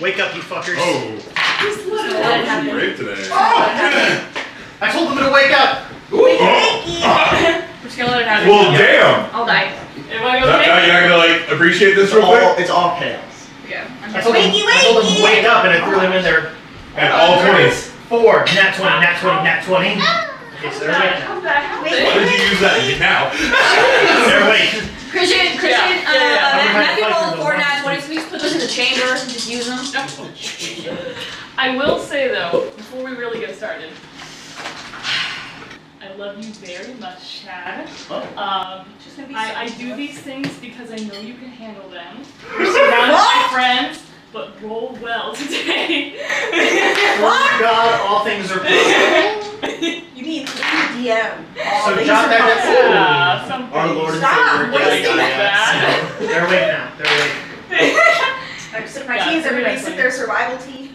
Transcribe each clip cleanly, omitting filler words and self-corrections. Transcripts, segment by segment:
Wake up, you fuckers. Oh. It's Great today. Oh! I told them to wake up. We're just gonna let it happen. Well, damn. I'll die. Am I Now okay? you're not gonna like appreciate this real quick? It's all chaos. Yeah. I told them to wake up and I threw them in there. And all 20s. 4. Nat 20, nat 20, nat 20. Okay, so they're awake now. How'd that happen? Why did you use that now? They're awake. Christian, I'm Matt can gonna roll fight 4 for nat them. 20s. So we just put those in the chamber and just use them. I will say though, before we really get started, I love you very much, Chad. I do these things because I know you can handle them. You're surrounded by friends, but roll well today. Oh God, all things are possible. You mean DM. So jot that down. Yeah, something. Our Lord and Stop Savior. wasting that. So they're awake now. They're awake. My Yeah, teams, everybody exactly. sit their survival tea.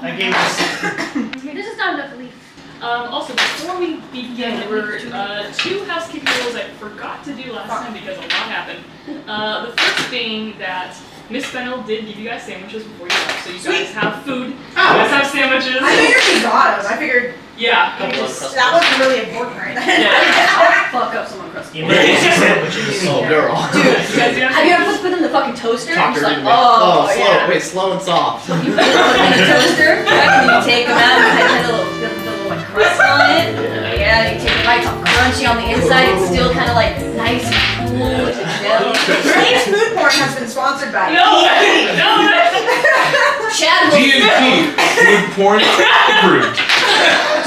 I gave this. This is not enough relief. Also, before we begin, there were 2 housekeeping rules I forgot to do last time because a lot happened. The first being that Miss Fennel did give you guys sandwiches before you left, so you guys have food. You guys have sandwiches. I figured he got us. I figured Yeah. that wasn't really important right then. Yeah. Fuck up someone crust. Emergency sandwiches. Oh, girl. Dude, You guys do have have you ever put them in the fucking toaster? Talk Just her like, into me. oh, slow. yeah. Wait, slow and soft. You put them in the toaster, right? And you take them out and it has a little like crust on it. Yeah, you take a bite, it's all crunchy on the inside. It's still kind of like nice and cool with the jelly. Today's food porn has been sponsored by No, Chad will. D&T. Food porn approved.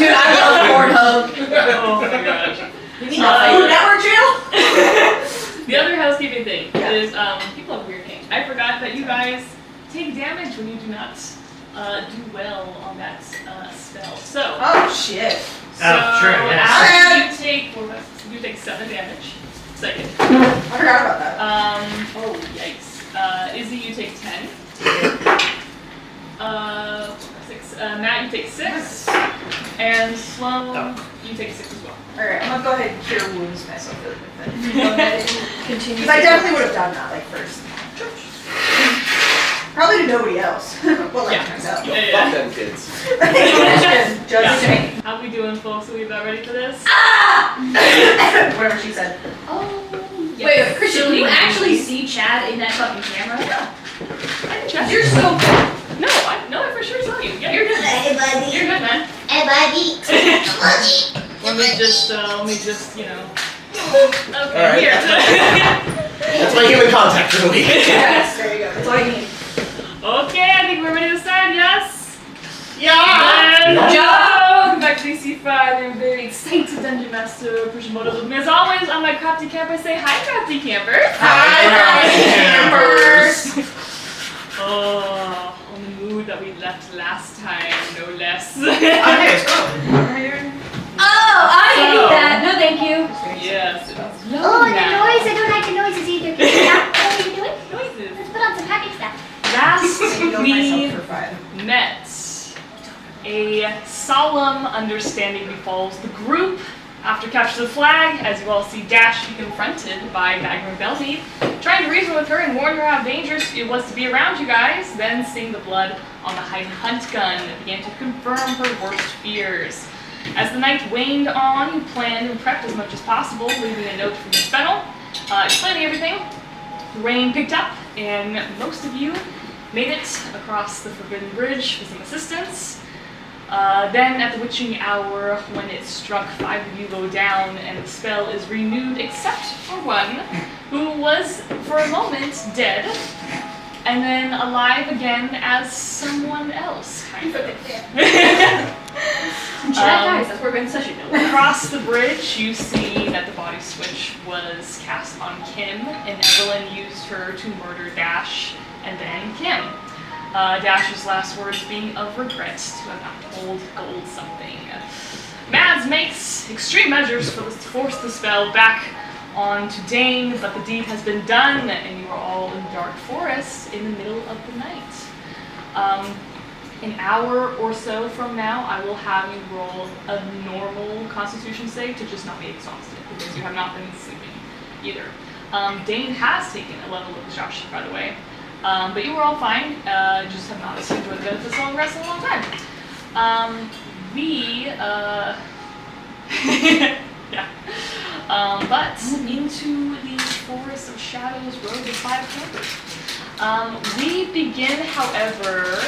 Dude, I love Pornhub. Oh my gosh. You mean the Food Network channel? The other housekeeping thing is people have weird kinks. I forgot that you guys take damage when you do not do well on that spell. So, Oh shit. Sure, yes. after you take 7 damage. Second. I forgot about that. Oh yikes. Izzy, you take 10. 6. Matt, you take 6. And Sloan, you take 6 as well. Alright, I'm gonna go ahead and cure wounds myself really quick then. Go ahead and continue. Because I definitely would have done that like first. Probably to nobody else. Well, like Yeah. myself. Fuck them kids. Just to me. How we doing, folks? Are we about ready for this? Whatever she said. Oh. Wait, Christian, do you actually see Chad in that fucking camera? I didn't check. You're so good. No, I for sure saw you. Yeah, you're good. Hey, buddy. You're good, man. Hey, buddy. Let me just, you know. Okay, Alright. here. That's my human contact for the week. Yes, there you go. That's all you need. Okay, I think we're ready to start, yes? Yeah! Good job! Welcome back to DC5. I'm very excited, Dungeon Master Pushimoto with me. As always, on my crafty camp, I say hi, crafty campers. Hi, crafty campers. Oh, on the mood that we left last time, no less. Okay, let's go. Oh, I So- hate that. No, thank you. Yes. Oh, and the noise. I don't like the noises either. Can you stop? What are you doing? Noises. Let's put on some happy stuff. Last Heal we myself for 5. met, a solemn understanding befalls the group. After capture the flag, as you all see Dash be confronted by Magma Belby, trying to reason with her and warn her how dangerous it was to be around you guys, then seeing the blood on the hide and hunt gun began to confirm her worst fears. As the night waned on, you planned and prepped as much as possible, leaving a note from Miss Fennel, explaining everything. The rain picked up, and most of you made it across the Forbidden Bridge with some assistance. Then at the witching hour, when it struck, 5 of you go down, and the spell is renewed except for one, who was for a moment dead, and then alive again as someone else, kind of. Chad dies. That's where we're in session. Across the bridge, you see that the body switch was cast on Kim, and Evelyn used her to murder Dash, and then Kim. Dash's last words being of regret to have not told Gold something. Mads makes extreme measures to force the spell back onto Dane, but the deed has been done, and you are all in the dark forest in the middle of the night. An hour or so from now, I will have you roll a normal Constitution save to just not be exhausted, because you have not been sleeping either. Dane has taken a level of exhaustion, by the way, but you were all fine. Just have progress in a long time. But into the Forest of Shadows rode the 5 campers. We begin, however,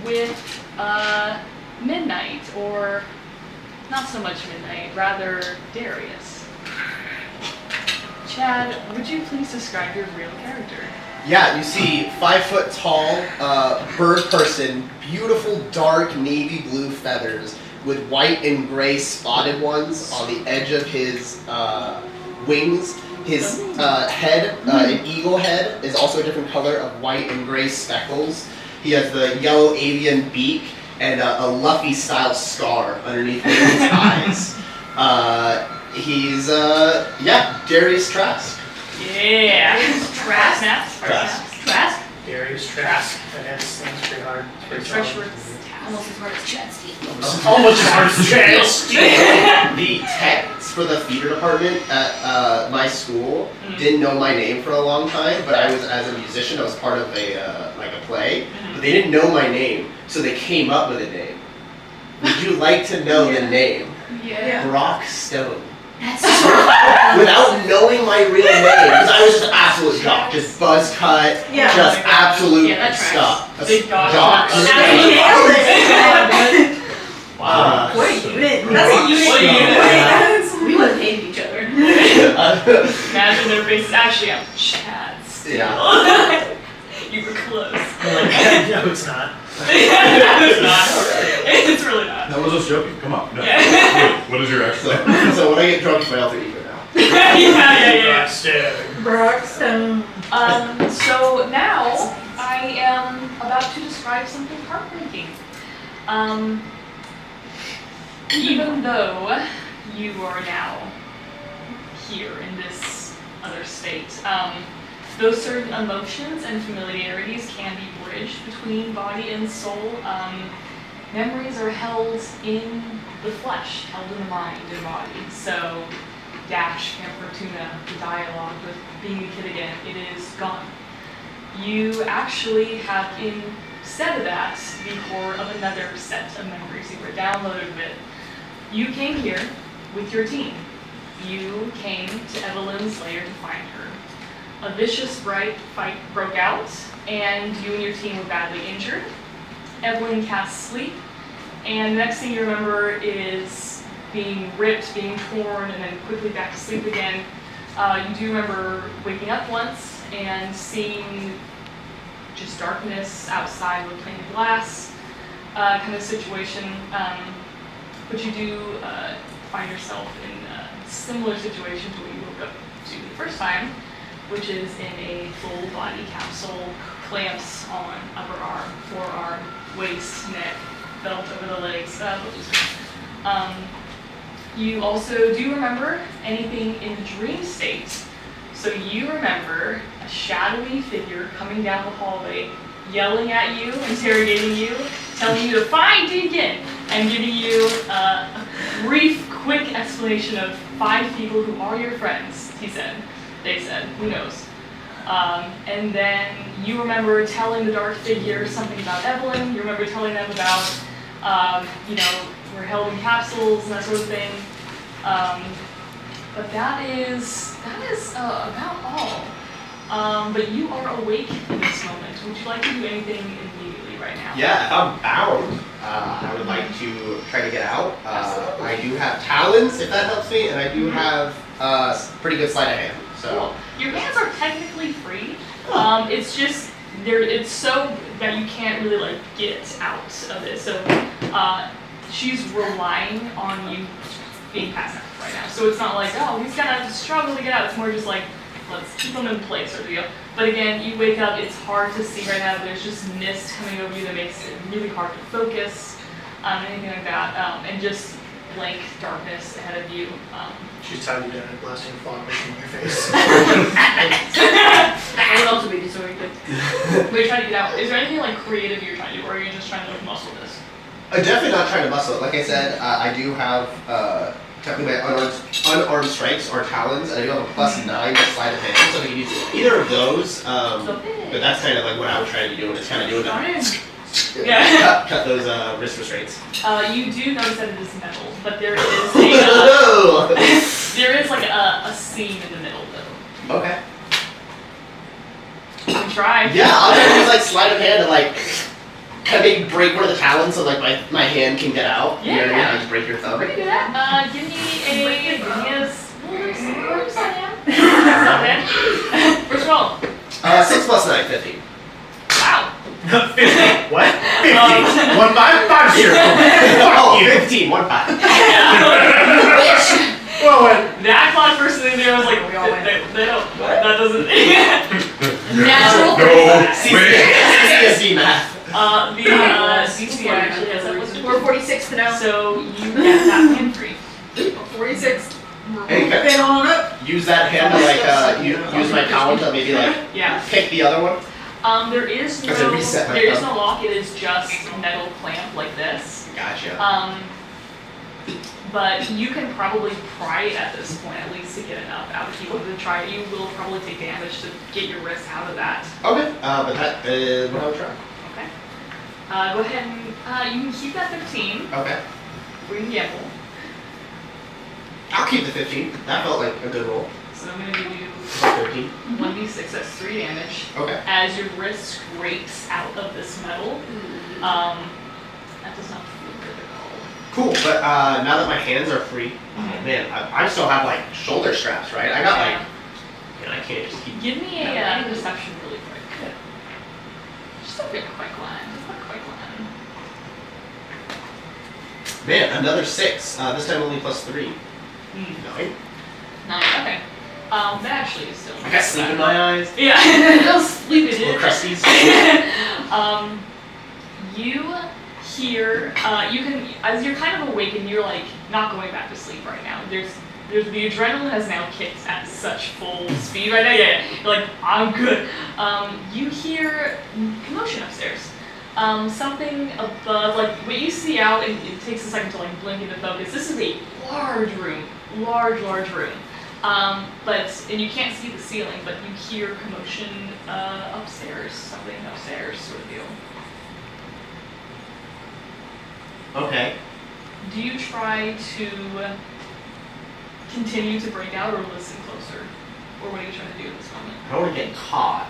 with Midnight, or not so much Midnight, rather Darius. Chad, would you please describe your real character? Yeah, you see 5 foot tall bird person, beautiful dark navy blue feathers with white and gray spotted ones on the edge of his wings. His head, an eagle head, is also a different color of white and gray speckles. He has the yellow avian beak and a Luffy style scar underneath his eyes. He's Darius Trask. Yeah. Trask? Trask. Darius Trask. That sounds pretty hard. It's pretty Fresh solid. words. Almost as hard as Chad's teeth. Almost as hard as Chad's. The techs for the theater department at my school didn't know my name for a long time, but I was, as a musician, I was part of a play, but they didn't know my name, so they came up with a name. Would you like to know the name? Yeah. Brock Stone. That's so Without knowing my real name, because I was just absolute jock, just buzz cut, Yeah. just absolute Yeah, that tracks. stuff. Big gosh. Jock. Nailed it. Wow. What a unit. That's a unit. What a unit. We would have hated each other. Imagine their faces. Actually, I'm Chad's. Yeah. You were close. No, it's not. It's not. It's really not. That was us joking. Come on. No. Yeah. What is your actual name? So when I get drunk, my alter ego now. Yeah. Brockstone. So now I am about to describe something heartbreaking. Even though you are now here in this other state, those certain emotions and familiarities can be bridged between body and soul. Memories are held in the flesh, held in the mind and body. So, Dash, Camp Fortuna, the dialogue with being a kid again, it is gone. You actually have, instead of that, the core of another set of memories you were downloaded with. You came here with your team. You came to Evelyn's lair to find her. A vicious fight broke out, and you and your team were badly injured. Evelyn cast sleep, and the next thing you remember is being ripped, being torn, and then quickly back to sleep again. You do remember waking up once and seeing just darkness outside with pane of glass kind of situation. But you do find yourself in a similar situation to what you woke up to the first time, which is in a full body capsule, clamps on upper arm, forearm, waist, neck, belt over the legs. You also do remember anything in the dream state. So you remember a shadowy figure coming down the hallway, yelling at you, interrogating you, telling you to find Deacon, and giving you a brief, quick explanation of 5 people who are your friends, he said. They said, who knows. And then you remember telling the dark figure something about Evelyn. You remember telling them about, we're held in capsules and that sort of thing. But that is about all. But you are awake in this moment. Would you like to do anything immediately right now? Yeah, if I'm bound, I would like to try to get out. I do have talons, if that helps me, and I do have pretty good sleight of hand. So your hands are technically free. It's just it's so that you can't really get out of it. So she's relying on you being passive right now. So it's not like, oh, he's gonna struggle to get out. It's more just like, let's keep him in place sort of deal. But again, you wake up, it's hard to see right now. There's just mist coming over you that makes it really hard to focus, anything like that, and just blank darkness ahead of you. She's tied you down and blasting a fog machine in your face. I would also be disoriented. But you're trying to get out. Is there anything creative you're trying to do, or are you just trying to muscle this? I'm definitely not trying to muscle it. Like I said, I do have technically my unarmed strikes or talons, and I do have a +9 to sleight of hand, so I can use either of those. But that's kind of what I was trying to be doing. It's kind of doing it. Yeah. Cut those wrist restraints. You do notice that it is metal, but there is No! there is like a seam in the middle though. Okay. You can try. Yeah, I'll try to use like sleight of hand and like kind of maybe break one of the talons so like my hand can get out. You know what I mean? Yeah. I just break your thumb. Pretty good. Give me a First roll. 6 plus 9, 15. Wow. 50. What? 50. 1 5 5 0. Oh, 15, 1 5. Well, when That clock person in there was like, they don't. That doesn't. Natural. CSD math. The DCI actually has that listed. We're 46 to now. So you get that hand free. 46. Hey, Been on up. use that hand to like use my talon to maybe like Yeah. pick the other one. There is Does it reset my no thumb? lock. It is just metal clamp like this. Gotcha. But you can probably pry it at this point, at least to get enough out of people to try it. You will probably take damage to get your wrist out of that. Okay. But that is what I would try. Okay. Go ahead and you can keep that 15. Okay. We can gamble. I'll keep the 15. That felt like a good roll. So I'm gonna give you 13. 1d6. That's 3 damage. Okay. As your wrist scrapes out of this metal. That does not feel good at all. Cool. But now that my hands are free, man, I still have like shoulder straps, right? I got like, you know, I can't just keep. Give me a perception really quick. Just don't get quite line. Just not quite line. Man, another 6. This time only plus 3. 9. 9. Okay. That actually is still. I got sleep in my eyes. Yeah. Little sleepy Little dude. crusties. You hear. You can, as you're kind of awake and you're like not going back to sleep right now. There's the adrenaline has now kicked at such full speed right now. Yeah. You're like, I'm good. You hear commotion upstairs. Something above, like what you see out, and it takes a second to like blink into focus. This is a large room, large room. And you can't see the ceiling, but you hear commotion upstairs, something upstairs sort of deal. Okay. Do you try to continue to break out or listen closer? Or what are you trying to do at this moment? I don't want to get caught,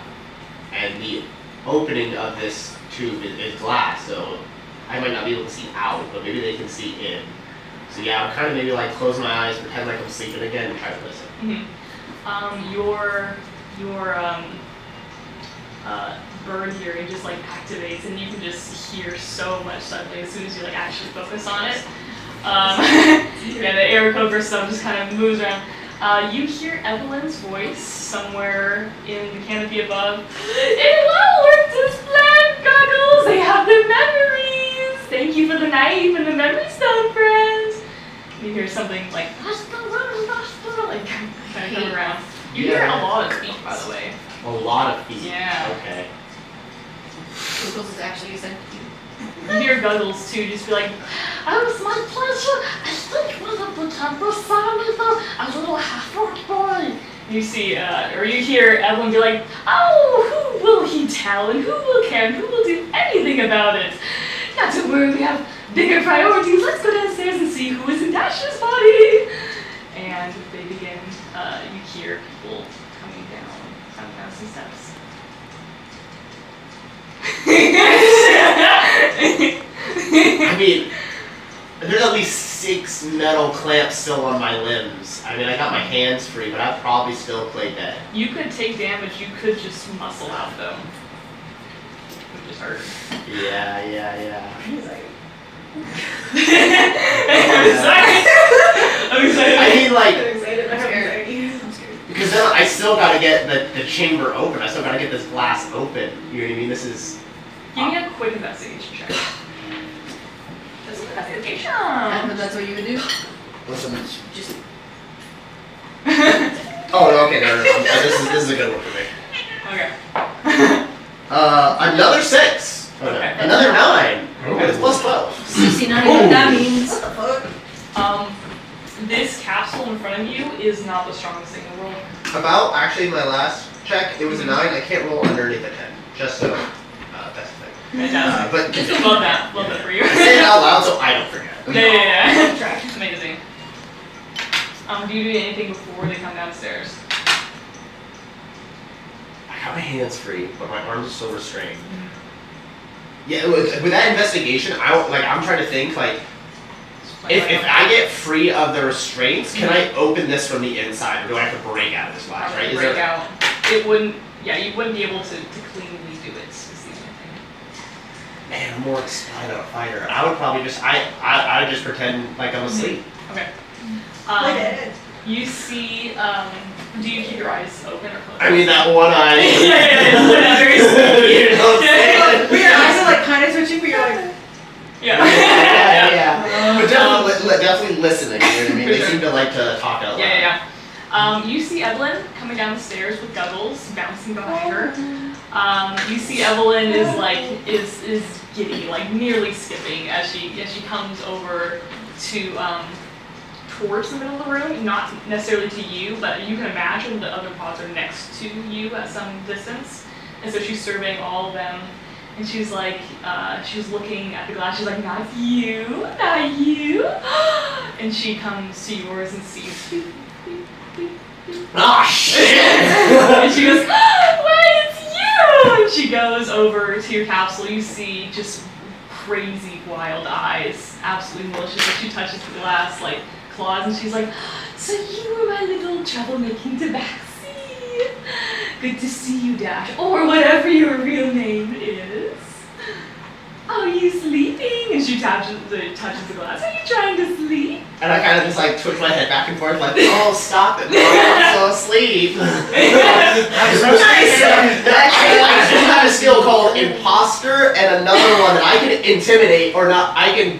and the opening of this tube is glass, so I might not be able to see out, but maybe they can see in. So yeah, I'll kind of maybe like close my eyes, pretend like I'm sleeping again, and try to listen. Your bird hearing just like activates, and you can just hear so much suddenly as soon as you like actually focus on it. Yeah, the Aarakocra stuff just kind of moves around. You hear Evelyn's voice somewhere in the canopy above. It will work to plan, Goggles! They have their memories! Thank you for the knife and the memory stone, friends! You hear something like, like kind of come around. You hear a lot of feet, by the way. A lot of feet. Yeah. Okay. Google's is actually using. You hear Guggles too, just be like, "Oh, it's my pleasure. I think one of the temple saw me though as a little half-orc boy." You see, or you hear Evelyn be like, "Oh, who will he tell, and who will care, and who will do anything about it? Not to worry, we have bigger priorities. Let's go downstairs and see who is in Dash's body." And they begin. You hear people coming down some steps. I mean, there's at least 6 metal clamps still on my limbs. I mean, I got my hands free, but I'd probably still play dead. You could take damage, you could just muscle out though. Which is hurt. Yeah. I'm sorry. I'm excited. I mean, like, excited. I have anxiety. because then I still gotta get the chamber open. I still gotta get this glass open. You know what I mean? This is. Give me a quick investigation check. That's what I did. Investigation. And that's what you would do? Listen. Just. Oh, no, okay, no. This is a good one for me. Okay. Another 6. Okay. Another 9. Okay, it's plus 12. 69, what that means. What the fuck? This capsule in front of you is not the strongest thing in the world. About actually my last check, it was a 9. I can't roll underneath a 10. Just so that's the thing. Fantastic. But Just love that. Love that for you. say it out loud so I don't forget. Yeah. Amazing. Do you do anything before they come downstairs? I got my hands free, but my arms are still restrained. Yeah, with that investigation, I'm trying to think like. If I get free of the restraints, can I open this from the inside, or do I have to break out of this glass? Right? Break out. It wouldn't. Yeah, you wouldn't be able to cleanly do it. Is the only thing. Man, I'm more excited about a fighter. I would probably just I would just pretend like I'm asleep. Okay. Look at it. You see. Do you keep your eyes open or closed? I mean that one eye. Yeah, very sneaky. You know what I'm saying? Your eyes are like kind of twitching, but you're like. Yeah. But definitely listening. You know what I mean? For They sure. seem to like to talk out loud. Yeah. You see Evelyn coming down the stairs with Guggles bouncing behind her. You see Evelyn is giddy, like nearly skipping as she comes over to towards the middle of the room, not necessarily to you, but you can imagine the other pods are next to you at some distance, and so she's surveying all of them. And she's like, she was looking at the glass, she's like, not you, not you. And she comes to yours and sees, Ah, shit! and she goes, why, it's you! And she goes over to your capsule, you see just crazy wild eyes, absolutely malicious, as she touches the glass, like claws, and she's like, so you were my little troublemaking tabaxi. Good to see you, Dash, or whatever your real name is. Are you sleeping? And she touches the glass. Are you trying to sleep? And I kind of just like twitch my head back and forth like, oh, stop it, I'm so asleep. I still have a skill called imposter and another one that I can intimidate or not. I can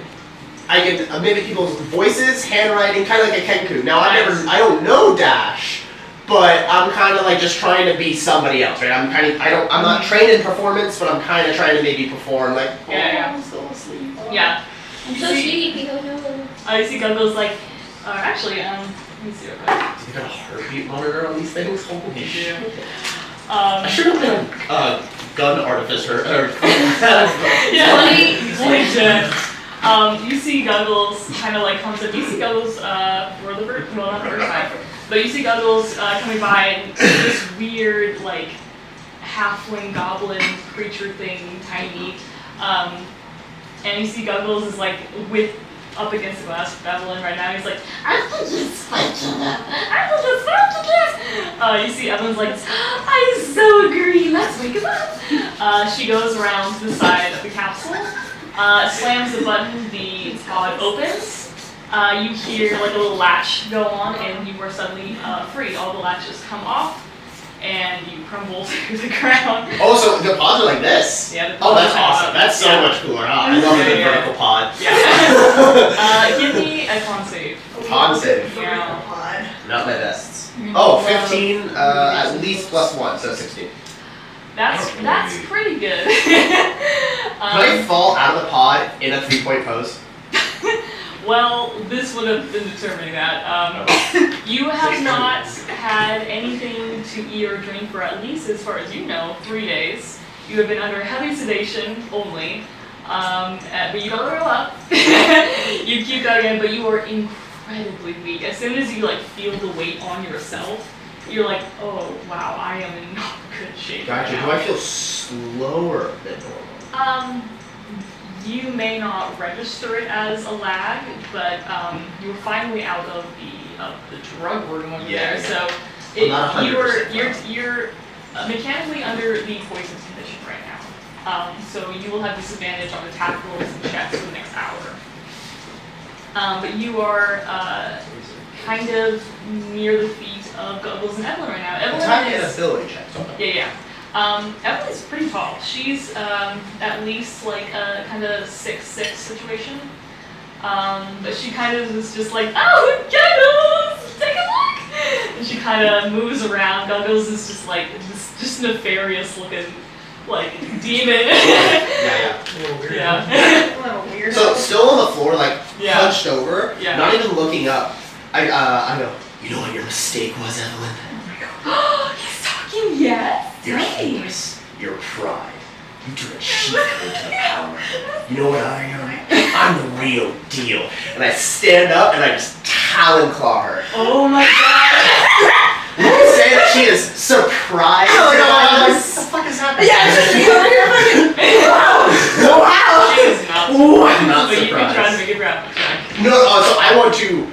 mimic people's voices, handwriting, kind of like a Kenku. Now I don't know Dash, but I'm kind of like just trying to be somebody else, right? I'm not trained in performance, but I'm kind of trying to maybe perform like, oh, Yeah. I'm still asleep. Yeah. I'm so sleepy. Oh no. You see Guggles like, actually, let me see real quick. You got a heartbeat monitor on these things? Holy shit. I Um, should have been a gun artificer. You see Guggles kind of like comes up. You see Guggles for the first, well, not the first time, but you see Guggles coming by and this weird like halfling goblin creature thing, tiny. And you see Guggles is like up against the glass with Evelyn right now. He's like, I think it's fighting up. I think it's fighting up. You see Evelyn's like, I so agree. Let's wake him up. She goes around to the side of the capsule, slams the button. The pod opens. You hear like a little latch go on, and you are suddenly free. All the latches come off, and you crumble to the ground. Oh, so the pods are like this? Yeah. The Oh, that's pod is awesome. That's so yeah. much cooler. Oh, I love the Yeah. vertical pod. Yeah. Give me a con save. Pod save. Yeah. Pod. Not my best. Oh, 15, at least plus 1, so 16. That's pretty good. Can I fall out of the pod in a 3-point pose? Well, this would have been determining that. You have not had anything to eat or drink for at least, as far as you know, 3 days. You have been under heavy sedation only, but you don't throw up. You keep going, but you are incredibly weak. As soon as you like feel the weight on yourself, you're like, oh wow, I am in not good shape. Gotcha. Right Do now. I feel slower than normal? You may not register it as a lag, but you're finally out of the drug room over Yeah, there. yeah. So I'm not 100% you're mechanically under the poison condition right now. So you will have disadvantage on attack rolls and checks for the next hour. But you are kind of near the feet of Guggles and Evelyn right now. Evelyn Attack and is ability check. yeah. Evelyn's pretty tall. She's at least like a kind of 6'6" situation. But she kind of is just like, oh, Guggles, take a look! And she kind of moves around. Guggles is just like this just nefarious looking like demon. Yeah. Yeah. A little weird. So, still on the floor, like, Yeah. hunched over, Yeah. not even looking up. I go, you know what your mistake was, Evelyn? He's talking, yes. Your Right. hubris, your pride. You turn a sheep into the power. You know what I am? I'm the real deal. And I stand up and I just talon claw her. Oh my god. Would you say that she is surprised? What the fuck is happening? Yeah, it's just you over here fucking. Wow. She is not. I'm not But you can try to surprised. make a grapple check. No, so I want to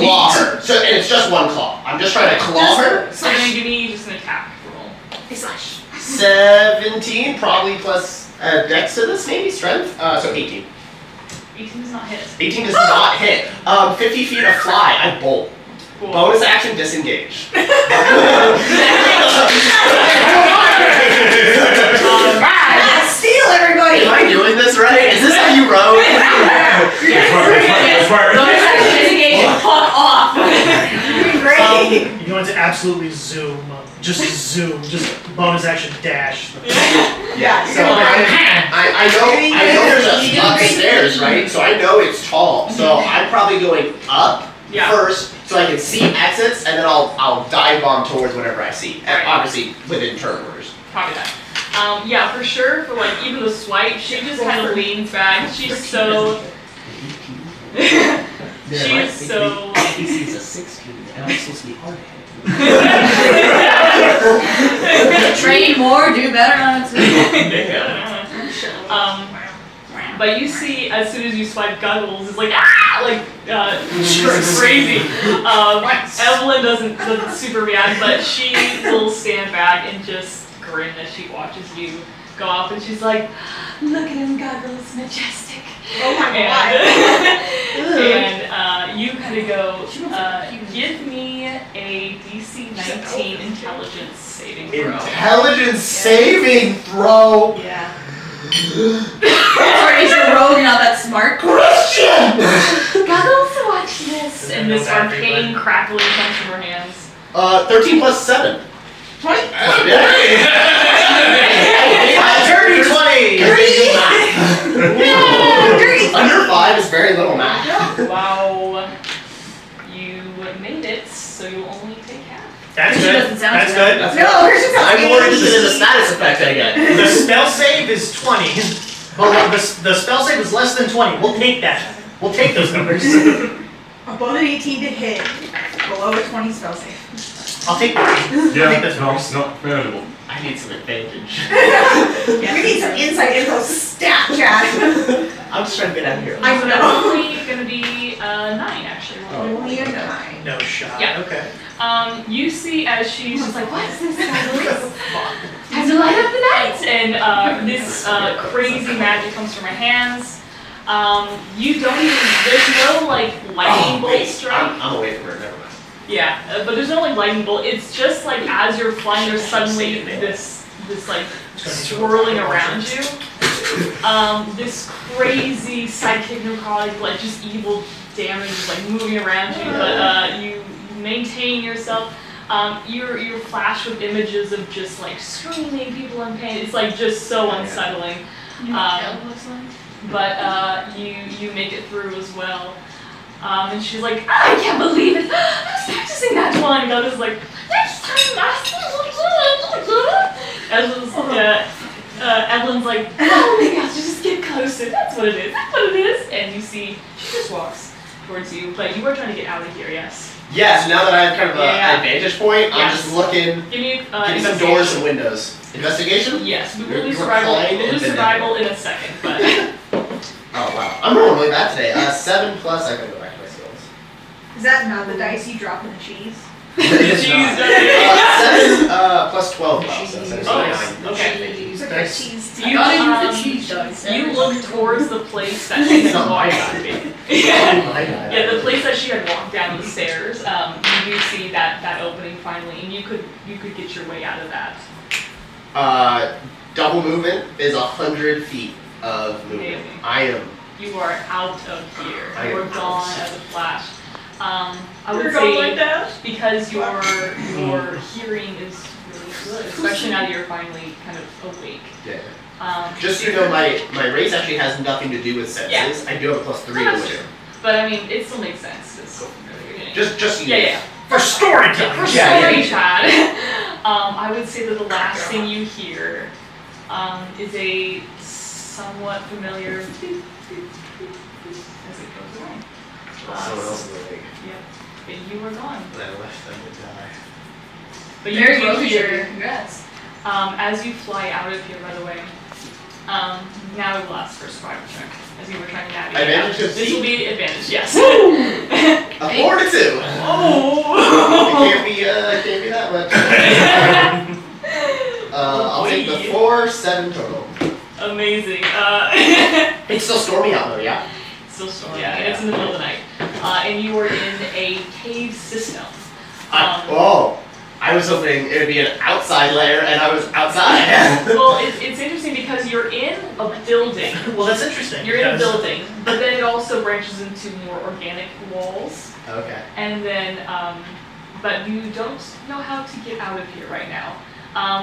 claw her. So, and it's just one claw. I'm just trying to claw her. So then give me just an attack roll. Slash. 17, probably plus dex to this, maybe strength. So 18. 18 does not hit. 18 does not hit. 50 feet of fly. I bolt. Cool. Bonus action disengage. Steal everybody. Am I doing this right? Is this how you row? That's right. Bonus action disengage. Fuck off. Great. You want to absolutely zoom. Just zoom. Just bonus action dash. Yeah. So I know there's a upstairs, right? So I know it's tall. So I'm probably going up first, so I can see exits, and then I'll dive bomb towards whatever I see. And obviously within turn orders. Copy that. Yeah, for sure. For like even the swipe, she just kind of leans back. She's so. She's so. AC's a 16, and I'm supposed to be hard hit. Train more, do better on it. But you see, as soon as you swipe, Guggles is like crazy. Evelyn doesn't super react, but she will stand back and just grin as she watches you go off, and she's like, "Look at him, Guggles, majestic." Oh my And you kind of go, give me a DC 19 intelligence saving throw. Intelligence saving throw. Yeah. Sorry, you're rogue, you're not that smart. Christian. Guggles, watch this. And this arcane crackling comes from her hands. 13 plus 7. 20. Dirty 20! Under 5 is very little math. Wow. You made it, so you'll only take half. That's She good. doesn't sound That's too good. No, here's just I'm more interested in the status effect I get. The spell save is 20. But the spell save is less than 20. We'll take that. We'll take those numbers. above an 18 to hit, below a 20 spell save. I'll take that. Yeah, no, manageable. I need some advantage. We need some insight info stat chat. I'm just trying to get out of here. I So know. that's only going to be 9, actually. Only a 9. No shot. Yeah. Okay. You see as she's just like, what's this? Time to light up the night! And this crazy magic comes from her hands. You don't even, there's no like lightning bolt strike. I'm away from her, never mind. Yeah, but there's no like lightning bolt. It's just like as you're flying, there's suddenly this like swirling around you. This crazy psychic necrotic, like just evil damage is like moving around you, but you maintain yourself. You're flashed with images of just like screaming people in pain. It's like just so unsettling. But you make it through as well. And she's like, I can't believe it! I was practicing that one! And I was like, next time, Evelyn's like, oh my gosh, just get closer. That's what it is. That's what it is. And you see, she just walks towards you. But you are trying to get out of here, yes? Yes, now that I have kind of Yeah. an advantage point, I'm Yes. just looking, Give me give me some investigation. doors and windows. Investigation? Yes, we will You're do survival. flying We'll do and then- survival in a second, but Oh wow, I'm rolling really bad today. 7 plus, I gotta go back to my skills. Is that not the dice you drop in the cheese? It's Jeez, not. 7 plus 12 now, so that's Oh, 9. okay. Use like a Nice. cheese I You, gotta use the cheese dice. you look towards the place that she It's had not my walked guy. down. Oh my god. Yeah, the place that she had walked down the stairs. You do see that opening finally, and you could get your way out of that. Double movement is 100 feet of movement. Amazing. I am. You are out of here. I You are am gone out. as a flash. I You're would going say like that? because your hearing is really good, especially now that you're finally kind of awake. Yeah. Just so you know, my race actually has nothing to do with senses. I do have a plus 3 to That's wit. true. But I mean, it still makes sense. Just so you yeah, know. yeah. For storytelling. For Yeah, story yeah. chat, I would say that the last thing you hear is a somewhat familiar as it goes away. Someone else in the league. Yep. But you are gone. And I left them to die. But Very you do well, hear, congrats. as you fly out of here, by the way, now we will ask for a survival check, as you were trying to navigate. Advantage out. of This C? will be advantage, yes. A 4 to 2. Oh! It can't be that much. I'll take the 4, 7 total. Amazing. It's still stormy out though, yeah? Still stormy, yeah, and it's in the middle of the night. And you are in a cave system. I was hoping it would be an outside layer, and I was outside. Well, it's interesting because you're in a building. Well, that's interesting. You're in a because- building, but then it also branches into more organic walls. Okay. And then, but you don't know how to get out of here right now.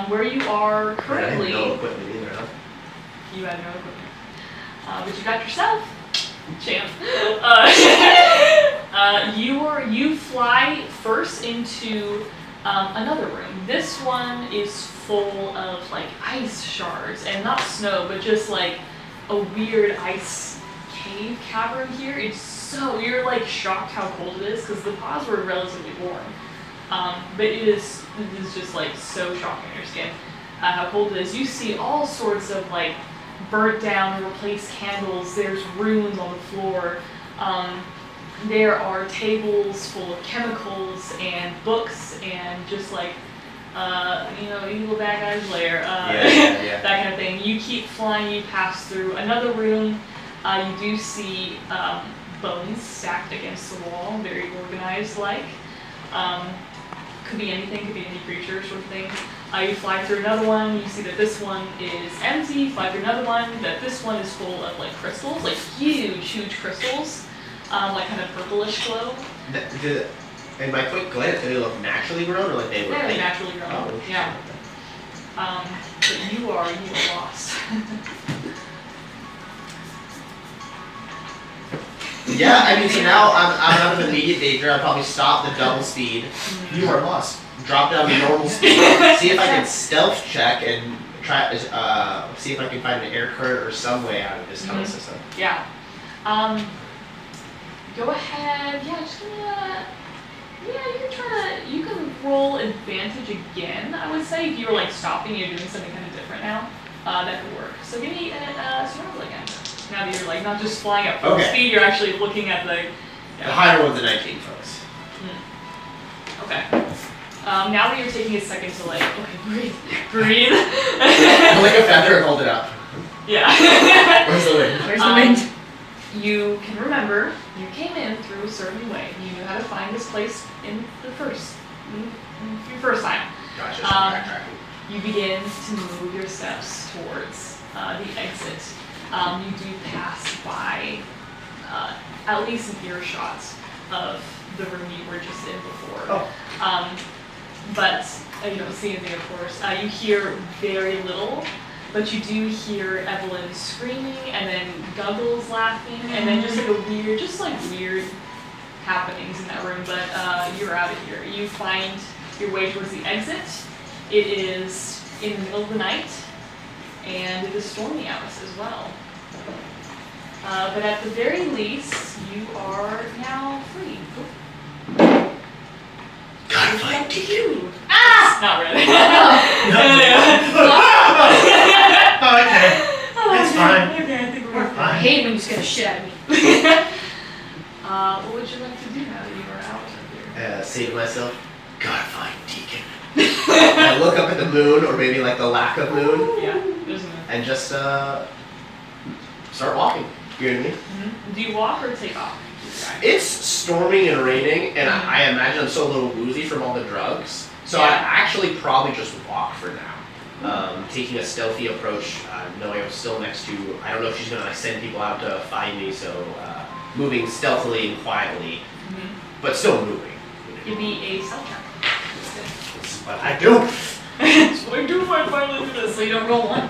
Where you are currently, No equipment either, huh? you have no equipment. But you got yourself, champ. You fly first into another room. This one is full of like ice shards, and not snow, but just like a weird ice cave cavern here. You're like shocked how cold it is because the pods were relatively warm. But it is just like so shocking on your skin how cold it is. You see all sorts of like burnt down, replaced candles. There's runes on the floor. There are tables full of chemicals and books and just like evil bad guy's lair. Yeah. That kind of thing. You keep flying. You pass through another room. You do see bones stacked against the wall, very organized like. Could be anything, could be any creature sort of thing. You fly through another one, you see that this one is empty. You fly through another one, that this one is full of like crystals, like huge crystals, like kind of purplish glow. In my quick glance, did they look naturally grown or like they were? They're like, naturally grown. Oh, Yeah. But you are lost. Yeah, I mean, so now I'm out of immediate danger. I'll probably stop the double speed. You are lost. Drop down to normal speed. See if I can stealth check and try. See if I can find an air current or some way out of this tunnel system. Yeah. Go ahead. Yeah, just gonna. Yeah, you can roll advantage again. I would say if you were like stopping, you're doing something kind of different now. That could work. So give me a survival again. Now that you're like not just flying at full speed, you're actually looking at the. The higher one's a 19, folks. Okay. Now that you're taking a second to like, okay, breathe. Like a feather and hold it up. Yeah. Where's the wind? Where's the wind? You can remember you came in through a certain way. You knew how to find this place in your first time. Gotcha. So backtracking. You begin to move your steps towards the exit. You do pass by at least an earshot of the room you were just in before. But you don't see anything, of course. You hear very little, but you do hear Evelyn screaming, and then Guggles laughing, and then just like weird happenings in that room. But you're out of here. You find your way towards the exit. It is in the middle of the night, and it is stormy out as well. But at the very least, you are now free. Gotta find Deacon. Ah! Not really. Okay. It's fine. Okay, I think we're We're fine. I hate when you scare the shit out of me. What would you like to do now that you are out of here? Say to myself, gotta find Deacon. I look up at the moon, or maybe like the lack of moon, Yeah, there's a and just start walking. You know what I mean? Do you walk or take off? It's storming and raining, and I imagine I'm so a little woozy from all the drugs. So I Yeah. actually probably just walk for now. Taking a stealthy approach, knowing I'm still next to, I don't know if she's gonna send people out to find me, so moving stealthily and quietly, but still moving. Give me a stealth check. That's what I do. That's what I do if I finally do this. So you don't roll one.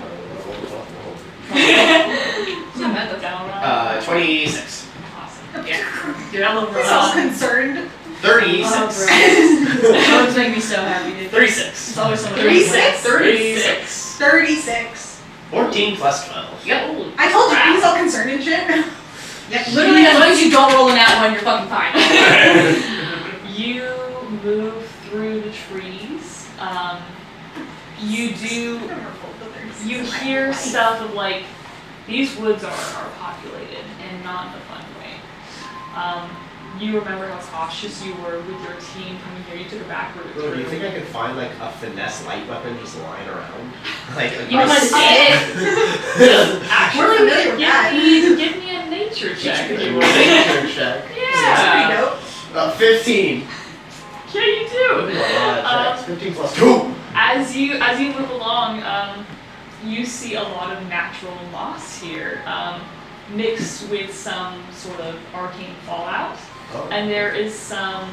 Down. 26. Awesome. Yeah. Dude, I love So Ross. concerned. 36. Those make me so happy, dude. 36. It's always someone 36? 36. 36. 14 plus 12. Yep. Holy I told you, crap. he's all concerned and shit. Yep. Literally, as long as you don't roll in that one, you're fucking fine. You move through the trees. You hear stuff of like, these woods are populated and not in a fun way. You remember how cautious you were with your team coming here. You took a back route. Bro, do you think I could find like a finesse light weapon just lying around? Like a You must it. Actually, We're familiar with that. give me a nature check if you would. nature check. Yeah. Pretty dope. 15. Yeah, you do. Checks. 15 plus 2. As you move along, you see a lot of natural moss here, mixed with some sort of arcane fallout. Oh. And there is some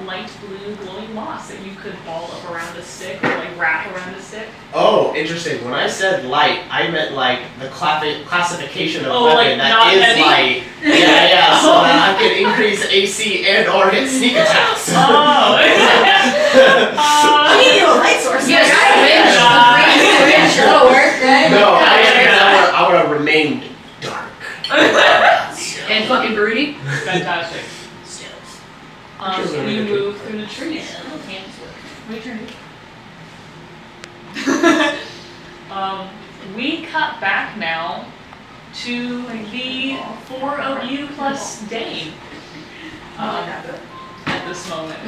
light blue glowing moss that you could ball up around a stick or like wrap around a stick. Oh, interesting. When I said light, I meant like the classification of Oh, weapon like that not is heavy? light. Yeah, so that I can increase AC and or hit sneak attacks. Oh. I need you a light source. Yes, Yeah. range. That'll work, right? No, I would have remained dark. And fucking broody. Fantastic. You move through the trees. Wait, turn. We cut back now to the 4 of you plus Dane. At this moment.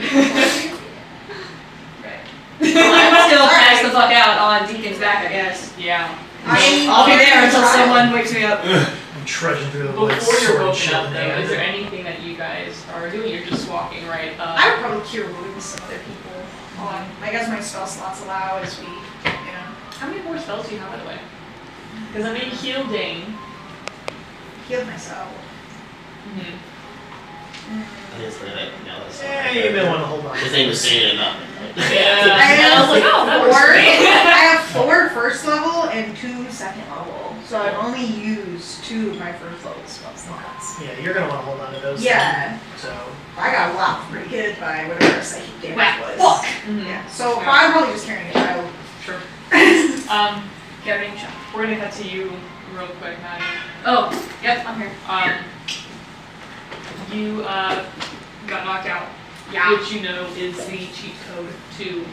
I'm still passed the fuck out on Deacon's back, I guess. Yeah. I'll be there until someone wakes me up. I'm trudging through the woods. Before you're sword woken shield up in though, hand. is there anything that you guys are doing? You're just walking, right? I would probably cure wounds some other people. I guess my spell slots allow as we, How many more spells do you have, by the way? Because I mean, heal Dane. healed myself. Yeah, you may want to hold on. His name was saying it up. Yeah. I was like, oh, that works four. great. I have 4 first level and 2 second level, so I've only used 2 of my first level spell slots. Yeah, you're gonna want to hold on to those. Yeah. then. So I got whopped pretty good by whatever our psychic damage was. Fuck. Yeah. So I'm probably just carrying it out. Sure. Gavin, we're gonna cut to you real quick, Maddie. Oh, yep, I'm here. You got knocked out, which you know is the cheat code to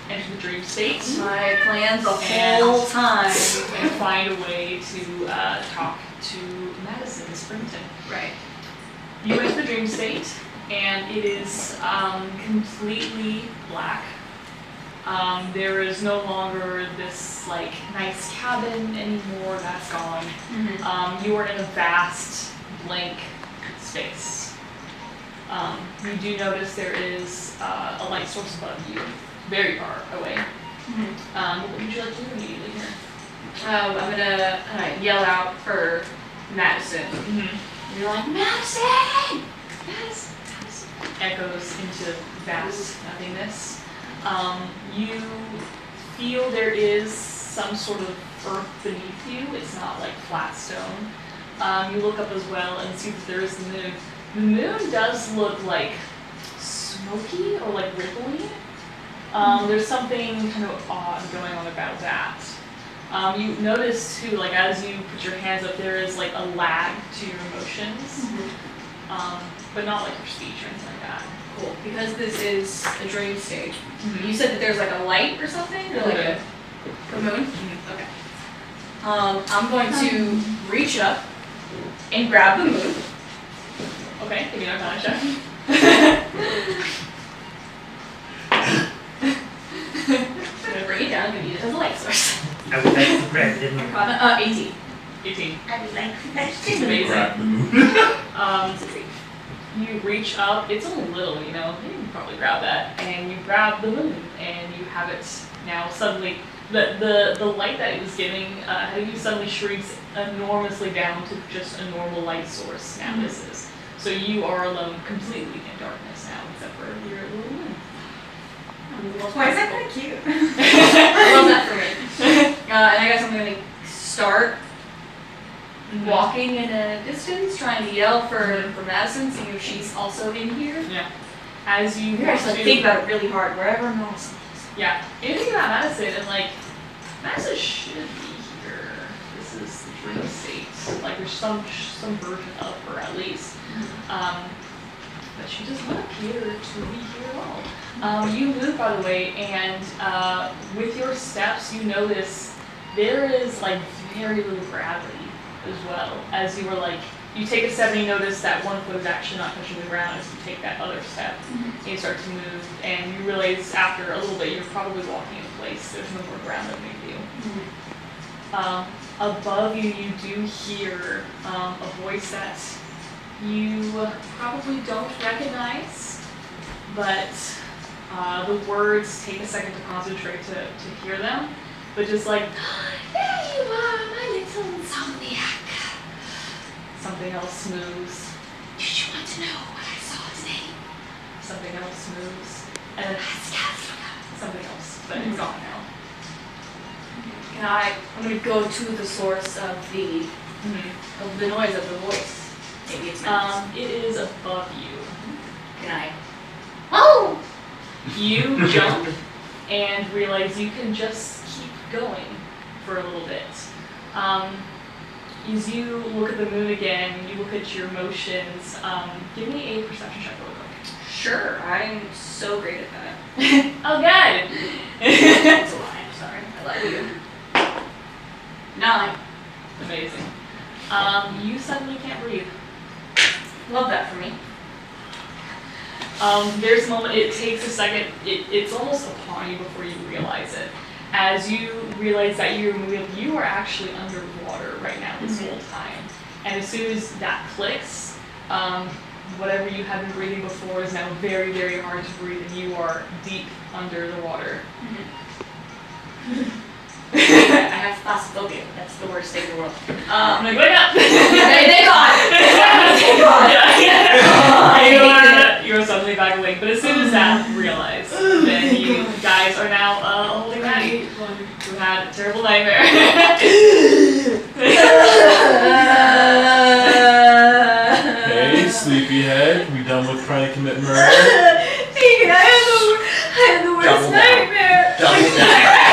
enter the dream state My plans the whole time. and find a way to talk to Madison Springton. Right. You enter the dream state, and it is completely black. There is no longer this like nice cabin anymore. That's gone. You are in a vast blank space. You do notice there is a light source above you, very far away. What would you like to do immediately here? I'm gonna yell out for Madison. You're like, Madison! Yes. Echoes into vast nothingness. You feel there is some sort of earth beneath you. It's not like flat stone. You look up as well and see that there is the moon. The moon does look like smoky or like ripply. There's something kind of odd going on about that. You notice too, like as you put your hands up, there is like a lag to your emotions, but not like your speech or anything like that. Cool. Because this is a dream state. You said that there's like a light or something? Or like a moon? Okay. I'm going to reach up and grab the moon. Okay, give me an Arcana check. I'm gonna bring it down, I'm gonna use it as a light source. I would like to grab, didn't I? 18. 18. I would like It's amazing. Grab the moon. You reach up, it's a little, you can probably grab that, and you grab the moon, and you have it now suddenly, the light that it was giving, you suddenly shrinks enormously down to just a normal light source now this is. So you are alone completely in darkness now, except for your little moon. Why is that kind of cute? I love that for me. And I guess I'm gonna start walking in a distance, trying to yell for Madison, seeing if she's also in here. Yeah. As you You guys like think about it really hard, wherever Madison is. yeah, you think about Madison, and like, Madison should be here. like there's some version of her at least. But she does not appear to be here at all. You move, by the way, and with your steps, you notice there is like very little gravity as well. As you were like, you take a step and you notice that one foot is actually not touching the ground as you take that other step. And you start to move, and you realize after a little bit you're probably walking in place. There's no more ground underneath you. Above you, you do hear a voice that you probably don't recognize, but the words take a second to concentrate to hear them. But just like, there you are, my little insomniac. Something else moves. Did you want to know what I saw today? Something else moves. And then something else, but it's gone now. I'm gonna go to the source of the noise of the voice. Maybe it's It is above you. Can I? Oh! You jump and realize you can just keep going for a little bit. As you look at the moon again, you look at your motions, give me a perception check real quick. Sure, I'm so great at that. Oh, good! That's a lie, I'm sorry. I lied to you. 9. Amazing. You suddenly can't breathe. Love that for me. There's a moment, it takes a second, it's almost upon you before you realize it. As you realize that you are actually underwater right now this whole time. And as soon as that clicks, whatever you have been breathing before is now very, very hard to breathe, and you are deep under the water. I have claustrophobia. That's the worst thing in the world. I'm like, wake up! Thank God! Thank God! You are suddenly back awake, but as soon as that realized, then you guys are now holding Maddie, who had a terrible nightmare. Hey, sleepyhead, we done with trying to commit murder? Deacon, I had the worst Double down. nightmare. Double down.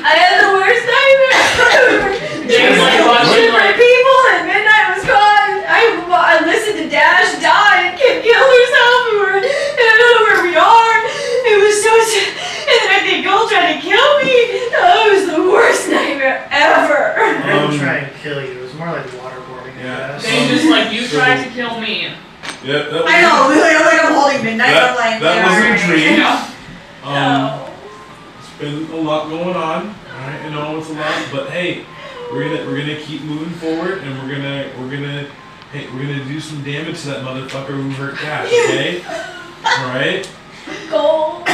I had the worst nightmare ever. James, like, watching, Different like, people and midnight was gone. I listened to Dash die and Kim kill herself and I don't know where we are. It was so sad. And then I think Gold tried to kill me. Oh, it was the worst nightmare ever. I didn't try and kill you. It was more like waterboarding. Yeah. James is like, you tried to kill me. Yep, that was I know, I'm holding midnight. I'm like, that was a dream. Yeah. It's been a lot going on. Alright, I know it's a lot, but hey, we're gonna keep moving forward, and we're gonna do some damage to that motherfucker who hurt Cash, okay? Alright? Gold.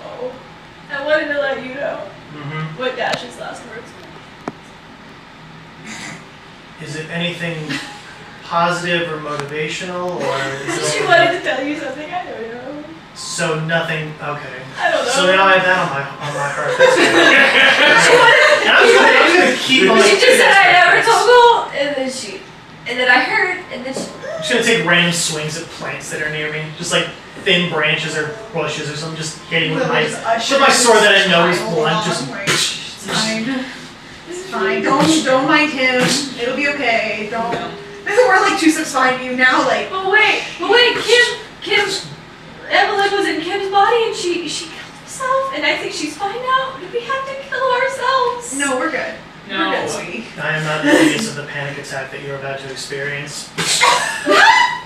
Oh. I wanted to let you know Mm-hmm. what Dash's last words were. Is it anything positive or motivational, or is She it wanted to tell you something, I don't know. so nothing? Okay. I don't know. So now I have that on my heart. That's good. And I was gonna keep on. She just said I never told Gold, and then I heard, and then she. I'm just gonna take random swings at plants that are near me, just like thin branches or bushes or something, just hitting with my sword that I know is blunt. Just. It's fine. It's fine. Don't mind him. It'll be okay. Don't. We're like 2 steps behind you now. Like. But wait, Kim, Evelyn was in Kim's body and she killed herself, and I think she's fine now. Do we have to kill ourselves? No, we're good. No. We're good, sweetie. I am not envious of the panic attack that you're about to experience.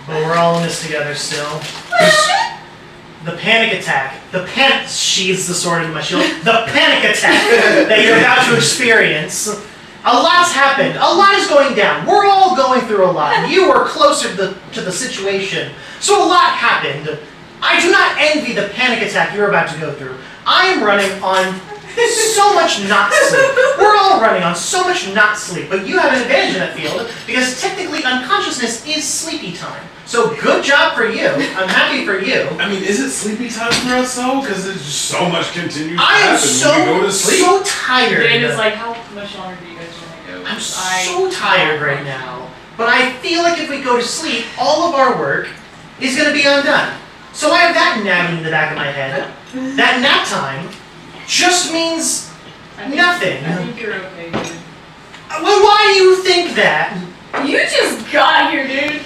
But we're all in this together still. The panic attack. Sheathes the sword in my shield. The panic attack that you're about to experience. A lot's happened. A lot is going down. We're all going through a lot. You are closer to the situation. So a lot happened. I do not envy the panic attack you're about to go through. I am running on so much not sleep. We're all running on so much not sleep, but you have an advantage in that field because technically unconsciousness is sleepy time. So good job for you. I'm happy for you. I mean, is it sleepy time for us though? Because there's just so much continues to I am happen when we go to sleep. so tired. Jane is like, how much longer do you guys want to go? I'm so tired right now. But I feel like if we go to sleep, all of our work is going to be undone. So I have that nagging in the back of my head. That nap time just means nothing. I think you're okay, dude. Well, why do you think that? You just got here, dude.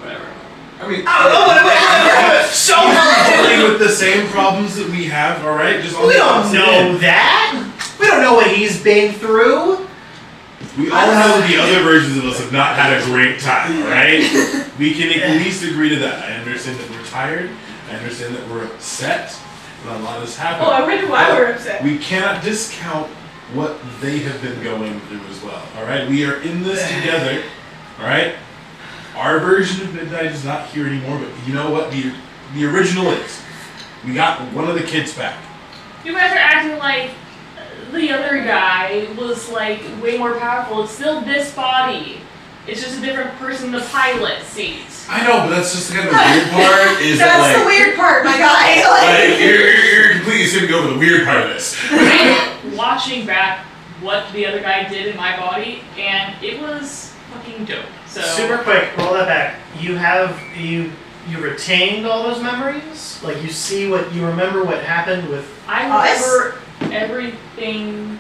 Whatever. I mean, So dealing with the same problems that we have, all right? Just on we the don't opposite know end. that. We don't know what he's been through. We all know the other versions of us have not had a great time, all right? We can at least agree to that. I understand that we're tired. I understand that we're upset. That a lot of this happened. Oh, I wonder why we're upset. We cannot discount what they have been going through as well. All right, we are in this together. All right, our version of midnight is not here anymore. But you know what? The original is. We got one of the kids back. You guys are acting like the other guy was like way more powerful. It's still this body. It's just a different person in the pilot seat. I know, but that's just kind of the weird part. Is That's that the weird part, my guy. like you're completely skipping over the weird part of this. I'm watching back what the other guy did in my body, and it was fucking dope. So Super quick, roll that back. You retained all those memories? Like you remember what happened with I remember everything.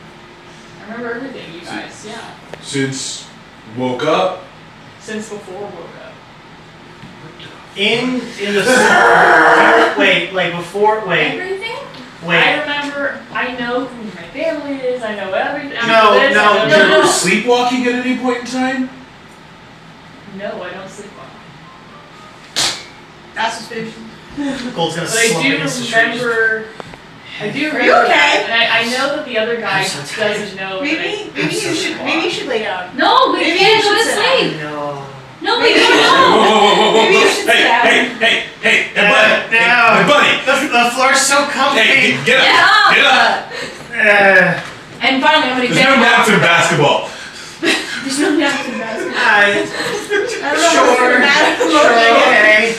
I remember everything, you guys. Yeah, Since woke up. since before woke up. in the Everything? I wait. remember. I know who my family is. I know everything. I No, know this, no, I know Were you that. sleepwalking at any point in time? No, I don't sleep well. That's suspicious. Gold's gonna But I slump do against the trees. remember. I do remember. you okay? that, and I know that the other guy I'm so tired. doesn't know. Maybe you should lay down. No, we Maybe can't you go to should sit sleep. No. No, we Maybe you don't should- know. Maybe you should sit down. Hey, No. buddy. The floor's so comfy. Hey, get up. Yeah. Get up. And finally, I'm gonna There's no naps in basketball. There's no naps in basketball. I I don't know what's gonna matter. okay.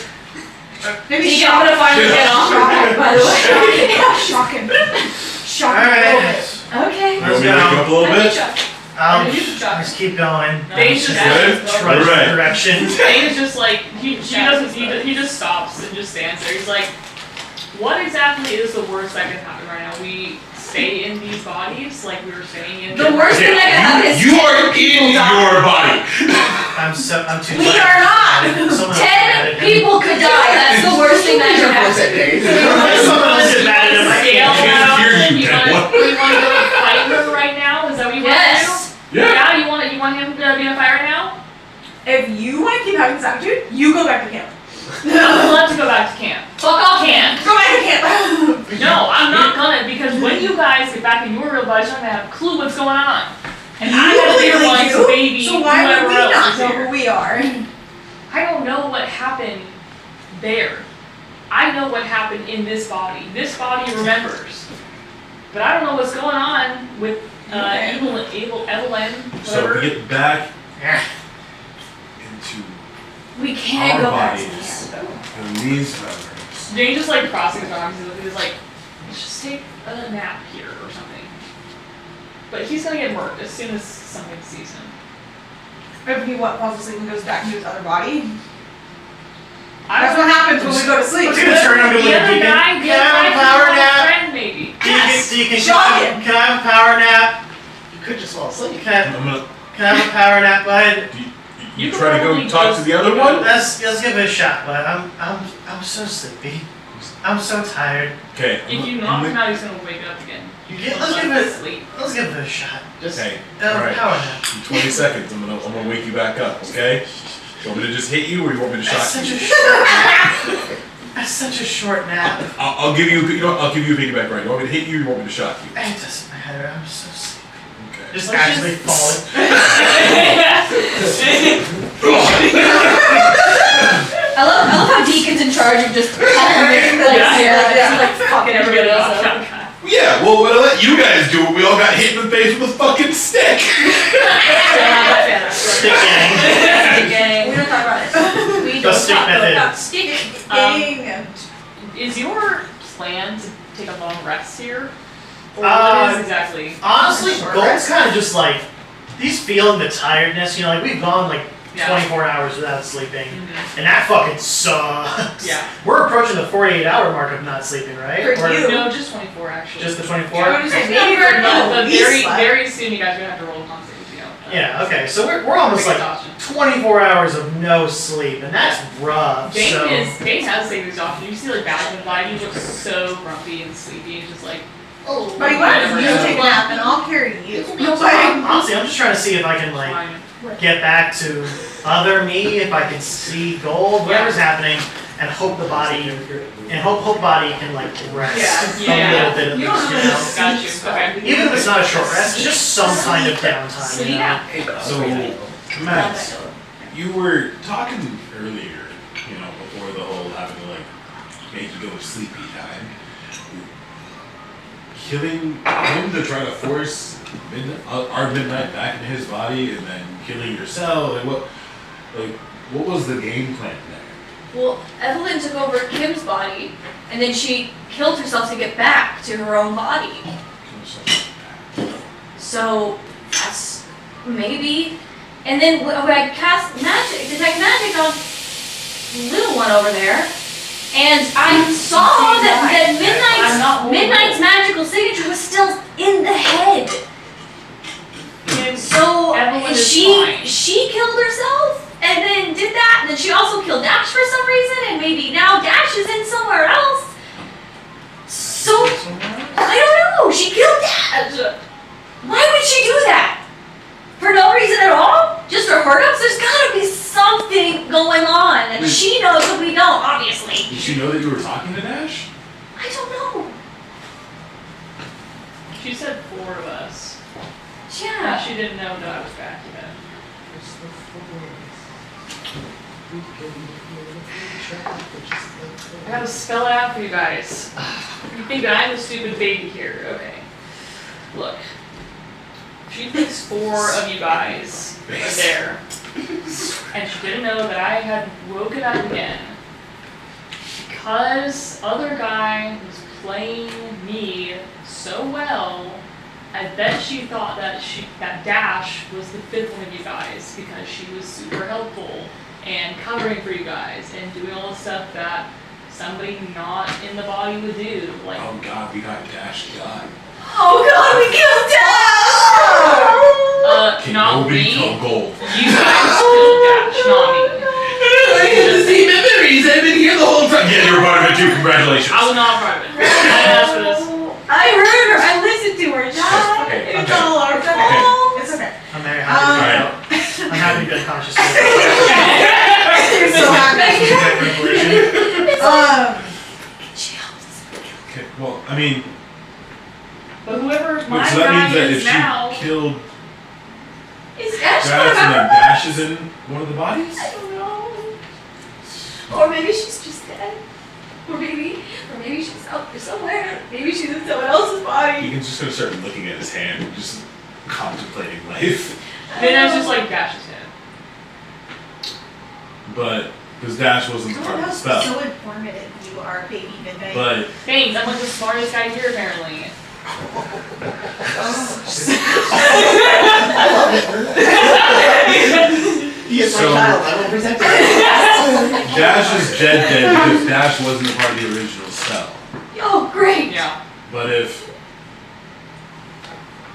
Maybe I'm gonna finally get off. By the way. Yeah, shocking. Shocking. Alright. Okay. You Let's want me to wake go. up a little bit? I'll You should try. just keep going. Dane's just Good? Trudge Alright. the direction. Dane is just like he just stops and just stands there. He's like, what exactly is the worst that can happen right now? We stay in these bodies like we were staying in. The worst thing that can happen is You are in your body. I'm too We tired. are not. Someone else 10 added him. people could die. That's the worst thing that could happen. Someone else is mad at him. I Scale can't. out. hear you, You Dad. want to go fight her right now? Is that what you want Yes. to do? Yeah. Yeah, you want him to be in a fight right now? If you want to keep having this attitude, you go back to camp. I'm allowed to go back to camp. Fuck off, Can't. Go back to camp. No, I'm not gonna, because when you guys get back in your real bodies, you're not gonna have a clue what's going on. And I'm gonna be the really one do. to baby So why would whoever we else not is know here. who we are? I don't know what happened there. I know what happened in this body. This body remembers. But I don't know what's going on with Evelyn, So whatever. we get back Yeah. into We can't our go back to bodies camp. and these memories. Jane just like crossing his arms and he was like, let's just take a nap here or something. But he's gonna get murked as soon as something sees him. If he falls asleep and goes back into his other body. I That's don't what happens when we go to sleep. Let's get a turn on The the other deacon. guy, Can I have a power nap? friend maybe. Deacon, Shocking. can I have a power nap? You could just fall asleep. Can I'm gonna. I have a power nap, bud? You You can try to probably go talk just- to the other one. Let's give it a shot, bud. I'm so sleepy. I'm so tired. Okay. If you knock him out, he's gonna wake up again. Let's give it. sleep. Let's give it a shot. Just Okay. Power All right. nap. In 20 seconds, I'm gonna wake you back up. Okay. You want me to just hit you, or you want me to That's shock such you? a short nap. That's such a short nap. I'll give you. You know, I'll give you a piggyback right. You want me to hit you, or you want me to shock you? It doesn't matter. I'm so sleepy. Okay. Just Let's actually just- falling. I love how Deacon's in charge of just calming like, like fucking everybody else up. Yeah. Well, we'll let you guys do it. We all got hit in the face with a fucking stick. Stick gang. We don't talk about it. We The don't stick talk method. about stick. Dang. Is your plan to take a long rest here? Or Uh, what is exactly? Honestly, Short Gold's rest. kind of just like, he's feeling the tiredness. You know, like we've gone like Yeah. 24 hours without sleeping, Mhm. and that fucking sucks. Yeah. We're approaching the 48-hour mark of not sleeping, right? For Or you. No, just 24 actually. just the I 24. would say maybe for But no. We very, slept. very soon you guys are gonna have to roll a constitution. Yeah, okay, so we're almost like exhaustion. 24 hours of no sleep, and that's rough. Dane So has saved exhaustion. You see like Badger's body, he looks so grumpy and sleepy and just like, oh, Buddy, why don't you take a nap and I'll carry you? No So honestly, I'm just trying to see if I can like fine. get back to other me, if I can see gold, whatever's happening, and hope the body body can like rest Yeah. a little bit at You don't least, you have know. Got you. Okay. Even if it's not a short rest, just some kind of downtime, you know. So, Max, you were talking earlier, before the whole having to like make you go to sleepy time. Killing him to try to force our midnight back into his body, and then killing yourself. What was the game plan there? Well, Evelyn took over Kim's body, and then she killed herself to get back to her own body. So that's maybe. And then when I cast detect magic on little one over there, and I saw that Midnight's magical signature was still in the head. So Evelyn is fine. she killed herself and then did that, and then she also killed Dash for some reason, and maybe now Dash is in somewhere else. So I don't know. She killed Dash. Why would she do that? For no reason at all? Just to hurt us? There's gotta be something going on, and she knows that we don't, obviously. Did she know that you were talking to Dash? I don't know. She said 4 of us. Yeah. She didn't know that I was back yet. I gotta spell it out for you guys. You think that I'm the stupid baby here. Okay. Look. She thinks 4 of you guys are there. And she didn't know that I had woken up again. Because other guy was playing me so well, I bet she thought that Dash was the 5th one of you guys because she was super helpful and covering for you guys and doing all the stuff that somebody not in the body would do. Like, Oh God, we got Dash God. Oh god, we killed Dash! not Nobody me. kill gold. You guys killed Dash, not me. See memories. I've been here the whole time. Yeah, you were part of it too. Congratulations. I was not part of it. I didn't ask for this. I heard her. I listened to her. Dad. Okay, It's okay. all our fault. It's okay. I'm very happy. I'm happy you've been conscious. Of You're so happy. Okay, well, I mean, But whoever my so that means guy that if is now, she killed Is Dash Dash one of and then our Dash is in one of the bodies? I don't know. Or maybe she's just dead. Or maybe she's out there somewhere. Maybe she's in someone else's body. He can just gonna start looking at his hand and just contemplating life. then I was just like Dash's head. But because Dash wasn't part of the So spell. informative you are, baby midnight. But Thanks, I'm like the smartest guy here apparently. He is So- my child. I will protect him. Dash is dead because Dash wasn't a part of the original spell. Oh, great. Yeah. But if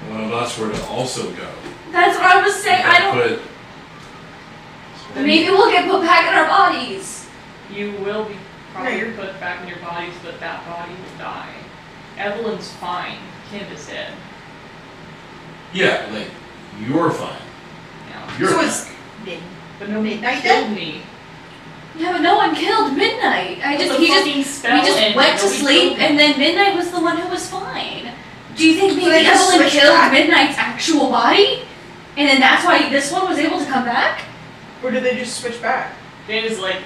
one of us were to also go, That's what I was saying. I don't. but Maybe we'll get put back in our bodies. You will be probably Yeah, you're- put back in your bodies, but that body will die. Evelyn's fine. Kim is dead. yeah, like you're fine. Yeah. You're So fine. it's mid. But nobody Midnight killed me. Yeah, but no one killed Midnight. It was a fucking spell We just and went to nobody sleep, killed me. and then Midnight was the one who was fine. Do you think So maybe they just Evelyn switched killed back? Midnight's actual body? And then that's why this one was able to come back? Or did they just switch back? Dan is like,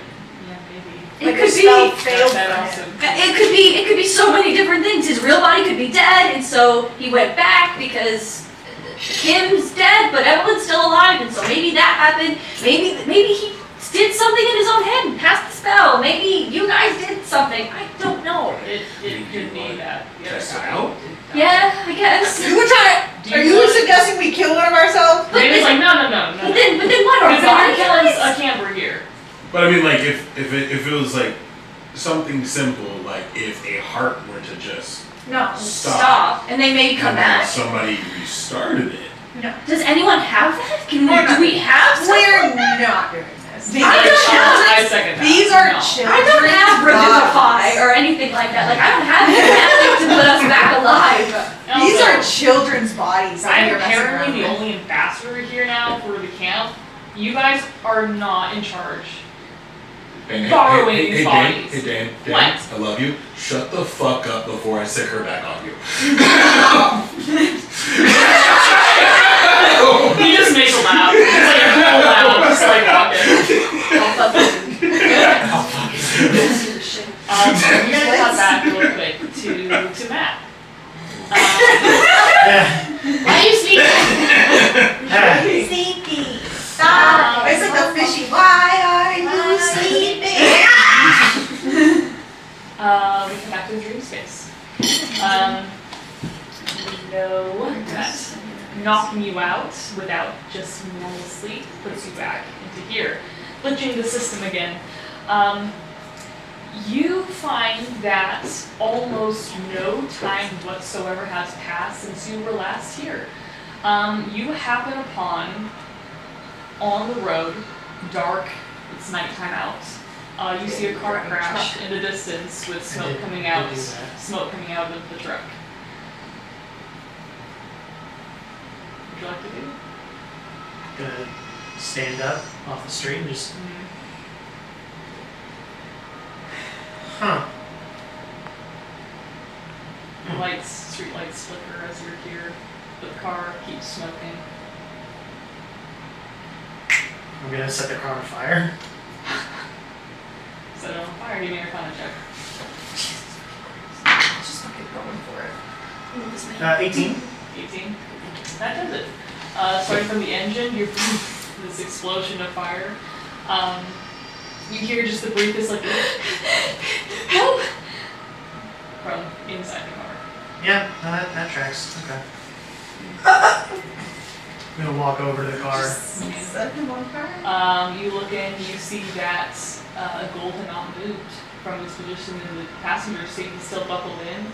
yeah, maybe. It Like could the spell be. failed That for also. him. It could be so many different things. His real body could be dead, and so he went back because Kim's dead, but Evelyn's still alive, and so maybe that happened. Maybe he did something in his own head and passed the spell. Maybe you guys did something. I don't know. It could be that. the other Test it guy. out? Yeah, I guess. You were trying Do to. Are you you want- suggesting we kill one of ourselves? Dan is like, no. But then what? Our Because then body you're killing dies? a camper here. But I mean, like if it was like something simple, like if a heart were to just No. Stop, and they may come and then back. somebody restarted it, No. Does anyone have that? Do we have something We're like that? not doing this. These I are don't children. have I second that. These are No. children. I don't have Revivify or anything like that. Like, I don't have magic to put us back alive. These Also, are children's bodies. that I'm you're messing apparently around the with. only ambassador here now for the camp. You guys are not in charge. Hey, Borrowing hey, these Dan, bodies. hey Dan, What? I love you. Shut the fuck up before I sick her back on you. He just makes a laugh. It's like a whole laugh, just like walking. We're gonna cut back real quick to Matt. Why are you sleeping? Sleepy. Stop. It's like the fishy. Why are you sleeping? We come back to the dream space. No, that knocking you out without just normal sleep puts you back into here, glitching the system again. You find that almost no time whatsoever has passed since you were last here. You happen upon, on the road, dark, it's nighttime out. You see a car crash in the distance with smoke coming out of the truck. What would you like to do? Gonna stand up off the street and just. Huh. The lights, street lights flicker as you're here. The car keeps smoking. I'm gonna set the car on fire. Set it on fire. Give me your Arcana check. Just fucking going for it. 18. 18. That does it. Starting from the engine, you this explosion of fire. You hear just the briefest like help from inside the car. Yeah, no, that tracks. Okay. I'm gonna walk over to the car. Set him on fire. You look in, you see that a golden boot from its position in the passenger seat is still buckled in.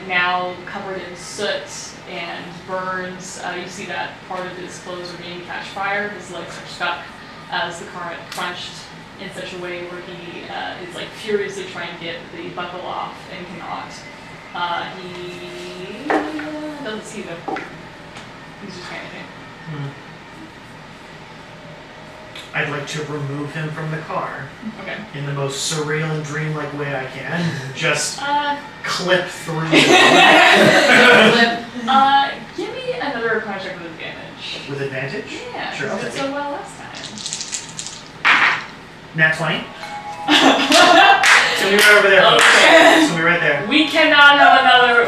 Now covered in soot and burns. You see that part of his clothes are being catch fire. His legs are stuck as the car crunched in such a way where he is like furiously trying to get the buckle off and cannot. He doesn't see them. He's just panicking. I'd like to remove him from the car Okay. in the most surreal and dreamlike way I can. Just clip through. Give me another Arcana check with advantage. With advantage? Yeah, Sure, you I'll did take so it. well last time. Nat 20. It's gonna be right over there. folks. Okay. It's gonna be right there. We cannot have another.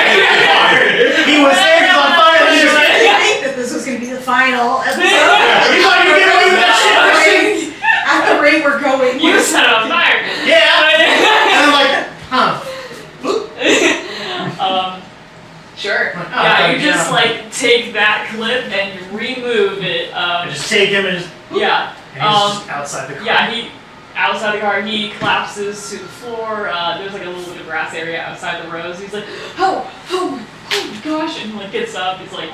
He was there because I'm fire. I think that this was going to be the final episode. You thought you were getting away with that shit? At the rate we're going. You set it on fire. Yeah. And I'm like, huh. Sure. Oh, Yeah, you okay, just yeah. like take that clip and you remove it. I just take him and just. Yeah. And he's just outside the car. Yeah, he outside the car, he collapses to the floor. There's like a little bit of grass area outside the rows. He's like, oh my gosh, and like gets up. He's like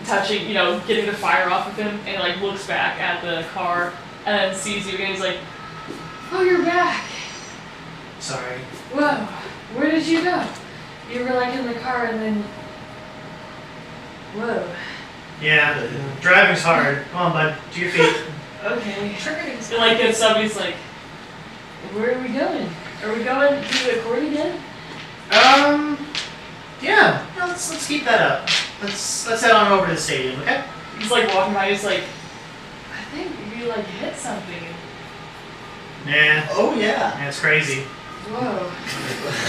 touching, getting the fire off of him, and like looks back at the car and then sees you again. He's like, oh, you're back. Sorry. Whoa, where did you go? You were like in the car and then, whoa. Yeah, driving's hard. Come on, bud. To your feet. Okay. And like gets up, he's like, where are we going? Are we going to the court again? Yeah. No, let's keep that up. Let's head on over to the stadium, okay? He's like walking by, he's like, I think you like hit something. Nah. Oh yeah. That's crazy. Whoa.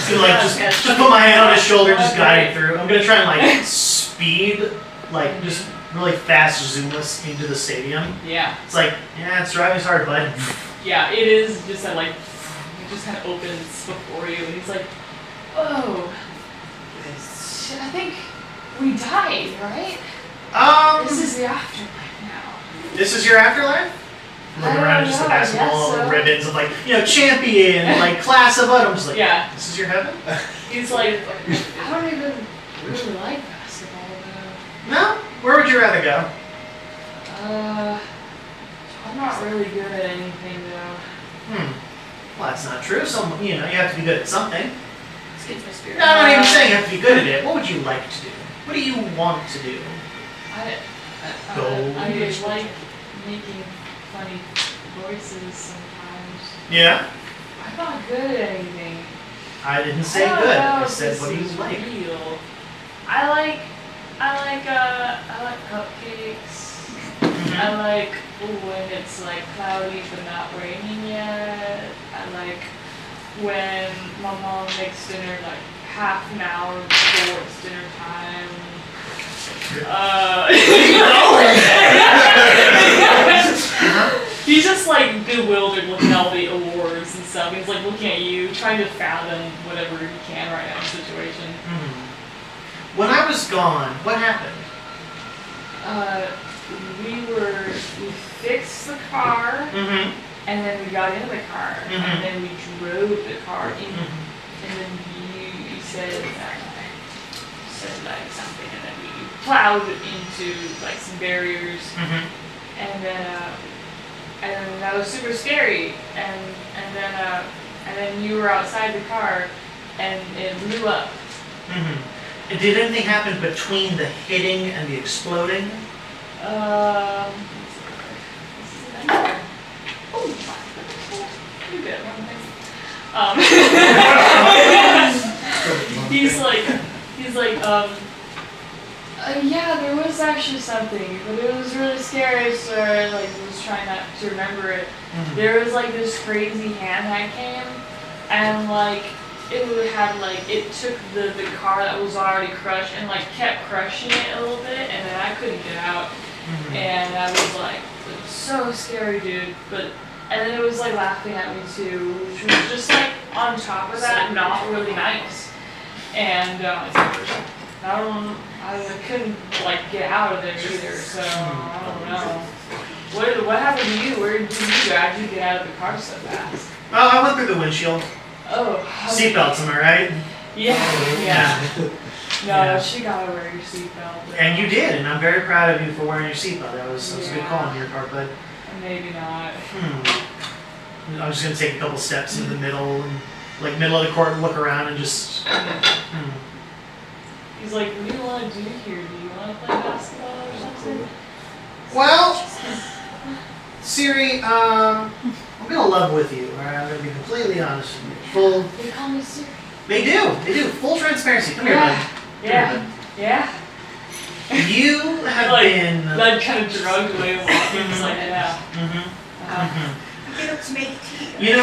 Just gonna just put my hand on his shoulder, just guide through. I'm gonna try and like speed, like just really fast zoom us into the stadium. Yeah. It's like, yeah, it's driving's hard, bud. Yeah, it is just that like, it just kind of opens before you, and he's like, whoa. I think we died, right? This is the afterlife now. This is your afterlife? looking around at just the I guess basketball so. ribbons of like, champion, like class of what? I'm just like, Yeah. this is your heaven? He's like, I don't even really like basketball though. No? Where would you rather go? I'm not really good at anything though. Well, that's not true. You have to be good at something. This gets my spirit. No, I'm not even saying you have to be good at it. What would you like to do? What do you want to do? I Gold. like making funny voices sometimes. Yeah? I'm not good at anything. I didn't say I don't good. know I if said this what do you is like? real. I like cupcakes. I like when it's like cloudy but not raining yet. I like when my mom makes dinner like half an hour before it's dinner time. He's just like bewildered looking at all the awards and stuff. He's like looking at you, trying to fathom whatever he can right now in the situation. When I was gone, what happened? We fixed the car, Mm-hmm. and then we got into the car, Mhm. and then we drove the car in, and then you said like something, and then we plowed into like some barriers, Mm-hmm. and then that was super scary, and then you were outside the car, and it blew up. Mm-hmm. Did anything happen between the hitting and the exploding? You did one thing. Yeah, there was actually something, but it was really scary, so I was trying not to remember it. There was like this crazy hand that came, and it took the car that was already crushed and kept crushing it a little bit, and then I couldn't get out. And I was like, it was so scary, dude. And then it was laughing at me too, which was just on top of that, not really nice. And I couldn't get out of there either, so I don't know. What happened to you? Where did you go? How'd you get out of the car so fast? Well, I went through the windshield. Oh. Seatbelts, am I right? Yeah. No, Yeah. she gotta wear your seatbelt. And you did, and I'm very proud of you for wearing your seatbelt. That was a good call on your part, but Maybe not. I'm just gonna take a couple steps into the middle and middle of the court and look around and just. He's like, what do you want to do here? Do you want to play basketball or something? Well, Siri, I'm gonna love with you. All right, I'm gonna be completely honest with you. Full. They call me Siri. They do. Full transparency. Come here, bud. Yeah. Yeah. You have been. That kind of drugged away walking. It's like, yeah. Get up to make tea.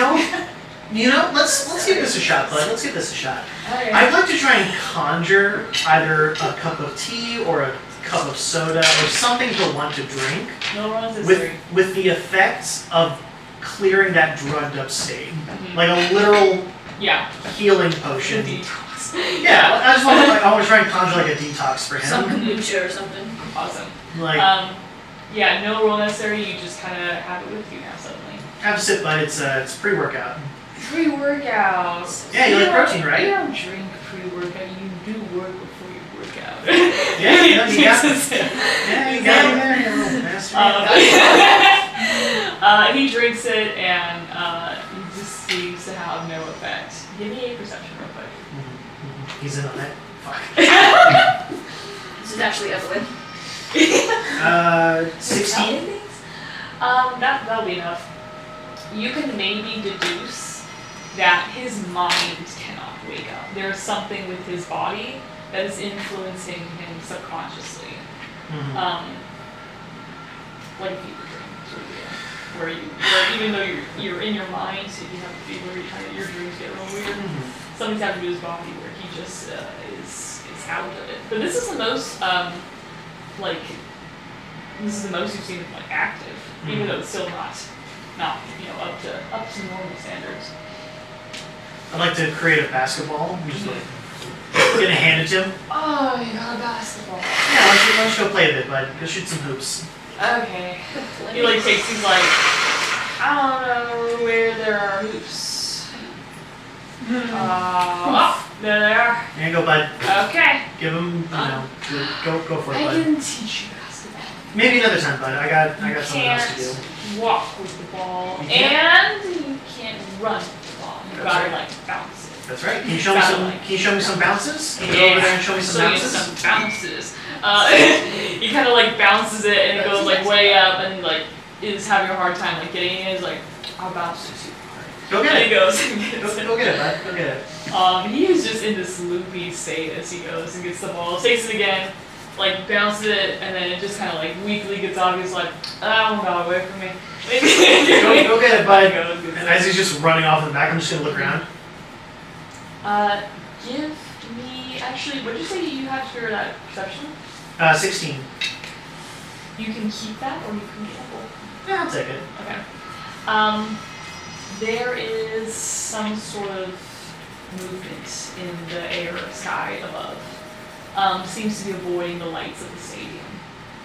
Let's give this a shot, bud. Let's give this a shot. Okay. I'd like to try and conjure either a cup of tea or a cup of soda or something to want to drink No runs is Siri. with the effects of clearing that drugged up state, like a literal Yeah. healing potion. Detox. Yeah, I just want to I want to try and conjure a detox for him. Some kombucha or something. Awesome. Like No rule necessary. You just kind of have it with you now suddenly. have a sip, bud. It's pre-workout. Pre-workouts. Yeah, you like protein, right? You don't drink pre-workout. You do work before you work out. Yeah, you got me there, you little bastard. He drinks it and he just seems to have no effect. Give me a perception real quick. He's in on it. Fuck. This is actually Evelyn. 16. That'll be enough. You can maybe deduce that his mind cannot wake up. There's something with his body that is influencing him subconsciously. Like a fever dream, sort of, where even though you're in your mind, so you have a fever, your dreams get real weird. Something's happening to his body where he just is out of it. But this is the most you've seen him active, even though it's still not up to normal standards. I'd like to create a basketball. I'm just gonna hand it to him. Oh, you got a basketball. Yeah, why don't you go play a bit, bud? Go shoot some hoops. Okay. He takes these I don't know where there are hoops. Oh, there they are. There you go, bud. Okay. Give him, go for it, I bud. can teach you basketball. Maybe another time, bud. I got You something else to do. can't walk with the ball, You can't? and you can't run with the ball. You That's gotta right. like bounce it. That's right. Can you show me some bounces? Can you go over there and show me some So you bounces? some bounces. He kind of like bounces it and it goes like way up and like is having a hard time like getting it. Is like, I'll bounce it too hard. Go And get he it. goes and gets it. Go get it, bud. Go get it. He is just in this loopy state as he goes and gets the ball, takes it again, like bounces it, and then it just kind of like weakly gets off. He's like, oh, got away from me. Go get it, bud. Goes, gets And it. as he's just running off in the back, I'm just gonna look around. Give me, actually, what did you say you had for that perception? 16. You can keep that or you can gamble. Yeah, I'll take it. Okay. There is some sort of movement in the air sky above. Seems to be avoiding the lights of the stadium.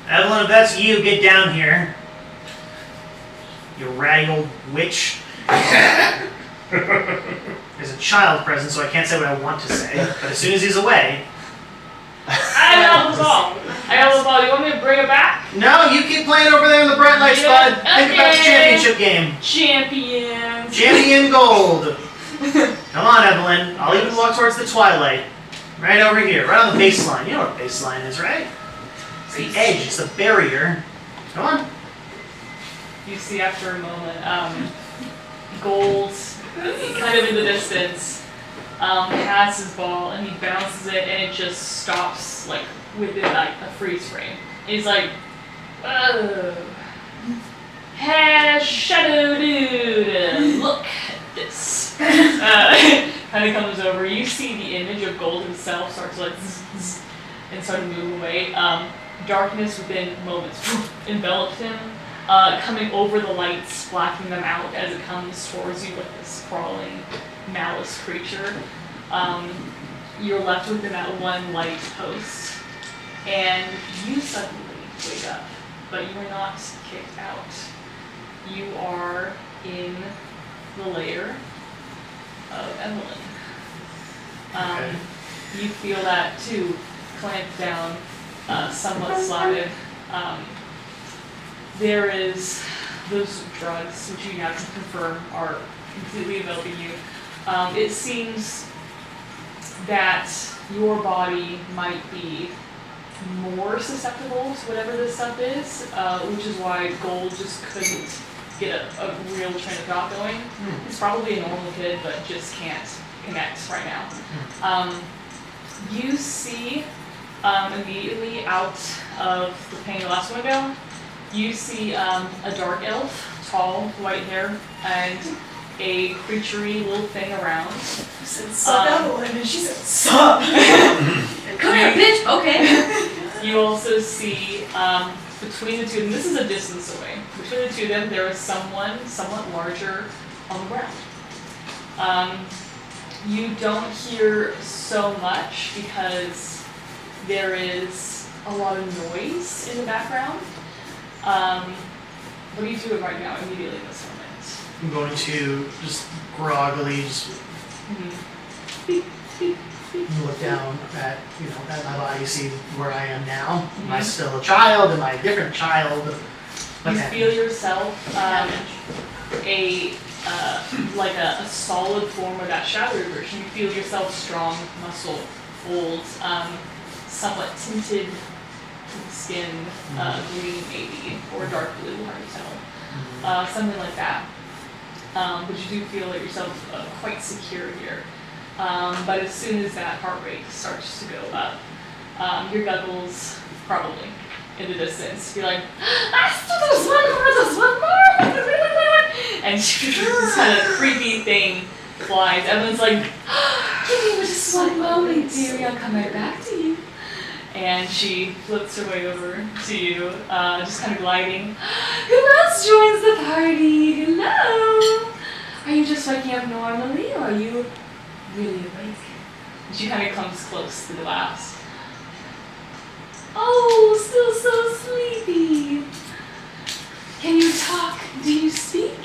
Evelyn, if that's you, get down here. You ratty old witch. There's a child present, so I can't say what I want to say. But as soon as he's away... I have the ball. I have the ball. You want me to bring it back? No, you keep playing over there in the bright lights, Yeah, bud. Think about the okay. championship game. Champions. Champion gold. Come on, Evelyn. I'll even walk towards the twilight. Right over here, right on the baseline. You know what baseline is, right? It's the edge. It's the barrier. Come on. You see after a moment, Gold, kind of in the distance, has his ball and he bounces it and it just stops like within like a freeze frame. He's like, oh, hey, Shadow Dude, look at this. Kind of comes over. You see the image of Gold himself start to like zzz, zzz, and start to move away. Darkness within moments enveloped him. Coming over the lights, blacking them out as it comes towards you like this crawling malice creature. You're left within that one light post, and you suddenly wake up, but you are not kicked out. You are in the lair of Evelyn. Okay. You feel that too, clamped down, somewhat slotted. There is those drugs, which you now can confirm are completely available to you. It seems that your body might be more susceptible to whatever this stuff is, which is why Gold just couldn't get a real train of thought going. He's probably a normal kid, but just can't connect right now. You see immediately out of the pane glass window, you see a dark elf, tall, white hair, and a creaturey little thing around. I said, sup, Evelyn, and she said, sup. Come here, bitch. Okay. You also see between the two of them, this is a distance away, between the two of them there is someone somewhat larger on the ground. You don't hear so much because there is a lot of noise in the background. What are you doing right now, immediately in this moment? I'm going to just groggily just look down at at my body, see where I am now. Am I still a child? Am I a different child? You feel yourself like a solid form of that shadowy version. You feel yourself strong, muscle, old, somewhat tinted skin, green maybe, or dark blue, hard to tell. Something like that. But you do feel like yourself quite secure here. But as soon as that heart rate starts to go up, your goggles probably in the distance. You're like, there's one more. And this kind of creepy thing flies. Everyone's like, give me just one moment, dearie, I'll come right back to you. And she flips her way over to you, just kind of gliding. Who else joins the party? Hello? Are you just waking up normally, or are you really awake? And she kind of comes close to the glass. Oh, still so sleepy. Can you talk? Do you speak?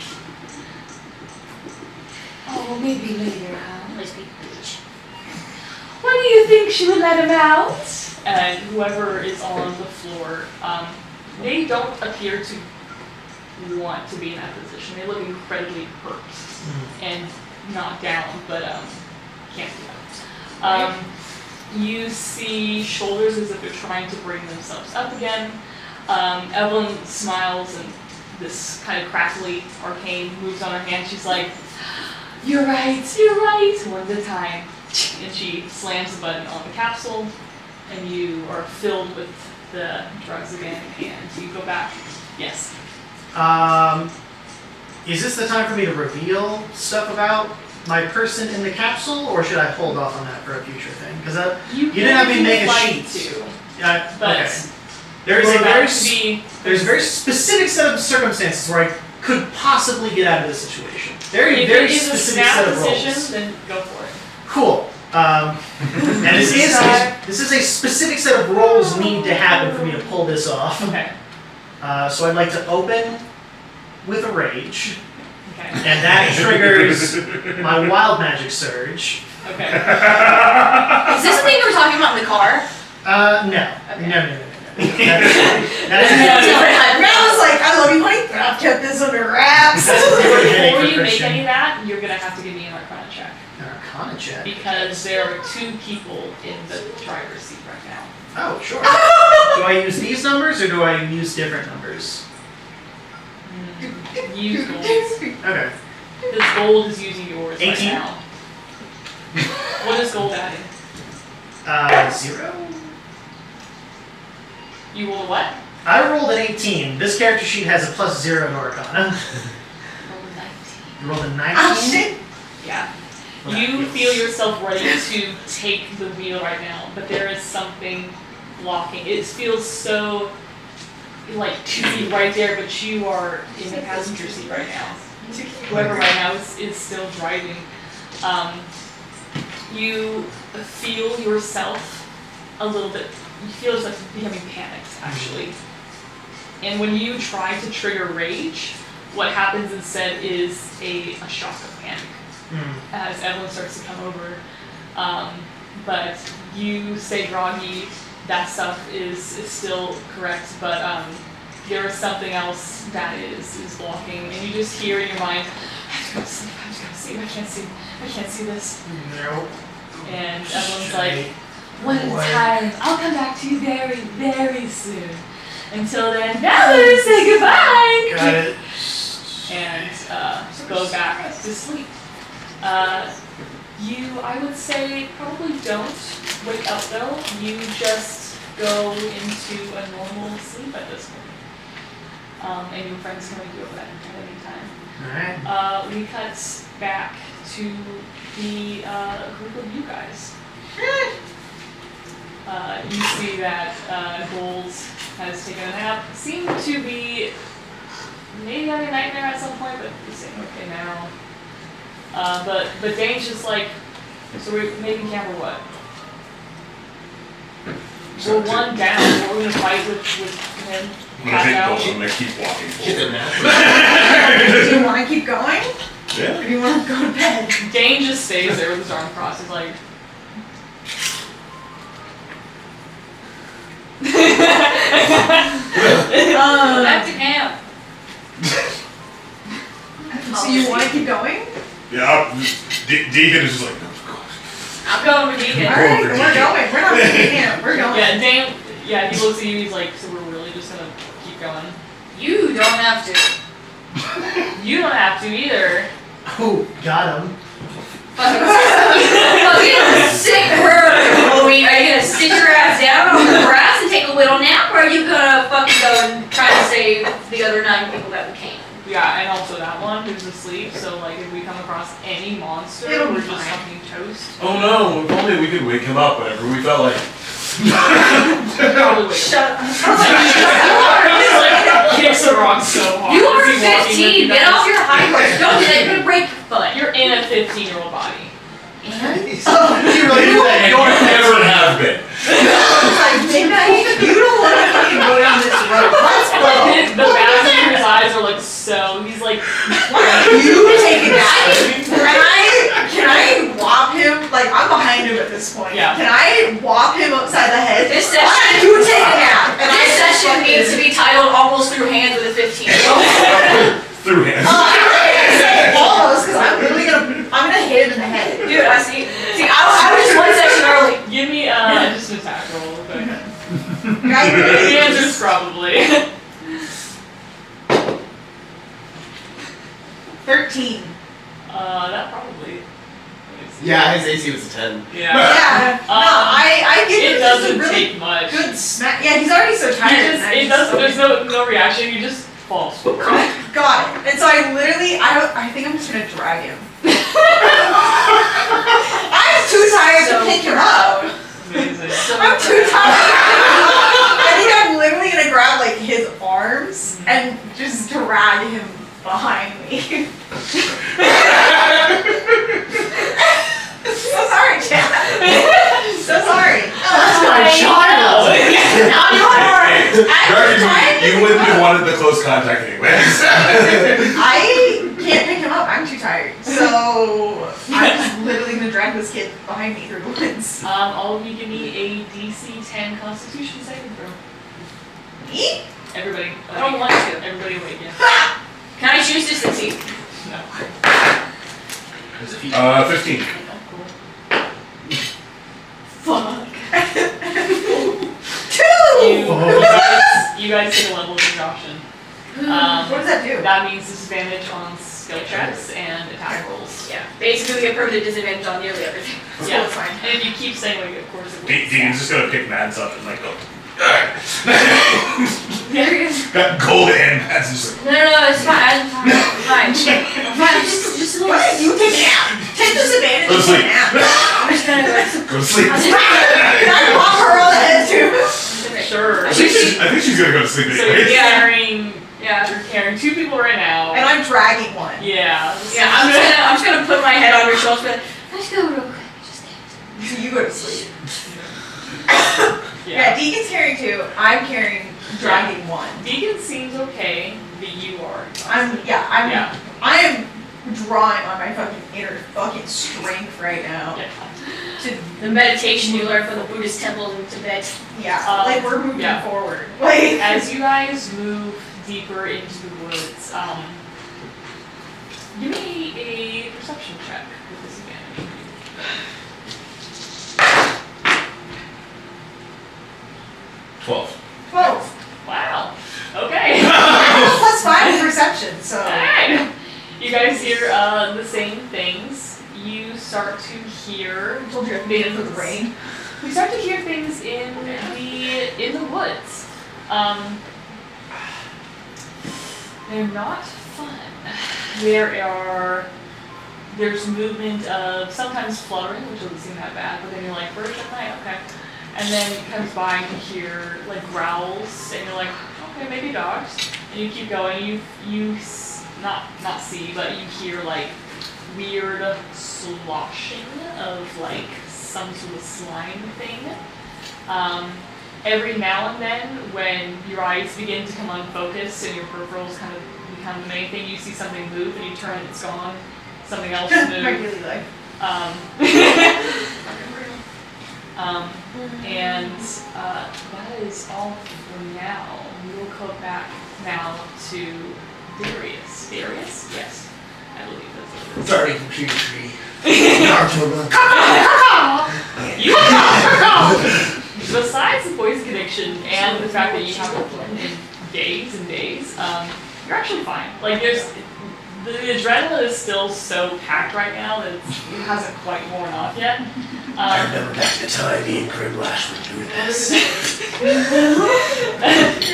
to let him out. And whoever is on the floor, they don't appear to want to be in that position. They look incredibly hurt and knocked down, but can't do that. You see shoulders as if they're trying to bring themselves up again. Evelyn smiles and this kind of crackly arcane moves on her hand. She's like, you're right, one at a time. And she slams the button on the capsule, and you are filled with the drugs again, and you go back. Yes. Is this the time for me to reveal stuff about my person in the capsule, or should I hold off on that for a future thing? Because you didn't have me make a sheet. But okay. There's a very specific set of circumstances where I could possibly get out of this situation. Very specific set of roles. Decision, then go for it. Cool. And this is a specific set of roles need to happen for me to pull this off. Okay. So I'd like to open with a rage. Okay. And that triggers my wild magic surge. Okay. Is this the thing you were talking about in the car? No. Okay. No. I was like, I love you, honey, but I've kept this under wraps. Before you make any of that, you're gonna have to give me an Arcana check. An Arcana check? Because there are 2 people in the driver's seat right now. Oh, sure. Do I use these numbers or do I use different numbers? Use gold. Okay. This gold is using yours 18. right now. What is gold adding? 0. You rolled a what? I rolled an 18. This character sheet has a +0 to Arcana. Rolled a 19. You rolled a 19? Oh, shit. Yeah. You feel yourself ready to take the wheel right now, but there is something blocking. It feels so like 2 feet right there, but you are in the passenger seat right now. Whoever right now is still driving. You feel yourself a little bit, you feel yourself becoming panicked actually. And when you try to trigger rage, what happens instead is a shock of panic. As Evelyn starts to come over. But you say groggy, that stuff is still correct, but there is something else that is blocking, and you just hear in your mind, I have to go to sleep, I can't see this. No. And Evelyn's like, one at a time, I'll come back to you very, very soon. Until then, now say goodbye! Got it. And go back to sleep. You, I would say, probably don't wake up though. You just go into a normal sleep at this point. And your friends can wake you up at any time. Alright. We cut back to the group of you guys. You see that Gold has taken a nap. Seemed to be maybe having a nightmare at some point, but he's saying okay now. But Dane's just like, so we're making camp or what? We're one down. We're gonna fight with him. I'm gonna take both. I'm gonna keep walking forward. Do you want to keep going? Yeah. Or do you want to go to bed? Dane just stays there with his arm crossed. He's like. Back to camp. So you want to keep going? Yeah. Deegan is just like, I'm going with Deacon. Alright, we're going. We're not leaving camp. We're going. Yeah, Dane. Yeah, he looks at you. He's like, so we're really just gonna keep going. You don't have to. You don't have to either. Oh, got him. Fucking sit her. Are you gonna sit your ass down on the grass and take a little nap, or are you gonna fucking go and try to save the other 9 people that we can? Yeah, and also that one who's asleep. So like, if we come across any monster, It'll be we're just fine. fucking toast. oh no, if only we could wake him up whenever we felt like. Probably wake Shut up. He's like kicks the rock so hard. You are Is he walking with 15. you Get guys? off your high horse. Don't do that. You're gonna break your foot. You're in a 15-year-old body. You really do that. You don't ever have been. You don't want to fucking go down this road. Let's go. The bags in his eyes are like so. He's like, You take it down. Can I whop him? Like, I'm behind him at this point. Yeah. Can I whop Guys, The answer is probably. 13. That probably. Yeah, his AC was a 10. Yeah. Yeah. No, I give It him just a doesn't really take much. good smack. Yeah, he's already so You tired. just, and I it just does. There's no reaction. You just fall forward. got it. And so I literally, I think I'm just gonna drag him. I'm too tired to pick him up. Amazing. I'm too tired. I think I'm literally gonna grab like his arms and just drag him behind me. So sorry, Chad. So sorry. That's my child. Now you are. You wouldn't have wanted the close contact anyways. I can't pick him up. I'm too tired. So I'm just literally gonna drag this kid behind me through the woods. All of you give me a DC 10 Constitution saving throw. Me? Everybody. I don't want to. Everybody awake. Yeah. Can I choose to succeed? No. 15. Oh, cool. Fuck. 2! You guys take a level of exhaustion. What does that do? That means disadvantage on skill checks and attack rolls. Yeah. Basically, we get permanent disadvantage on nearly everything. So Yeah. it's fine. And if you keep saying like, of course it will. Dean's just gonna pick Mads up and like go. There he is. Got golden hand Mads just like. No, it's fine. I'm fine. I'm fine. Just a little. What? You take a nap. Take disadvantage Go to and sleep. take a nap. I'm just gonna go. Go to sleep. I'm I just Can I pop her on the head too? Sure. think she's gonna go to sleep So you're anyways. carrying, Yeah. you're carrying 2 people right now. And I'm dragging one. Yeah. Yeah. I'm just gonna put my head on her shoulder. And be like, let's go real quick. Just So you go to sleep. Yeah. Yeah, Deacon's carrying 2. I'm carrying, dragging 1. Deacon seems okay, but you are. Yeah. I am drawing on my fucking inner fucking strength right now. Yeah. The meditation you learn from the Buddhist temples in Tibet. Yeah, Um, like we're moving yeah. forward. Like, As you guys move deeper into the woods, give me a perception check with disadvantage. 12. 12. Wow. Okay. +5 in perception, so. Alright. You guys hear the same things. You start to hear I told you I made it for the rain. You start to hear things in the woods. They're not fun. There's movement of sometimes fluttering, which doesn't seem that bad, but then you're like, birds at night, okay. And then it comes by and you hear like growls, and you're like, okay, maybe dogs. And you keep going. You not see, but you hear like weird sloshing of like some sort of slime thing. Every now and then, when your eyes begin to come unfocused and your peripherals kind of become the main thing, you see something move and you turn, it's gone. Something else My moves. daily life. And that is all for now. We will go back now to Darius. Darius? Yes, I believe that's what it is. Sorry, computer tree. Besides the poison connection and the fact that you haven't played in days and days, you're actually fine. Like the adrenaline is still so packed right now that it hasn't quite worn off yet. I remember back to the time me and Grimlash would do this. You're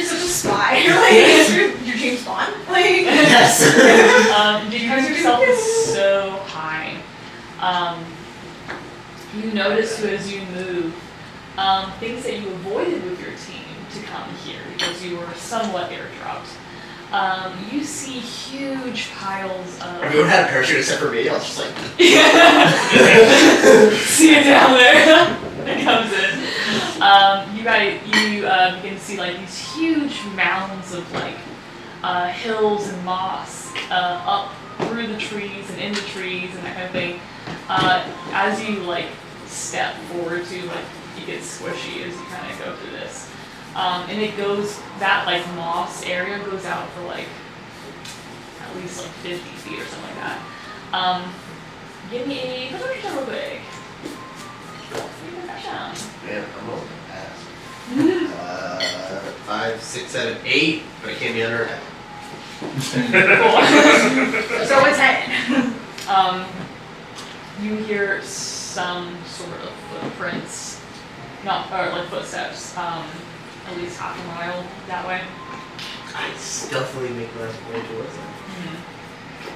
such a spy. Like, you're James Bond. Like, Yes. Because yourself is so high, you notice as you move things that you avoided with your team to come here because you were somewhat airdropped. You see huge piles of. Everyone had a parachute except for me. I was just like, See it down there. It comes in. You begin to see like these huge mounds of like hills and moss up through the trees and in the trees and that kind of thing. As you like step forward to like you get squishy as you kind of go through this. And it goes, that like moss area goes out for like at least like 50 feet or something like that. Give me a perception check real quick. man, I'm over the past. 5, 6, 7, 8, but it can't be under 10. So it's 10. You hear some sort of footprints, or like footsteps, at least half a mile that way. I stealthily make my way towards them.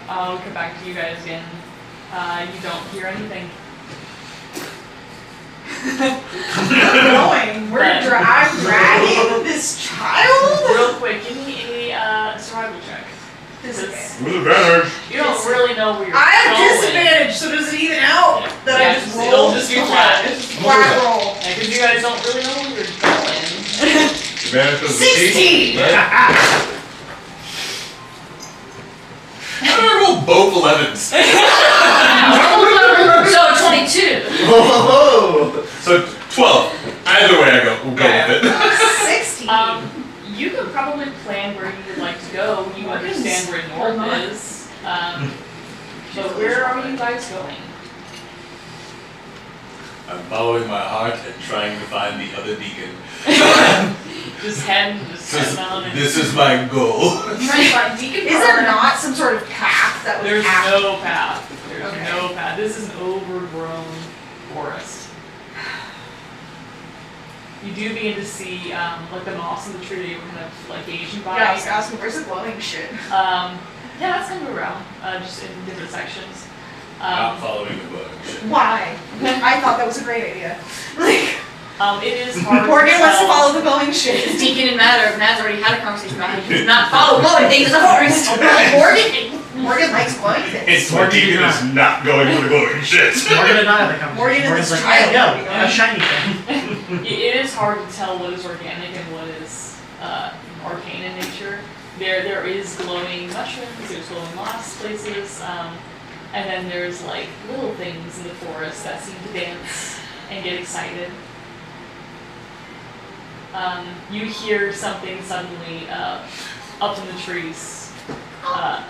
I'll come back to you guys again. You don't hear anything. Going. I'm dragging this child. Real quick, give me a survival check. Disadvantage. With advantage. You don't really know where you're I have going. disadvantage, so does it even out Yeah. that Yeah, I just roll? it'll just be flat. Flat roll. Because you guys don't really know where you're going. Advantage does 16. Right? How did I roll both 11s? So 22. Oh! So 12. Either way I go, we'll go Yeah. with it. 16. You could probably plan where you would like to go. You understand where north is. But where are you guys going? I'm following my heart and trying to find the other beacon. Just heading on and This is my goal. Is there not some sort of path that was there's after? no path. There's Okay. no path. This is an overgrown forest. You do begin to see like the moss in the tree that you were kind of like gauging by. Yeah, I was asking, where's the glowing shit? Yeah, that's kind of around, just in different sections. Not following the book. Shit. Why? I thought that was a great idea. Like, It is hard Morgan to wants to tell. follow the glowing shit. Deacon and Matter, Matt's already had a conversation about how he does not follow glowing things in the forest. Morgan likes glowing things. It's my deacon is not going for the glowing shit. Morgan did not have the conversation. Morgan and Morgan's this like, child. yo, a shiny thing. It is hard to tell what is organic and what is arcane in nature. There is glowing mushrooms, there's glowing moss places, and then there's like little things in the forest that seem to dance and get excited. You hear something suddenly up in the trees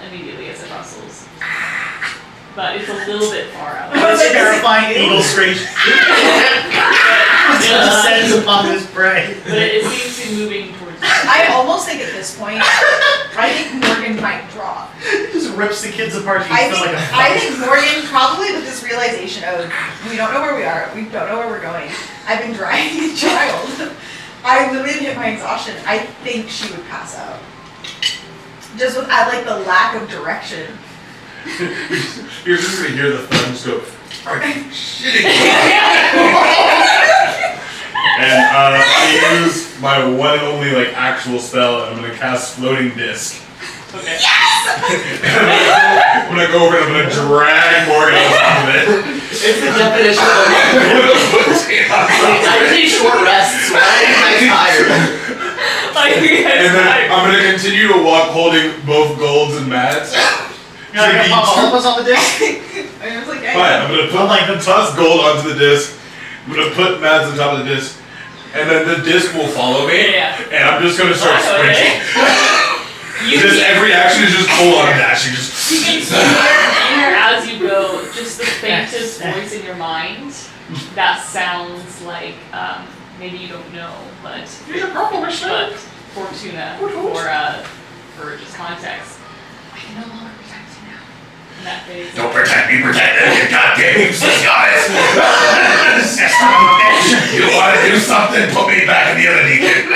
immediately as it rustles. But it's a little bit far out. It's a terrifying eagle screech. It descends upon his prey. But it seems to be moving towards you. I almost think at this point, I think Morgan might drop. Just rips the kids apart. I He's think, like a I think Morgan probably with this realization of we don't know where we are, we don't know where we're going. I've been dragging a child. I literally hit my exhaustion. I think she would pass out. Just with like the lack of direction. You're just gonna hear the thumbs go. Are you shitting me? And I use my one and only like actual spell, and I'm gonna cast Floating Disc. Okay. I'm gonna go over and I'm gonna drag Morgan on top of it. It's the definition of I take short rests, right? I'm tired. Like, you guys And then tired. I'm gonna continue to walk holding both golds and mats. You're gonna pop all of us on the disc? I was like, Fine, I'm gonna put like the toss gold onto the disc. I'm gonna put mads on top of the disc. And then the disc will follow me. Yeah. And I'm just gonna start sprinting. Just every action is just full on dashing. Just You can hear as you go, just the faintest voice in your mind that sounds like, maybe you don't know, but Fortuna, for just context. I can no longer protect you now. In that phase. don't protect me, protect them. You goddamn useless guys. You wanna do something? Put me back in the other deacon.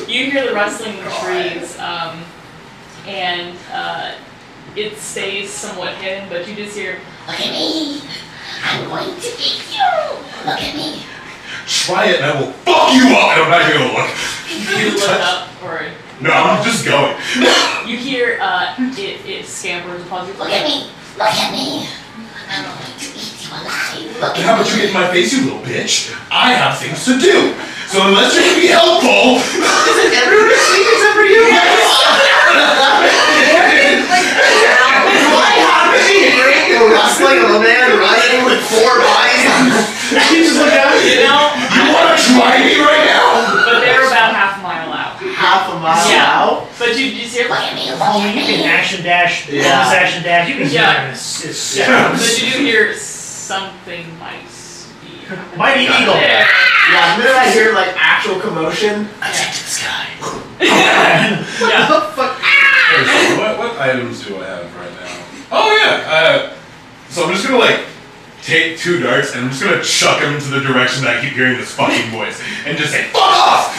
You hear the rustling in the trees, and it stays somewhat hidden, but you just hear, Look at me. I'm going to eat you. Look at me. Try it and I will fuck you up. And I'm not even gonna look. you look up, or No, I'm just going. you hear it scampers upon you. Look at me. Look at me. I'm going to eat you alive. Look How at about you get in my face, you little bitch? I have things to do. So unless you're gonna be helpful, Everyone is asleep except for you. Why haven't you hearing the rustling of a man running with 4 bodies? He's just like, You know, you wanna try me right now? but they're about half a mile out. Half a mile Yeah. out? But you just hear, Look at me. Look oh, at you can me. action dash, Yeah. bonus action dash. You can hear Yeah. him. It's but you do hear something might be happening. Mighty out Eagle. there. Yeah, the minute I hear like actual commotion. I checked the sky. Yeah. What the fuck? Okay, so what items do I have right now? Oh yeah. So I'm just gonna like take 2 darts and I'm just gonna chuck them into the direction that I keep hearing this fucking voice and just say fuck off.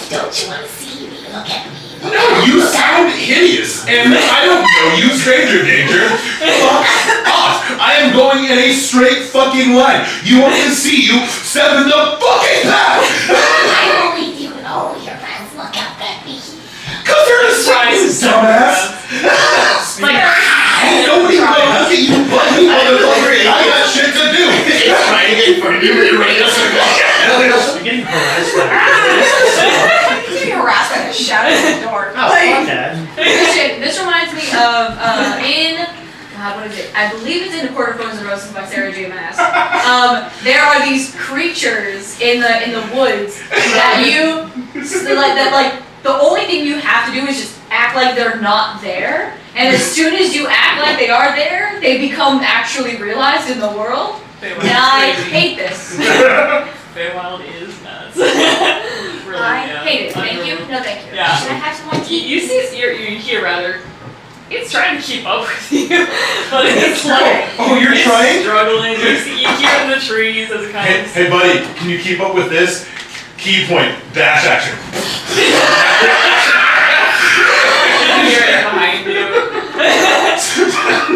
Don't you want to see me? Look at me. No, you sound hideous, and I don't know you, stranger danger. Fuck off! I am going in a straight fucking line. You want me to see you step in the fucking path. I believe you and all your friends look up at me. Cause you're a surprise, dumbass. Like, Nobody will look at you but me, motherfucker. I got shit to do. It's trying to get from you. You're getting harassed by He's being harassed by a shadow in the door. Oh, fuck that. This reminds me of God, what is it? I believe it's in A Court of Thorns and Roses by Sarah J. Maas. There are these creatures in the woods that the only thing you have to do is just act like they're not there, and as soon as you act like they are there, they become actually realized in the world. And I hate this. Feywild is nuts. Really, I yeah. hate it. Thank you. No, thank you. Yeah. Should I have some more tea? You see, you hear rather. It's trying to keep up with you, but it's like Oh, you're it's trying? struggling. You hear in the trees as it kind Hey, of. hey, buddy, can you keep up with this? Key point, dash action. You hear it behind you.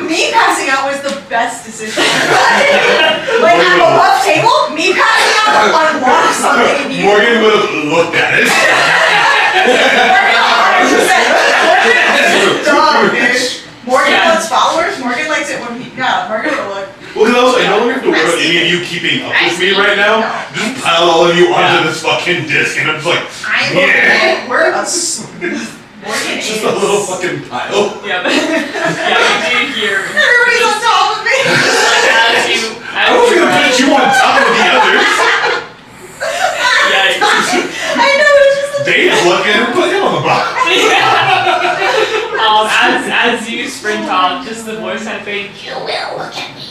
Me passing out was the best decision. Like at the left table, me passing out unlocks something in you. Morgan would have looked at it. Morgan Yeah. wants followers. Morgan likes it when Morgan will look. Well, because also, I no longer have to worry about any of you keeping up with me right now. Just pile all of you onto this fucking disc, and I'm just like, yeah. We're a Morgan It's is. just a little fucking pile. Yeah, yeah, you do hear. Everybody's on top of me. I was gonna put you on top of the others. Yeah, I know it's just. Dave's looking and put him on the bottom. as you sprint off, just the voice kind of fade. You will look at me.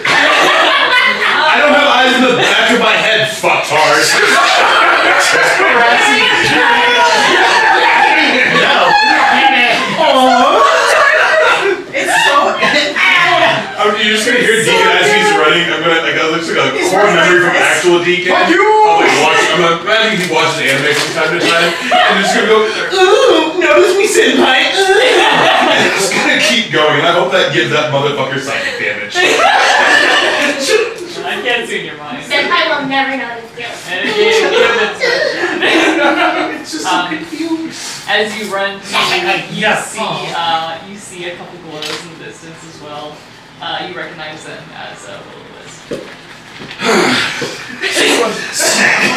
I don't have eyes in the back of my head, fucktards. It's so. You're just gonna hear Deacon as he's running. I'm gonna like that looks like a He's core running memory like from this. actual Deacon. Fuck you! I'm like imagining he watches anime from time to time, and just gonna go, ooh, notice me, senpai. And just gonna keep going. And I hope that gives that motherfucker psychic damage. I can't see in your mind. Senpai will never notice you. And again, It's just so confused. as you run, you Yes. see a couple glows in the distance as well. You recognize them as will-o-wisp.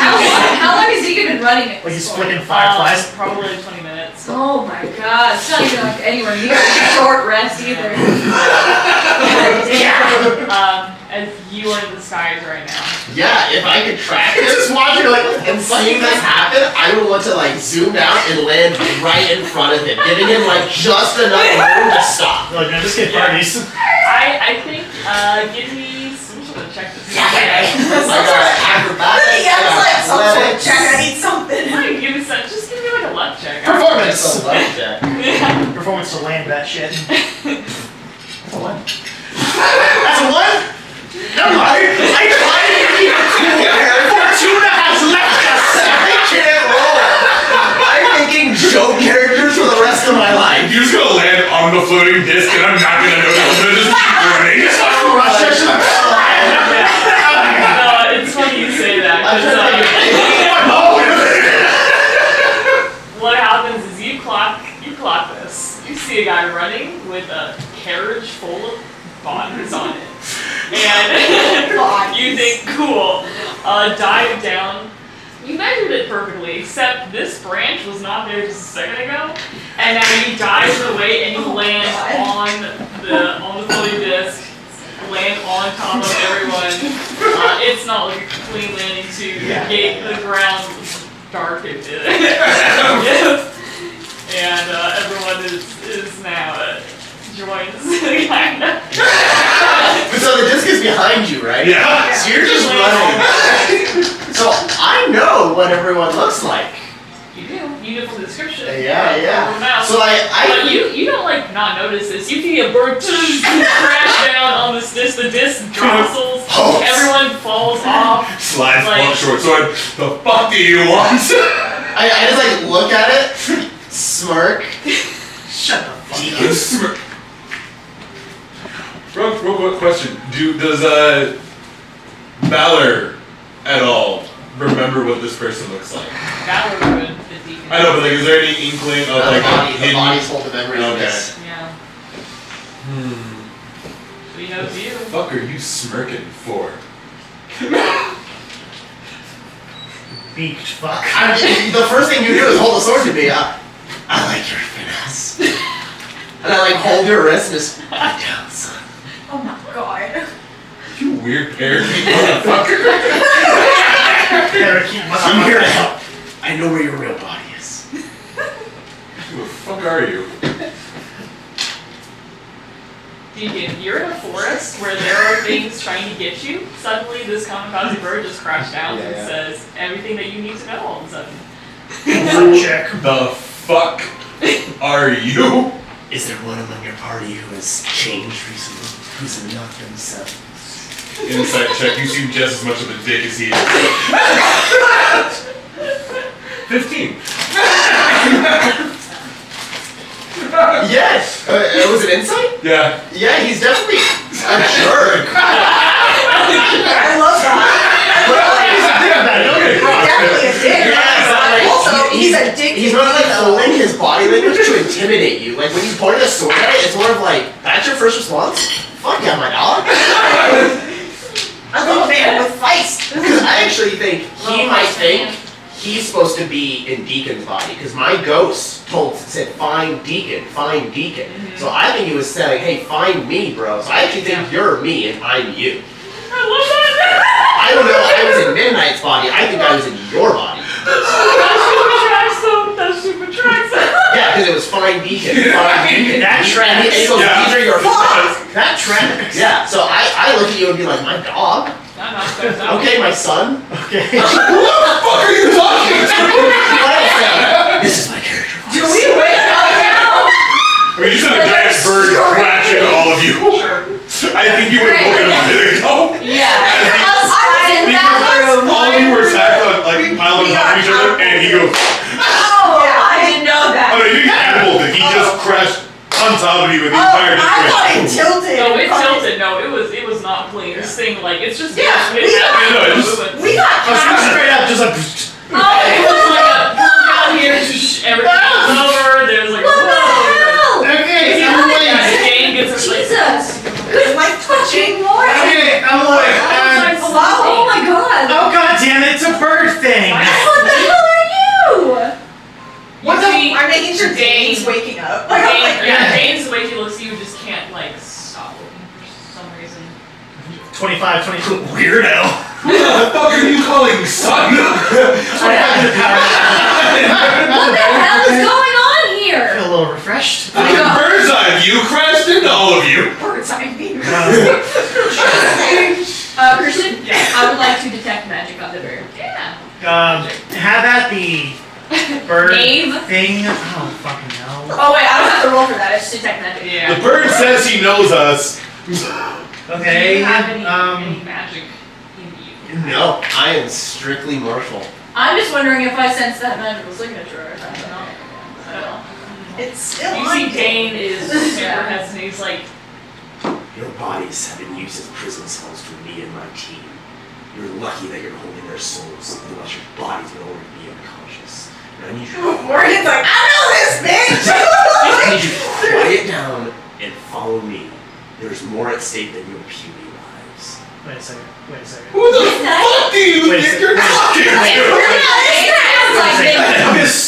How long has Zeke been running it? Like he's flicking fireflies. Probably 20 minutes. Oh my god, it's not even like anywhere near a short rest either. As you are in the skies right now. Yeah, if I could track this, watching like and seeing this happen, I would want to like zoom out and land right in front of him, giving him like just enough room to stop. Like, man, just get parties. I think, give me some sort of check to see. Like acrobatics. Yeah, it's like some sort of athletics, check. I need something. Just give me like a luck check. Performance. It's a love check. Yeah. Performance to land that shit. That's a one. That's a one? No, I tried to keep it cool. Fortuna has left us. I can't roll. I'm making joke characters for the rest of my life. You're just gonna land on the floating disc, and I'm not gonna notice. I'm gonna just keep running. No, it's funny you say that. 'Cause, what happens is you clock this. You see a guy running with a carriage full of bodies on it. And you think, cool, dive down. You measured it perfectly, except this branch was not there just a second ago. And now you dive to the way and you land on the floating disc, land on top of everyone. It's not like a clean landing to gate the ground dark and and everyone is now joins kind of. So the disc is behind you, right? Yeah. So you're just running. So I know what everyone looks like. You do. You do from the description. Yeah. Now. So But you don't like not notice this. You see a bird crash down on this disc. The disc jostles. Oh. Everyone falls off. Slides Like- long short sword. The fuck do you want? I just like look at it, smirk. Shut the fuck Deacon. up. Smirk. Real quick question. Does Valor at all remember what this person looks like? Valor would. The deacon. I know, but like, is there any inkling of like the hidden? body's hold the memory of Okay. this. Yeah. Hmm. So he knows you. Fuck are you smirking for? Beaked fuck. The first thing you do is hold the sword to me. I like your finesse. And I like hold your wrist and just put it down, son. Oh my god. You weird parakeet motherfucker. Parakeet I'm here to motherfucker. help. I know where your real body is. Who the fuck are you? Deacon, you're in a forest where there are things trying to get you. Suddenly, this kamikaze bird just crashed down and Yeah. says everything that you need to know all of a sudden. Who Check. the fuck are you? Is there one among your party who has changed recently? Who's not themselves? Insight check. You seem just as much of a dick as he is. 15. Yes! Was it insight? Yeah. Yeah, he's definitely a jerk. I love that. He's definitely a dick. Yeah, Also, he's a dick. He's not like holding his body language to intimidate you. Like when he's pointing a sword at it, it's more of like, that's your first response? Fuck yeah, my dog. I love a man with feist. Because I actually think he might think he's supposed to be in Deacon's body. Because my ghost said, find Deacon, find Deacon. So I think he was saying, hey, find me, bro. So I actually think you're me and I'm you. I love that! I don't know, I was in Midnight's body. I think I was in your body. That super tracks. Yeah, because it was find Deacon, find Deacon. That tracks. And he goes, Yeah. these are your That tracks. Yeah, so I look at you and be like, my dog? Okay, my son? Okay. Who the fuck are you talking to? What I say? This is my character voice. Do we wake up now? I mean, you said a giant bird crashed into all of you. I think you would have woken up a minute ago. Yeah. I was in that room. All of you were stacked on, like, piling on top of each other, and he goes, Oh, I didn't know that. oh no, you didn't catapult it. He just crashed on top of you with the entire I thought it discretion. tilted. No, it tilted. No, it was not clean. This thing, like, it's just Yeah, it's happening. We got I was going straight up, just like. Oh, it was like a down here. Everything's over. There's like What the hell? Okay, Yeah, I'm awake. Jane gets her like, Jesus. Am I touching more? Okay, I'm awake. Oh my god. Oh god damn it, it's a bird thing. What the hell are you? What the? I'm making sure Dane's waking up. Like, I'm like, Yeah, Jane's the way he looks at you just can't like stop looking for some reason. 25, 22. Weirdo. Who the fuck are you calling son? I have the power. what the hell is going on I here? feel a little refreshed. The bird's eye view crashed into all of you. Bird's eye view. Christian, I would like to detect magic on the bird. Yeah. Have at the bird Knave? thing. I don't fucking know. Oh wait, I don't have to roll for that. Just detect magic. Yeah. The bird says he knows us. Okay. Do you have any magic in you? No, I am strictly martial. I'm just wondering if I sense that magical signature or something. I don't know. It's still You on see you. Dane is super hesitant. He's like, Your bodies have been used as prison cells for me and my team. You're lucky that you're holding their souls, otherwise your bodies would already be unconscious. And I need you to Morgan's like, I know this bitch! I need you to quiet down and follow me. There's more at stake than your puny lives. Wait a second. Who the fuck do you Wait a think second. you're talking to?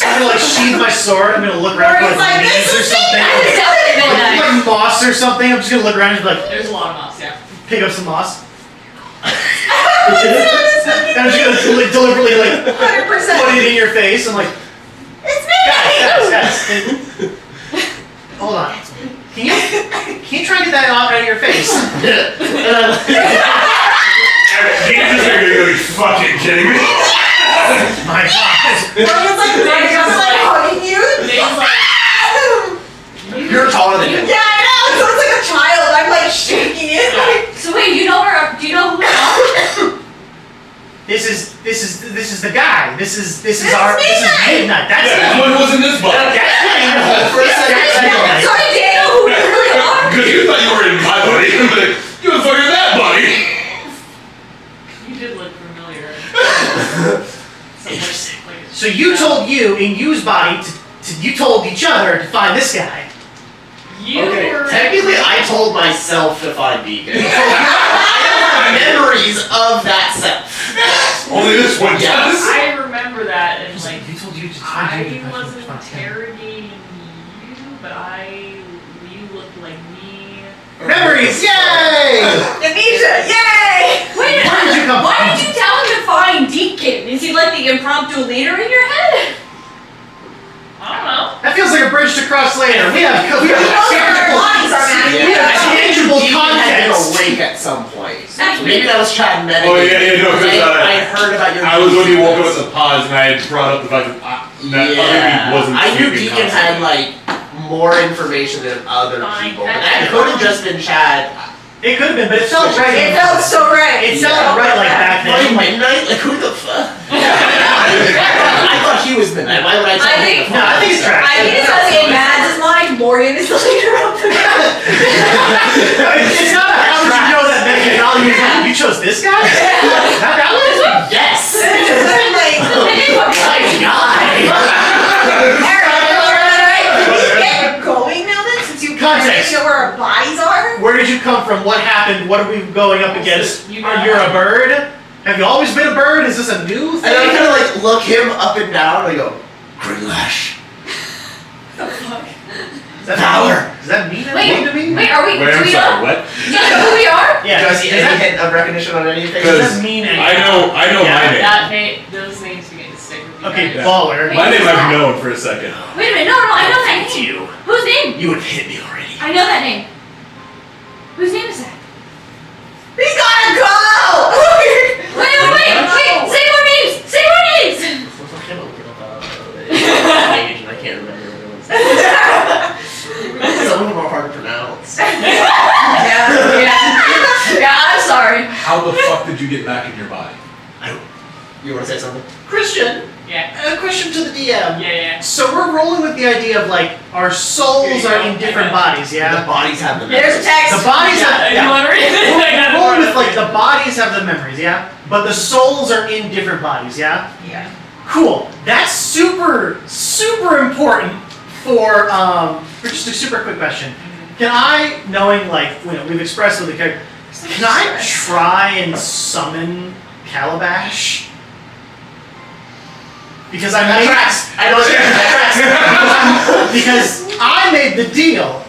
I'm gonna like sheathe my sword. I'm gonna look around for Morgan's like, like this leaves or is something. Like moss or something. I'm just gonna look around and be like, there's a lot of moss, yeah. pick up some moss. And I'm just gonna deliberately like 100%. put it in your face. I'm like, It's me! guys. Hold on. Can you can you try and get that out of your face? And I Jesus, are you fucking kidding me? my God. Morgan's like running up and like hugging you. Name's like, You're taller than him. Yeah, I know. So it's like a child. I'm like shaking it. Like, So wait, do you know who we are? This is the guy. This is Midnight. Midnight. That's Yeah, what was in this box? That's For a second, sorry, Daniel, who we really are. Because you thought you were in my body. But you were fucking that body. you did look familiar. Interesting. So you told you in you's body you told each other to find this guy. You Okay, were technically I told myself to find Beacon. I have memories of that self. Only this one does. I remember that, and like You told you to I find wasn't him. interrogating you, but you looked like me. Memories, yay! Amnesia, yay! Wait, Where did you come why from? did you tell him to find Deacon? Is he like the impromptu leader in your head? I don't know. That feels like a bridge to cross later. We have Who knows where our bodies are, man? We have tangible Deacon had been context. awake at some point. That's Maybe that was Chad Medic. Oh, yeah, no, because I heard about your. I was when you woke up at the pause and I had brought up the fact that that other week wasn't I knew sleeping Deacon had constantly. like more information than other Fine, people. But that's that could have just been Chad. It could have been, but it felt right. It felt so right. It sounded right like back Like then. Midnight? Like who the fuck? I thought he was Midnight. Why would I tell him? No, I think it's trash. I think it's because in Mads' mind, Morgan is the leader of the group. It's not a how would you know that methodology is like, you chose this guy? That one? Yes! Like, Nice guy! get going now then, since you Context. know where our bodies are? Where did you come from? What happened? What are we going up against? You know- You're a bird? Have you always been a bird? Is this a new And I thing? kind of like look him up and down and I go, Green Lash. Is that Valor. Does that mean Wait, anything to me? wait, are we? Wait, Do I'm we sorry, know? what? Do you know who we are? Yeah. Do I see Does any that- hint of recognition on anything? Does Because that mean anything? I know my name. That name, those names begin to stick with you. Okay, guys. baller. My name I've known for a second. Wait a minute, no, I know that It's name. you. Whose name? You would have hit me already. I know that name. Whose name is that? We gotta go! Wait, say more names! Say more names! I can't remember what it was. Some of them are hard to pronounce. Yeah, I'm sorry. How the fuck did you get back in your body? You want to say something? Christian, Yeah. a question to the DM. Yeah. So we're rolling with the idea of like our souls are in different bodies, The yeah? bodies have the There's a text. The bodies have, You yeah. want to read it? We're rolling with like the bodies have the memories, yeah? But the souls are in different bodies, yeah? Yeah. Cool. That's super important for just a super quick question. Can I, knowing like we've expressed with the character, can I try and summon Calabash? Because I made I know because I made the deal.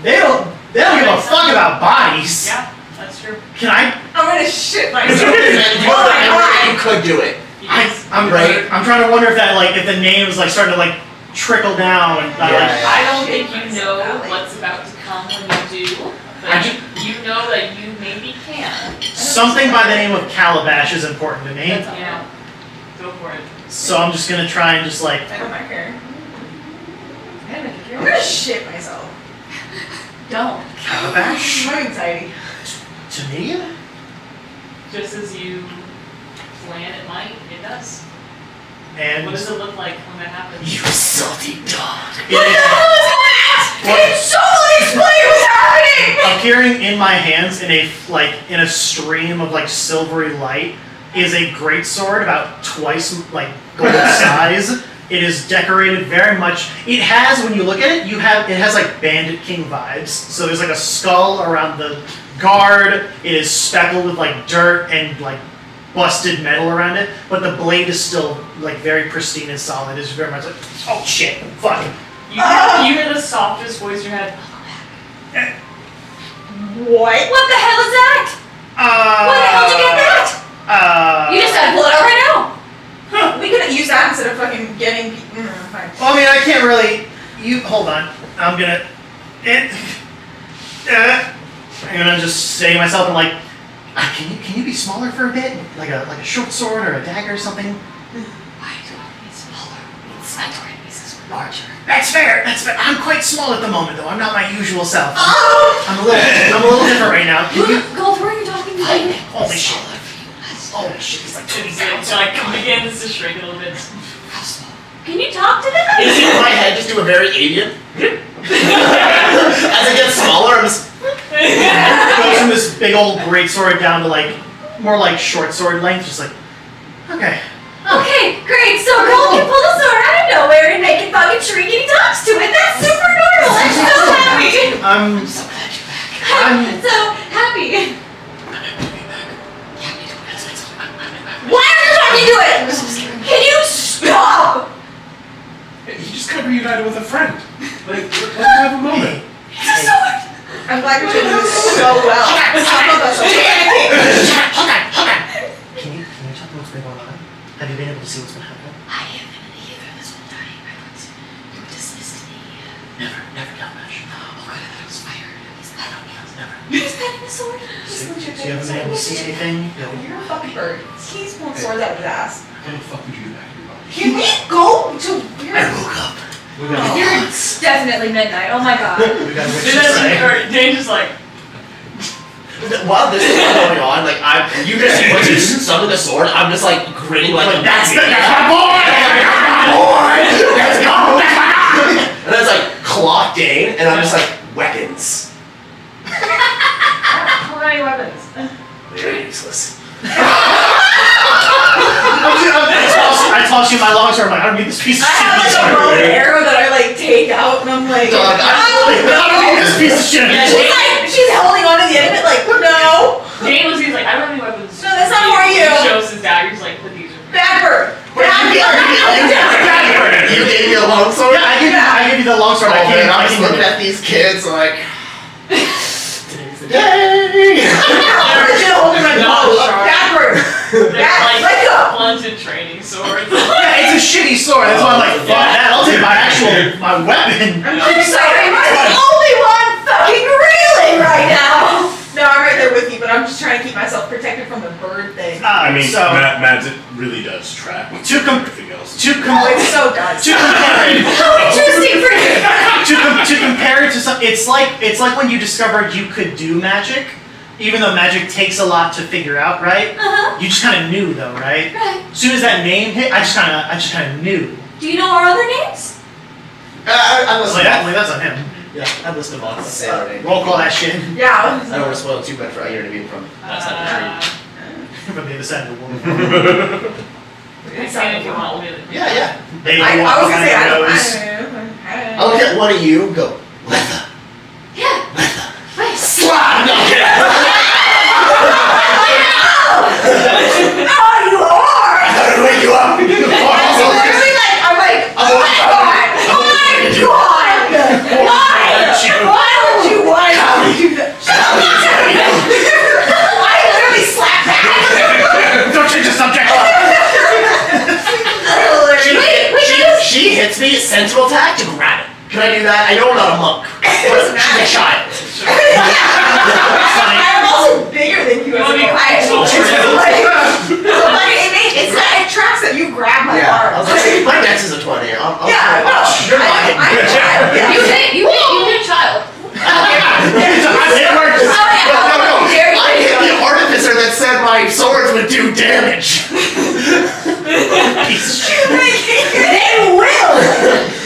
They don't give a fuck about bodies. Yeah, that's true. Can I? I'm gonna shit myself. You could do it. I'm Right. I'm trying to wonder if that like if the names like starting to like trickle down and I don't Shit think you know myself, Alex. what's about to come when you do, but I you know that you maybe can. something by the name of Calabash is important to me. Yeah. Go for it. So I'm just gonna try and just like I don't care. I'm gonna shit myself. Don't. Calabash My anxiety. to me. Just as you plan it might, it does. And What does it look like when that happens? You salty dog. It's so unexplained what's happening! Appearing in my hands in a stream of like silvery light is a greatsword about twice like gold size. It is decorated very much. It has, when you look at it, it has like Bandit King vibes. So there's like a skull around the guard. It is speckled with like dirt and like busted metal around it, but the blade is still like very pristine and solid. It's very much like, oh shit, fuck. You hear the softest voice in your head. What? What the hell is that? Where the hell did you get that? You just gotta pull it out right now. We could use that instead of fucking getting. Fine. Well, I mean, I can't really. You hold on. I'm gonna. I'm gonna just say to myself, I'm like, can you be smaller for a bit? Like a short sword or a dagger or something? Why do I need smaller? My target is larger. That's fair. I'm quite small at the moment, though. I'm not my usual self. Oh! I'm a little different right now. Can you? Gold, who are you talking to? Holy shit! Holy shit! He's like 20 pounds. So like begins to shrink a little bit. Can you talk to them? Is it in my head just do a very alien? As it gets smaller, I'm just. It goes from this big old great sword down to like more like short sword length. Just like, okay. Okay, great. So Gold can pull a sword out of nowhere and make it fucking shriek and he talks to it. That's super normal. I'm so happy. I'm So glad you're back. I'm so happy. Why are you talking to it? Can you stop? You just got reunited with a friend. Like, let's have a moment. It's a sword. I'm glad you're doing this so well. Some of us Hold on. Can you tell me what's been going on? Have you been able to see what's been happening? I have been in the ether this whole time. I thought you were dismissed me. Never done that. Oh god, I thought it was fired. He's not on me. Never. He's petting the sword. So you haven't been able to see anything? No. You're a fucking bird. He's pulling swords out of his ass. How the fuck would you get back to your body? Can we go to your... I woke up. We gotta It's definitely midnight. Oh my god. We got a witch to say. Dane just like, While this is going on, like you just summon the sword. I'm just like grinning like a That's baby. my boy! Let's go! And then it's like clock Dane, and I'm just like weapons. how many weapons? They're useless. I toss you my long sword. I'm like, I don't need this piece of I shit. have like a bow and arrow that I like take out and I'm like... Dog, I don't need this piece of shit. She's holding on to the end of it like, no! Dane looks, he's like, I don't have any weapons. No, that's not for you. He shows his dagger, he's like, but these are Bad bird! You gave me a long sword? Yeah, I give you the long sword. Oh I man, can't. I'm I just can looking at these kids like... Today's the day! She's holding my bow. Bad bird! they're Let like go! blunted training swords. Yeah, it's a shitty sword. That's why I'm like, fuck that. I'll take my weapon. I'm sorry, I'm the only one fucking reeling right now! No, I'm right there with you, but I'm just trying to keep myself protected from the bird thing. I mean, so Matt, it really does track with everything else. to Oh, it so does. compare it, How interesting for you. to compare it to some, it's like when you discovered you could do magic, even though magic takes a lot to figure out, right? Uh-huh. You just kind of knew though, right? Right. As soon as that name hit, I just kind of knew. Do you know our other names? I listen Like that's on him. Yeah, I listen to Vaughn say already. Roll call that shit. Yeah. I don't want to spoil too much for you know what I mean from last time. From the other side of the world. I can if you want. We'll do it. Yeah. They I walk was gonna say, behind I your don't nose. I look at one of you, go, Letha. Yeah. Wait. Slap! No, get out. Oh, you are! I gotta wake you up. So literally, like, I'm like, oh my god! Oh my god! Why would you want to do that? I literally slapped back! Don't change the subject. She hits me, sentinel attack, to grab it. Can I do that? I know I'm not a monk, but she's a child. I'm also bigger than you as a it tracks that you grab my Yeah, I arm. was like, my dex is a 20. I'll Yeah, no, you're not I'm a child. Yeah. You hit a child. It works. Oh yeah. No. Very I good. hit the artificer that said my swords would do damage. Piece of shit. They will!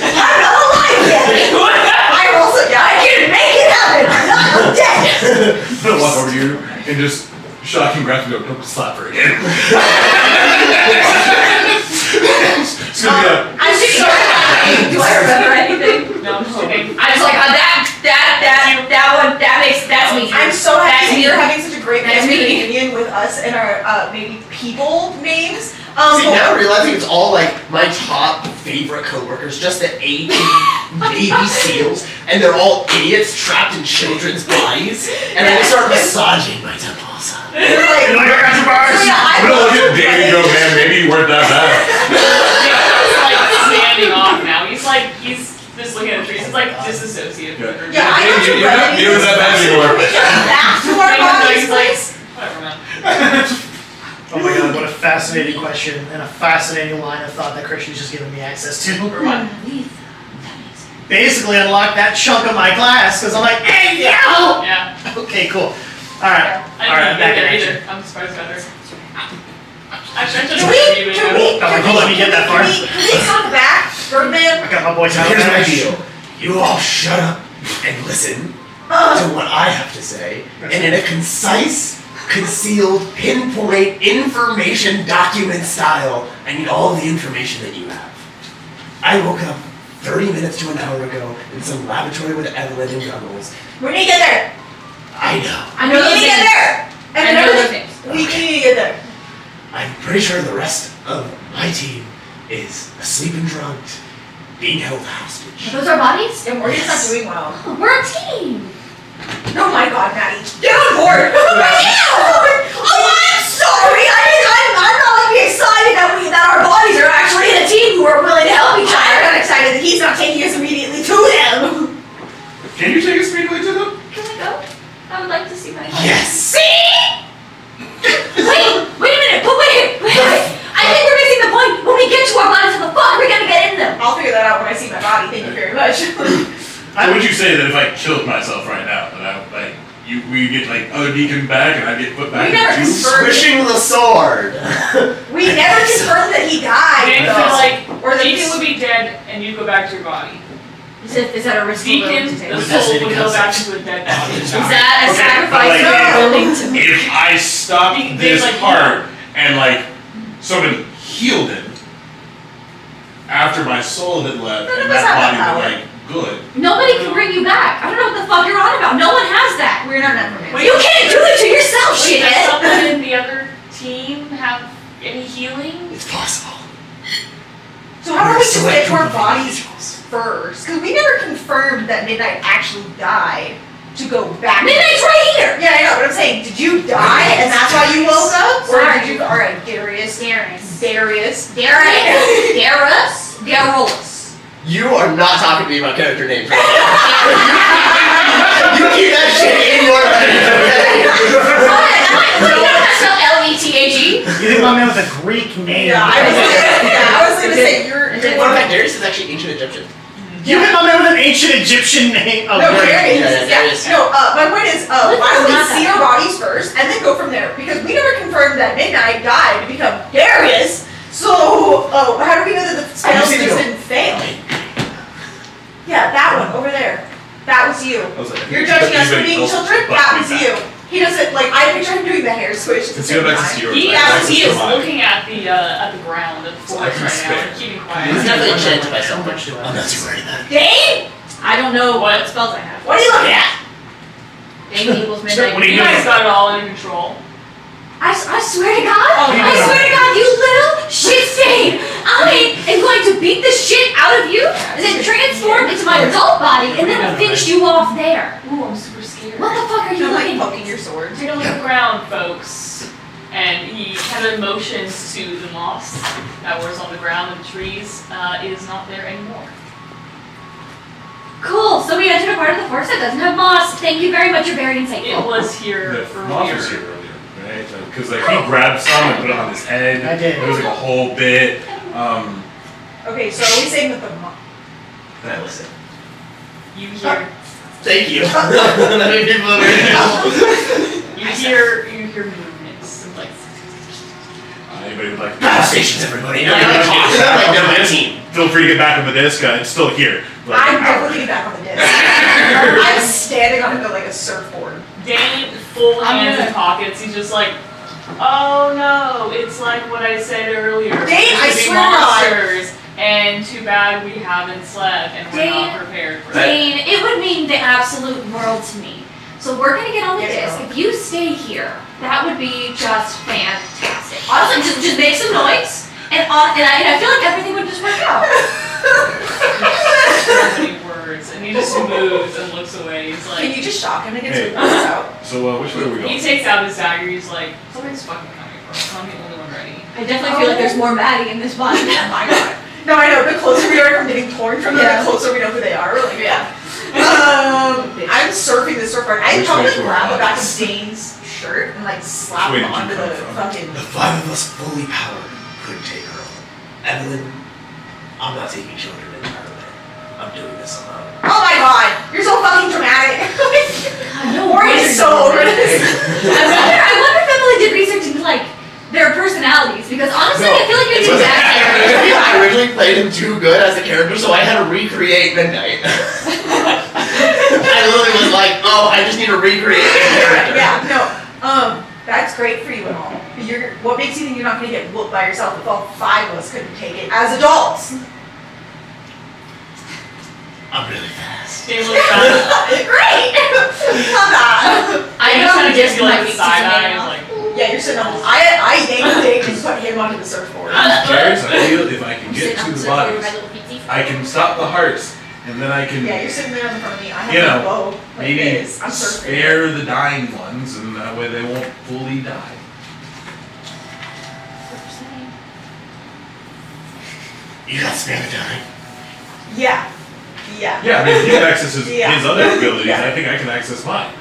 I'm not alive yet! I'm also, I can make it happen! I'm not dead! I'm gonna walk over to you and just shocking grab you, go slap her again. It's gonna be a. I'm just do I remember anything? No, I'm just kidding. I was like, oh, that's me. I'm so That's happy me. you're having such a great That's family me. reunion with us and our maybe people names. See, now I'm realizing it's all like my top favorite coworkers, just the A Navy SEALs, and they're all idiots trapped in children's bodies, and then they start massaging my temples. They're like, I got your bars. yeah, I'm gonna look at Dave and go, man, maybe you weren't that bad. He's like standing off now. He's just looking at the trees. He's like disassociated. Yeah. Yeah, I You're not near that bad anymore. Back to our bodies, please. Whatever, man. Oh my god, what a fascinating question and a fascinating line of thought that Christian's just given me access to. Or what? Basically unlock that chunk of my class because I'm like, hey, yo! Yeah. Okay, cool. Alright, I alright, I'm didn't back get in there action. either. I'm surprised about her. Actually, I Can should we, can we, Oh, hold on, let me get that far. can we talk back, Birdman? I got my boys out. Here's my back. deal. You all shut up and listen to what I have to say, and in a concise, concealed, pinpoint, information document style, I need all of the information that you have. I woke up 30 minutes to an hour ago in some laboratory with Evelyn and goggles. We need to get there. I know. I We know need those to get names. there. And I know another those thing, names. we need to get there. I'm pretty sure the rest of my team is asleep and drugged, being held hostage. Those are bodies? And Morgan's not doing well. We're a team. Oh my god, Maddie. Get on board. Oh, I'm sorry. I'm not like excited that our bodies are actually in a team who are willing to help each other. I'm not excited that he's not taking us immediately to them. Can you take us speedily to them? Can we go? I would like to see my body. Yes! Wait a minute, but wait. I think we're missing the point. When we get to our bodies, how the fuck are we gonna get in them? I'll figure that out when I see my body. Thank you very much. So would you say that if I killed myself right now, that I like we get like other Deacon back and I get put back We never into confirmed. Swishing the sword! We never confirmed that he died. They though. feel like Or that Deacon he's- would be dead and you go back to your body. Is that a risky road Deacon, to take? the With soul fascinating would go back concept. into a dead body. Is that a Okay, sacrifice but you're like- willing to make? If I stopped They, this like, part and like someone healed him after my soul had left None and of us that have body that was power. like good. Nobody can bring you back. I don't know what the fuck you're on about. No one has that. We're not necromancers. You can't do it to yourself, Wait, does shithead. someone in the other team have any healing? It's possible. So how about we just Select get to our group of bodies individuals. first? Because we never confirmed that Midnight actually died to go back. Midnight's right here. Yeah, I know, but I'm saying, did you die and that's why you woke up? Or Sorry. did you, alright, Darius. Darius. Garrulus. You are not talking to me about character names. Right now. You keep that shit in your head. L-E-T-A-G. You think my man with a Greek name? Yeah, I was gonna say, you're Fun fact, Darius is actually ancient Egyptian. You hit my man with an ancient Egyptian name. Oh, No, great. Darius. Yeah, Darius. No, my point is, why don't we Not see that our bodies first and then go from there? Because we never confirmed that Midnight died to become Darius. So, how do we know that the spells just need to just go. didn't fail? Yeah, that one over there. That was you. I was like, You're judging us for anybody being else children? but That me was back. you. He doesn't, like, I picture him doing the hair switch at the Since you same have access to time. yours, He, I have access he to is mine. looking at the ground, at the So I forest can right now, spare. and keeping He's quiet. definitely enchanted by So something. much to I'm not too worried about it. Dane? I don't know What? what spells I have. What are you looking at? Dane equals midnight. What are you You doing? guys got it all under control. I swear to God, Oh, I no. swear to God, you little shit stain! I am going to beat the shit out of you, and then transform into my adult body, and then I'll finish you off there. Ooh, I'm super scared. What the fuck are you I'm like looking poking your sword. Take a look at the ground, folks. And he kind of motions to the moss that was on the ground and the trees is not there anymore. Cool, so we entered a part of the forest that doesn't have moss. Thank you very much, you're very It insightful. was here The moth earlier. was here earlier, right? Because like he grabbed some and put it on his head. I did. It was like a whole bit. Okay, so are we saying that the Can I listen? You hear Thank you. Let me people over here. you hear movements and like Anybody would like Battle stations, everybody! Yeah, Everybody like, talk. they're like, they're my team. feel free to get back on the disc. It's still here. Like, I'm an hour. definitely getting back on the disc. I'm standing on it like a surfboard. Dane, full I'm hands gonna- in pockets. He's just like, oh no, it's like what I said earlier. Dane, I There's gonna be swear to God. monsters, and too bad we haven't slept and we're not Dane, prepared for it. Dane, it would mean the absolute world to me. So we're gonna get on the Yes, disc. girl. If you stay here, that would be just fantastic. Honestly, just make some noise, and I feel like everything would just work out. So many words, and he just moves and looks away. He's Can like, you just shock him and get Hey. some words out? So which way are we he going? takes out his dagger. He's like, somebody's fucking coming for us. I'm the only one ready. I definitely feel like there's more Maddie in this body. Oh my god. No, I know. The closer we are from getting torn from them, the closer we know who they are. We're like, yeah. I'm surfing the surfboard. I'd Which probably way to our grab the back of bodies? Dane's shirt and like slap Which way him did you onto come the from? fucking. The 5 of us fully powered could take her on. Evelyn, I'm not taking children into Ireland. I'm doing this alone. Oh my god, you're so fucking dramatic. No Ori wonder is so you over were- this. I wonder if Emily did research into like their personalities because honestly, I feel like you're the exact same. I originally played him too good as a character, so I had to recreate Midnight. I literally was like, oh, I just need to recreate the character. Yeah, no. That's great for you and all. What makes you think you're not gonna get whooped by yourself if all 5 of us couldn't take it as adults? I'm really fast. They look back. Great! Love that. I know just kind we of gives just you like might the be side eye, sitting like. Yeah, you're sitting on this. I yanked Dave and put him onto the surfboard. Cares? I feel if I can get Sit to on the surfboard with bodies, my little feetsies. I can stop the hearts, and then I can Yeah, you're sitting there in front of me. I have You my know, bow like maybe this. I'm surfing. spare the dying ones, and that way they won't fully die. You got spare the dying. Yeah. Yeah. Yeah, I mean, he can access his, Yeah. his other abilities. Yeah. I think I can access mine.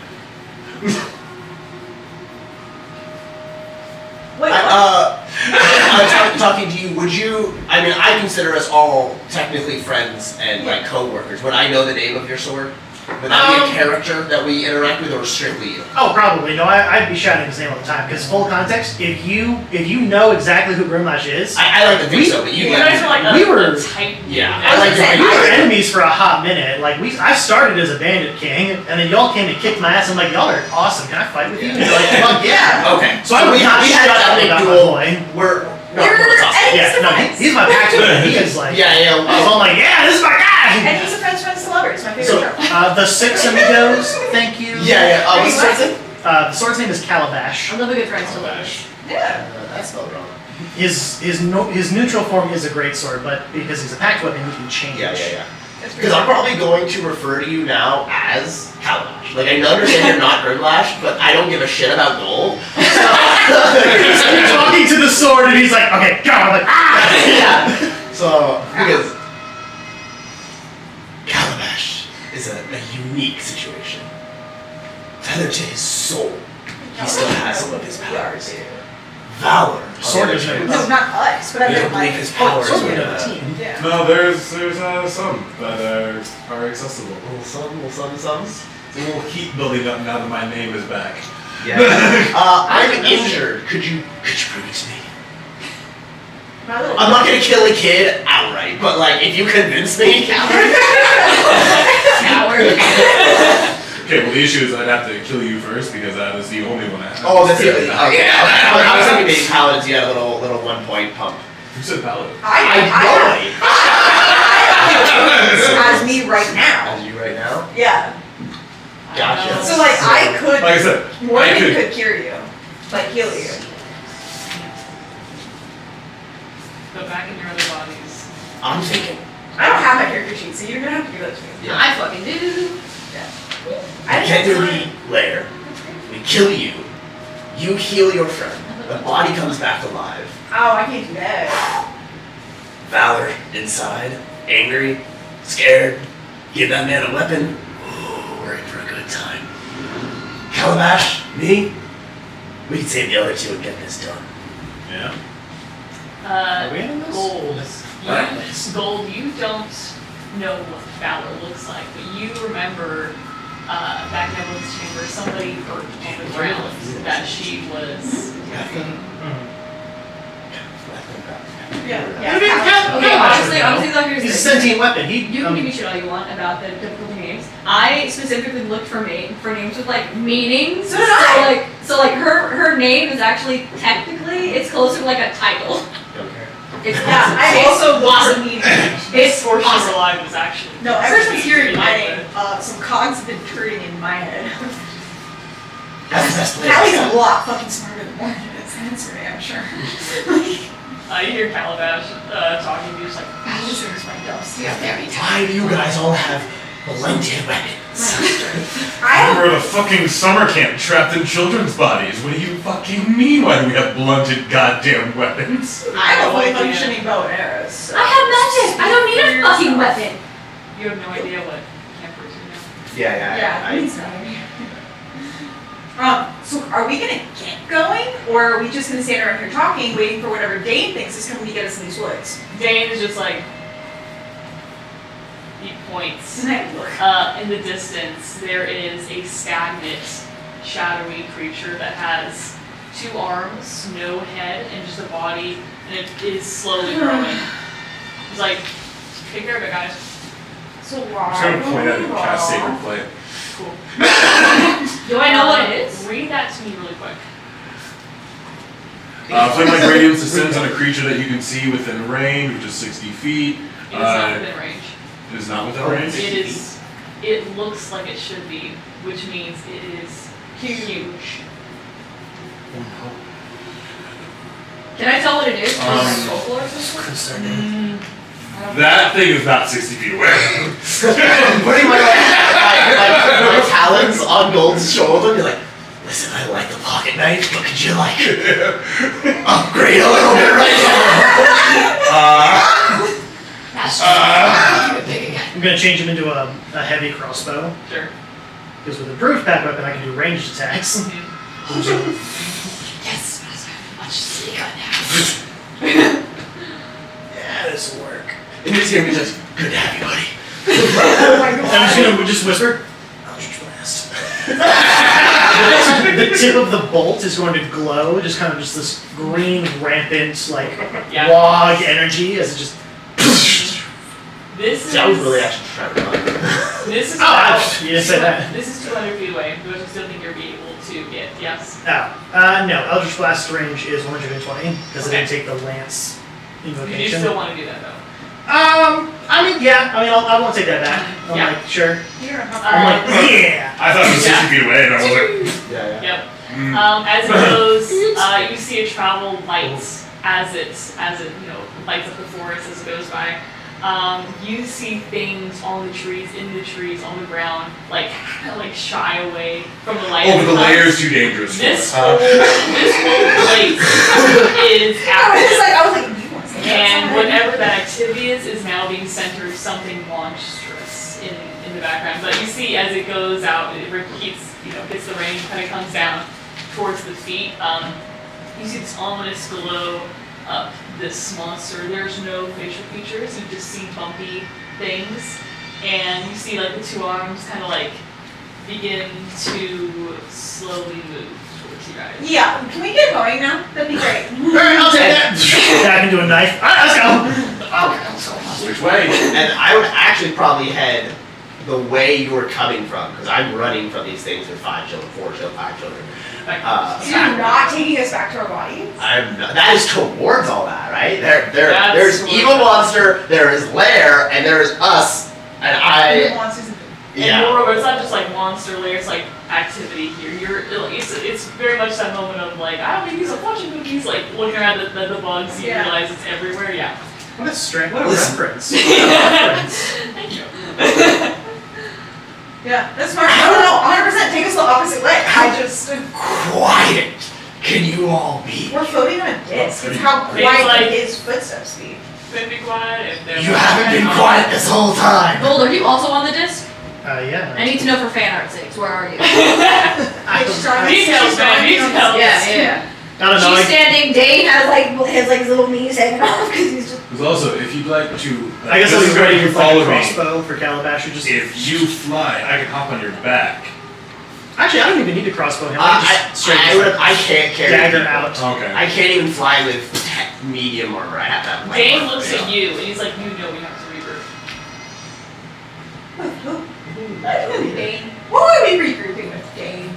Wait, what? Talking to you, would you, I mean, I consider us all technically friends and like co-workers. Would I know the name of your sword? Would that be a character that we interact with, or strictly you? Oh, probably. No, I'd be shouting his name all the time. Because full context, if you know exactly who Grimlash is, I like to think so, but you You let me guys are like We a were- tight. Yeah, I was like gonna say, to we think were so. enemies for a hot minute. Like I started as a bandit king, and then y'all came and kicked my ass. I'm like, y'all are awesome. Can I fight with you? And you're like, fuck yeah. Okay, So I would not we had shut that up big about my duel. boy. No, it's awesome. And Yeah, he's no, a friend. he's my pact. He is like, Yeah, so I'm like, yeah, this is my guy. And he's a friend's friend's to lovers. My favorite So trope. the 6 amigos, thank you. Yeah. Wait, What's what? the name? The sword's name is Calabash. I love a good friend to love. Yeah. That's spelled wrong. His neutral form is a great sword, but because he's a pact weapon, he can change. Yeah. That's Because I'm probably going to refer to you now as Calabash. Like, I understand you're not Grimlash, but I don't give a shit about gold. He's talking to the sword, and he's like, okay, go. I'm like, ah. Yeah. So, because Calabash is a unique situation. Tether to his soul, he still has some of his powers. Valor, Sword on the is other no- hand, No, not us, but I we mean don't believe like. his powers Sword are would have a team. Yeah. No, there's some that are accessible. Little sums. So we'll keep building up now that my name is back. Yeah. I'm injured. Could you prove it to me? My little. I'm not gonna kill a kid outright, but like, if you convince me, Okay, well the issue is I'd have to kill you first because that is the only one I have. Oh, that's the other. Okay. I was thinking maybe paladins. You had a little 1 point pump. Who said paladin? I as me right now. As you right now. Yeah. Gotcha. So like I could. Like I said, Morgan I could. could cure you, like heal you. But back in your other bodies. I'm thinking. I don't have my character sheet, so you're gonna have to give that to me. Yeah. I fucking do. I We get to didn't have the lair. We kill you. You heal your friend. The body comes back alive. Oh, I can't do that. Valor inside, angry, scared. Give that man a weapon. Ooh, we're in for a good time. Calabash, me. We can save the other two and get this done. Yeah. Are we in this? Gold. Alright. Gold, you don't know what Valor looks like, but you remember back in Evelyn's chamber, somebody hurt on the ground that she was. Yeah. Okay, honestly, though, here's He's a this. sentient weapon. You can give me shit all you want about the difficult names. I specifically looked for names with like meanings. So did I. So like her name is actually technically it's closer to like a title. It's Yeah, I also lost a meaning. It's Fortune awesome. Alive was actually. No, ever since hearing my Yeah, name, some cogs have been turning in my head. That's the best way. Callie's a lot fucking smarter than Morgan is. That's right, I'm sure. You hear Calabash talking to you, just like, I just brings my dust. You're very Why do you guys all have blunted weapons? I have We're at a fucking summer camp trapped in children's bodies. What do you fucking mean? Why do we have blunted goddamn weapons? I have a fully No idea. functioning bow and arrows. So. I have magic. I don't need a fucking weapon. you have no idea what campers are now. Yeah, he's dying. So are we gonna get going, or are we just gonna stand around here talking, waiting for whatever Dane thinks is coming to get us in these woods? Dane is just like, he points. And I look. In the distance, there is a stagnant, shadowy creature that has 2 arms, no head, and just a body, and it is slowly growing. He's like, take care of it, guys. So I'm why? just gonna point at it and cast Sacred Flame. Cool. Do I know what it is? Read that to me really quick. Flame like radiance descends on a creature that you can see within range, which is 60 feet. It is not within range. It is not within range? It is. It looks like it should be, which means it is huge. Can I tell what it is? Um, Or something? That thing is not 60 feet away. Putting my talons on Gold's shoulder and be like, listen, I like the pocket knife, but could you upgrade a little bit right now? I'm gonna change him into a heavy crossbow. Sure. Because with improved pack weapon, I can do ranged attacks. Yes, Master. Watch sneak on now. Yeah, this will work. And he's hearing me just, good to have you, buddy. I'm just gonna just whisper, Eldritch Blast. The tip of the bolt is going to glow, just kind of just this green, rampant, like, wog energy as it just. This is. I was really actually trying to run. This is. You didn't say that. This is 200 feet away. Do you still think you'll be able to get? Yes. No, Eldritch Blast range is 120 because I didn't take the lance invocation. You still want to do that though. I mean, yeah. I won't take that back. I'm like, sure. I'm like, yeah. I thought it was 60 feet away and I was like, Yep. As it goes, you see it travel lights as it lights up the forest as it goes by. You see things on the trees, in the trees, on the ground, like shy away from the light. oh, but the layer is too dangerous for This us. whole place is active. I was like, you want to say And whatever that activity is now being centered something monstrous in the background. But you see as it goes out, it repeats, hits the rain, kind of comes down towards the feet. You see this ominous glow up this monster. There's no facial features, you just see bumpy things. And you see the 2 arms kind of begin to slowly move towards you guys. Yeah, can we get going now? That'd be great. Alright, I'll take that. Back into a knife. Alright, let's go. Which way? And I would actually probably head the way you were coming from, because I'm running from these things with 5 children, 4 children, 5 children. So you're not taking us back to our bodies? That is towards all that, right? There's That's evil monster, there is lair, and there is us, and I. And moreover, it's not just monster layer, it's activity here. It's very much that moment of I don't think these are fortune cookies, looking around at the bugs, you realize it's everywhere, yeah. What a reference. What a reference. Thank you. Yeah, that's smart. I don't know, 100% take us the opposite way. Quiet! Can you all be? We're floating on a disc. It's how quiet his footsteps be. Then be quiet. You haven't been quiet this whole time! Gold, are you also on the disc? Yeah. I need to know for fan art's sakes. Where are you? Details, man, details. Yeah. I don't know. She's standing. Dane has his little knees hanging off because he's just. Because also, if you'd like to, I guess I this was is where ready you to can follow me. crossbow for Calabash or just. If you fly, I can hop on your back. Actually, I don't even need to crossbow him. I can't carry dagger people. out. Okay. I can't even fly with medium armor. I have to have light Dane armor. looks at you and he's like, we have to rebirth. Dane. What would we be regrouping with Dane?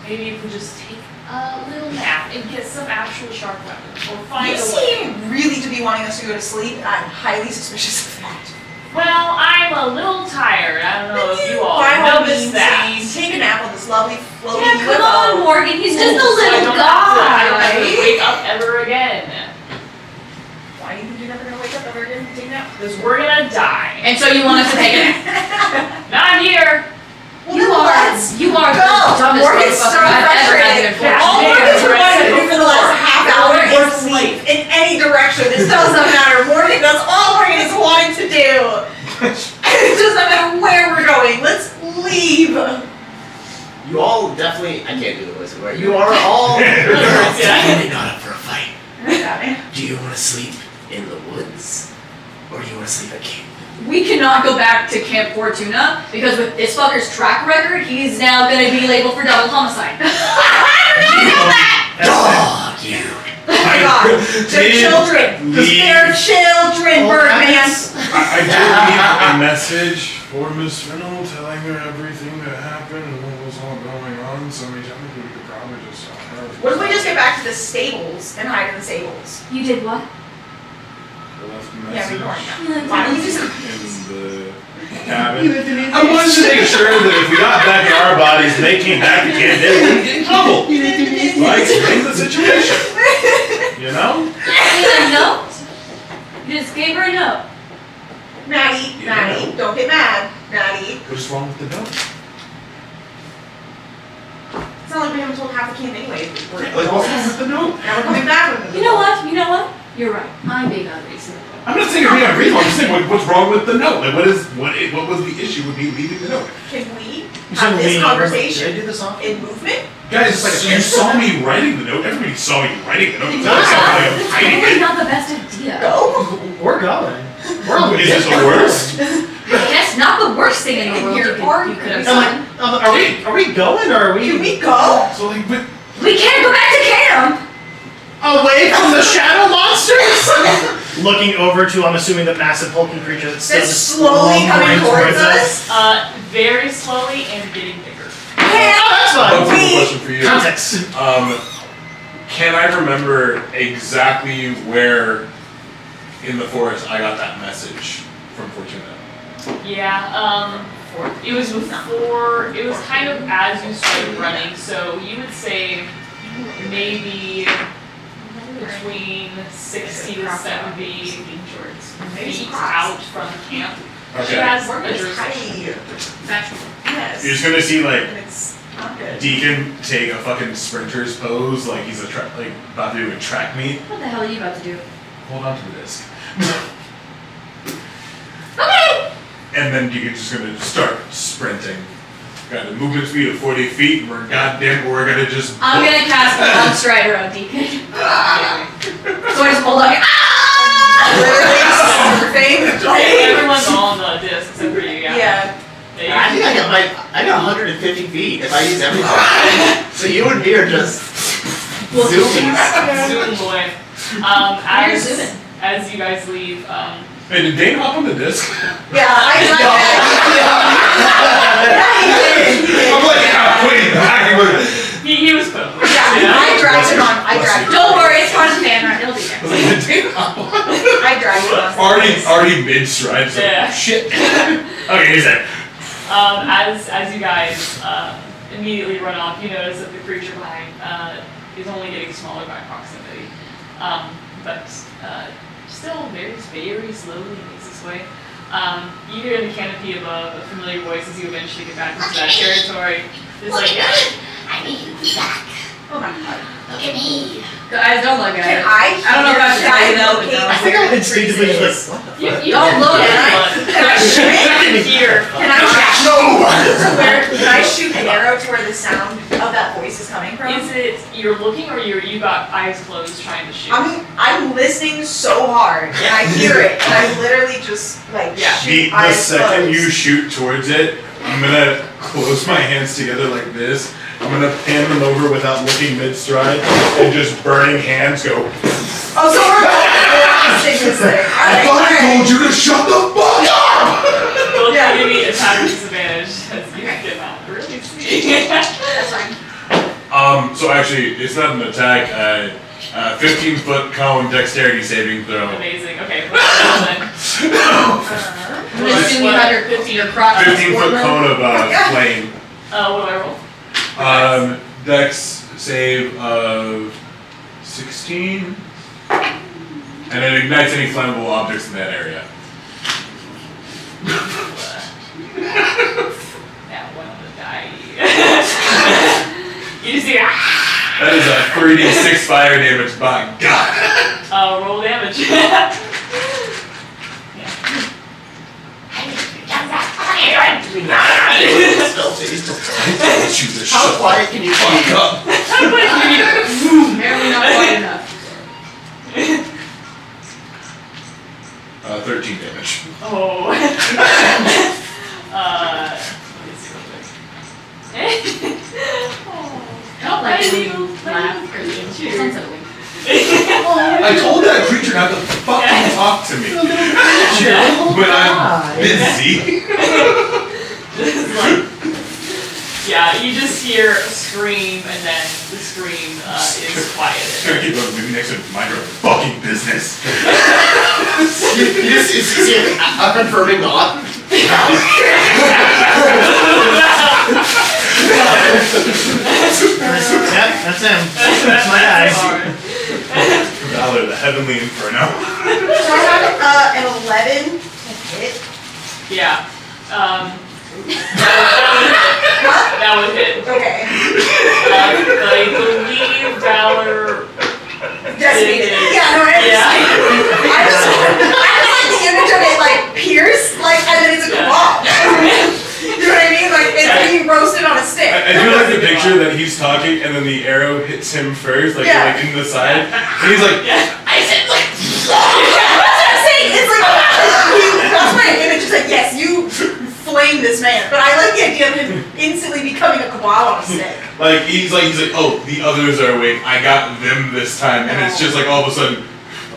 Maybe you can just take a little nap and get some actual sharp weapons. Or find You a way. seem really to be wanting us to go to sleep, and I'm highly suspicious of that. Well, I'm a little tired. I don't know if you all By all noticed means, that. please, take a nap on this lovely floating Yeah, come on, Morgan. He's just a So I little don't have to guy. wake up ever again. Why do you think you're never gonna wake up ever again and take a nap? Because we're gonna die. And so you want us to take it? Not here. You are the dumbest Morgan's so motherfucker I've ever frustrated. had. All Morgan's wanted to do for the last half hour is sleep in any direction. It doesn't matter. Morgan, that's all Morgan is wanting to do. It doesn't matter where we're going. Let's leave. You all definitely. I can't do the voice of where. You are all definitely not up for a fight. Do you want to sleep in the woods, or do you want to sleep at camp? We cannot go back to Camp Fortuna because with this fucker's track record, he's now gonna be labeled for double homicide. Dog, you. Oh my god. They're children. They're children, Birdman. I did leave a message for Miss Reynolds telling her everything that happened and what was all going on, so we technically could probably just tell her. What if we just get back to the stables and hide in the stables? You did what? I left a Yeah, message we weren't. Why don't we just... in the cabin. I wanted to make sure that if we got back in our bodies and they came back to camp, they wouldn't get in trouble. So I explained the situation. You know? You got a note? You just gave her a note. Maddie, Maddie, don't get mad. Maddie. What's wrong with the note? It's not like we haven't told half the camp anyway. Like, what's wrong with the note? Now we're coming back with You know what? You know what? You're right. I'm being unreasonable. I'm not saying you're being unreasonable. I'm just saying what's wrong with the note. Like, what was the issue with me leaving the note? Can we You have said this lean over. Did I conversation do this off? in movement? Guys, It's like a you chance. saw me writing the note. Everybody saw me writing the note. It's not It's like I'm hiding probably it. not the best idea. Go. We're going. Is this the worst? That's not the worst thing in the world You're you could have I'm done. like, are we going or are we Can we go? So like, but We can't go back to camp! away from the shadow monsters? Looking over to, I'm assuming, the massive hulking creature that's still That's just slowly coming lumbering towards us. Very slowly and getting bigger. Oh, that's One fine. simple question for you. Context. Can I remember exactly where in the forest I got that message from Fortuna? Yeah, it was before, it was kind of as you started running, so you would say maybe between 60 to 70 feet out from camp. She Okay. has a It's jurisdiction. tiny. Yes. you're just gonna see like And it's not good. Deacon take a fucking sprinter's pose, like he's like about to do a track meet. What the hell are you about to do? Hold on to the disc. Okay! And then Deacon's just gonna start sprinting. Got a movement speed of 40 feet, and we're gonna just. I'm gonna cast Cloud Strider on Deacon. So I just hold up. Literally surfing. Everyone's on the disc except for you, yeah. Yeah. I think I got 150 feet if I use everything. So you and me are just zoomies. Zoom away. You're zooming. As you guys leave, Hey, did Dane hop on the disc? Yeah, I know. I'm like halfway back. And like, he was put. I dragged him on. I dragged him. Don't worry, it's part of the fan run. It'll be there. Did Dane hop on? I dragged him on. Already mid stride. So Yeah. shit. Okay, he's there. As you guys immediately run off, you notice that the creature behind is only getting smaller by proximity, but still very slowly makes its way. You hear in the canopy above a familiar voice as you eventually get back into that territory. It's like, I need you to be back. Oh my god. Look at me. Guys, don't look at Can it. I don't know if I should tell you that, but locate no. I think I where would the tree instinctively is? just like, what the fuck? you Don't look at at it. Can I shoot? Here. Can I can I shoot an arrow to where the sound of that voice is coming from? Is it you're looking or you got eyes closed trying to shoot? I'm listening so hard and I hear it and I literally just like shoot The eyes second closed. you shoot towards it, I'm gonna close my hands together like this. I'm gonna pan them over without looking mid-stride, and just burning hands go. Oh, so we're both doing this thing. I thought I told you to shut the fuck up! Both Yeah. give me attack disadvantage as you get out really see. That's fine. So actually, it's not an attack. 15-foot cone dexterity saving throw. Amazing. Okay. Well then. I'm gonna assume you had your crotch. 15-foot cone of flame. What do I roll? Dex save of 16, and it ignites any flammable objects in that area. That one on the die. You just see That is a 3d6 fire damage. By God. roll damage. I need you to be done that. want you to How shut quiet can you fuck be? up. Apparently not quite enough. 13 damage. Oh. Let's see real quick. I don't like I when do, you laugh or you Cheers. it's unsettling. I told that creature not to fucking talk to me. When I'm busy. Just like, yeah, you just hear a scream and then the scream is quieted. Gonna keep going maybe next to mind your fucking business. You just see a confirming nod. Yep, that's him. That's my guy. Valor, the heavenly inferno. So I have an 11 to hit. Yeah. That would hit. Okay. I believe Valor. Decimated. It is. Yeah, no, I understand. Yeah. I just like the image of it like pierced, like, and then it's a kebab. You know what I mean? Like it's being roasted on a stick. I do like the picture that he's talking and then the arrow hits him first, like, Yeah. like in the side. And he's like, I said, like, That's what I'm saying. It's like that's my image. Is like, yes, you flame this man, but I like the idea of him instantly becoming a kebab on a stick. like he's like, oh, the others are awake. I got them this time, and it's just like all of a sudden,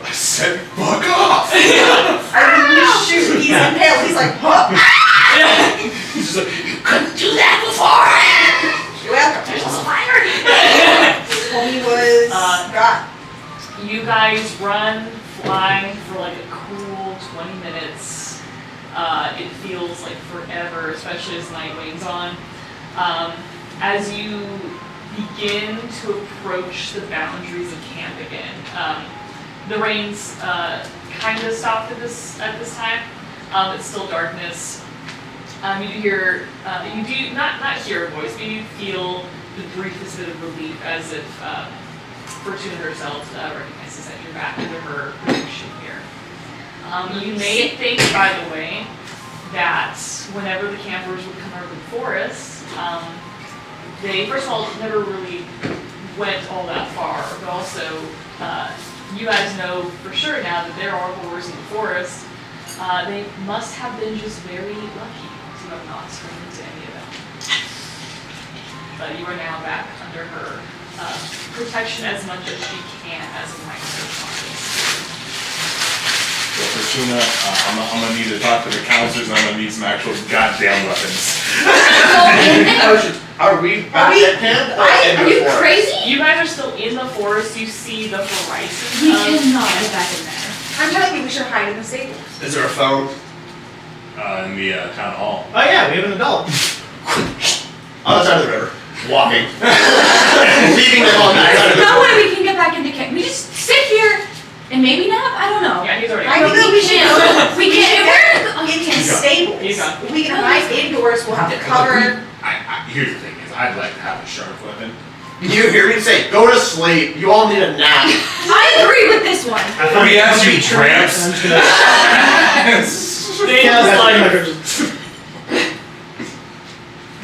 I said, fuck off. I mean, shoot, he's impaled. He's like, huh? He's just like, couldn't do that before. You're welcome. There's a fire. Homie was got. You guys run, fly for like a cool 20 minutes. It feels like forever, especially as night wanes on. As you begin to approach the boundaries of camp again, the rain's kind of stopped at this time. It's still darkness. You do hear, you do not hear a voice, but you feel the briefest bit of relief, as if Fortuna herself recognizes that you're back under her protection here. You may think, by the way, that whenever the campers would come out of the forest, they, first of all, never really went all that far, but also, you guys know for sure now that there are horrors in the forest. They must have been just very lucky to have not run into any of them. But you are now back under her protection as much as she can as a minor. So Fortuna, I'm gonna need to talk to the counselors and I'm gonna need some actual goddamn weapons. Are we back at camp or in Are the you forest? crazy? You guys are still in the forest. You see the horizon. We of- cannot get back in there. I'm telling you, we should hide in the stables. Is there a phone? In the town hall. Oh yeah, we have an adult. On the side of the river. Walking. Leaving them on that side of the No river. way we can get back into camp. We just sit here and maybe nap. I don't know. Yeah, he's already. I think that we should go. We can't. We're In He's stables. gone. If we can hide indoors, we'll have to cover. Here's the thing is, I'd like to have a sharp weapon. You hear me say, go to sleep. You all need a nap. I agree with this one. Let me ask you, tramps. I'm just gonna. Dane's Yeah, like, that's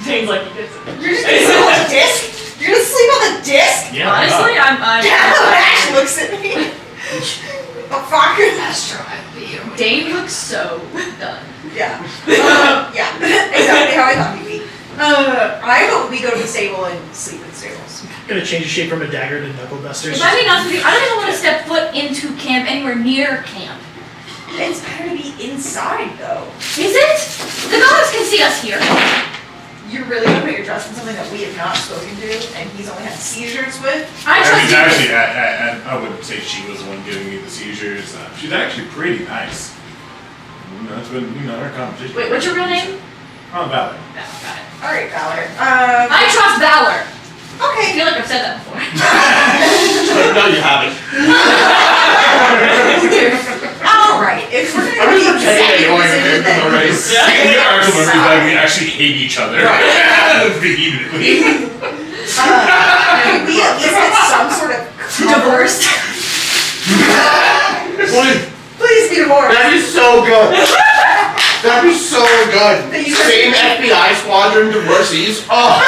Dane's like, he gets it. You're just gonna sleep on the disc? You're gonna sleep on the disc? Yeah. Honestly, I'm. Ash looks at me. Oh, fuck. Astro, I'll be here. Dane looks so done. Yeah. Yeah. Exactly how I thought he'd be. I hope we go to the stable and sleep in stables. Gonna change the shape from a dagger to knuckle dusters. If I'm being honest with you, I don't even want to step foot into camp anywhere near camp. It's better to be inside, though. Is it? The dogs can see us here. You're really gonna put your trust in something that we have not spoken to, and he's only had seizures with? I trust mean, you. actually, I wouldn't say she was the one giving me the seizures. She's actually pretty nice. That's been, her competition. Wait, what's your real name? Oh, Valor. No, got it. Alright, Valor. I trust Valor. I Okay. feel like I've said that before. No, you haven't. Alright, if we're gonna I'm keep just pretending saying you're going decision, to the then race. Yeah, we are actual members that we actually hate each other. Vehemently. can we at least get some sort of Divorced. Please, Please be divorced. that is so good. That'd be so good. Same FBI squadron, divorcees. Oh.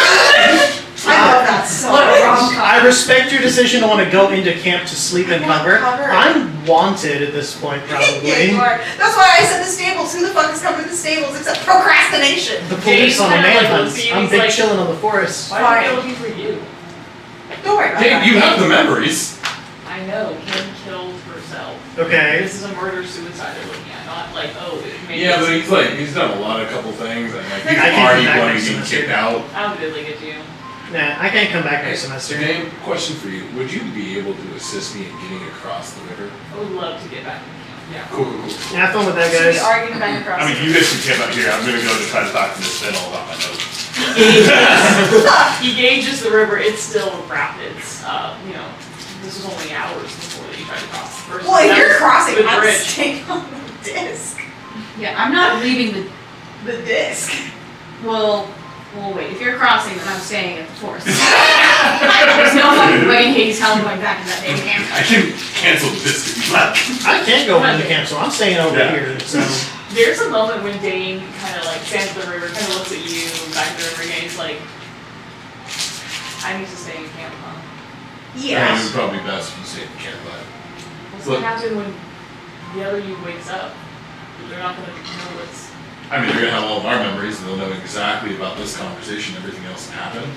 I love that so What a much. rom-com. I respect your decision to want to go into camp to sleep and cover. Cover. I'm wanted at this point, probably. Yeah, you are. That's why I said the stables. Who the fuck is coming to the stables except procrastination? The police Dave on the kinda, like, manhunt. looks at you, I'm he's big like- chilling on the forest. Why are they looking for you? Don't worry about Dave, that. you have the memories. I know, Kim killed herself. Okay. This is a murder-suicide they're looking at, not like, oh, it maybe Yeah, it's- but he's like, he's done a couple things, and like, he's I can't already come back going to next get semester. kicked out. How did they get you? Nah, I can't come back next semester. Dave, question for you. Would you be able to assist me in getting across the river? I would love to get back in camp. Yeah. Cool. Have fun with that, So we guys. are getting back across. I mean, you guys can camp out here. I'm gonna go to try to talk to Miss Fennel about my note. He gauges the river. It's still rapids. You know, this was only hours before that you tried to cross. Versus Well, if that you're was crossing, the I'm bridge. staying on the disc. Yeah, I'm not leaving The disc. well, wait. If you're crossing, then I'm staying at the forest. There's no fucking way in Hades hell I'm going back in that damn camp. I can cancel this if you like. I can't go into camp, so I'm staying over Yeah. here. So There's a moment when Dane kind of like stands at the river, kind of looks at you back at the river again. He's like, I need to stay in camp, huh? It Yes. would probably be best if you stayed in camp, but What's Look. gonna happen when the other you wakes up? They're not gonna know what's. I mean, they're gonna have all of our memories, and they'll know exactly about this conversation, everything else that happened.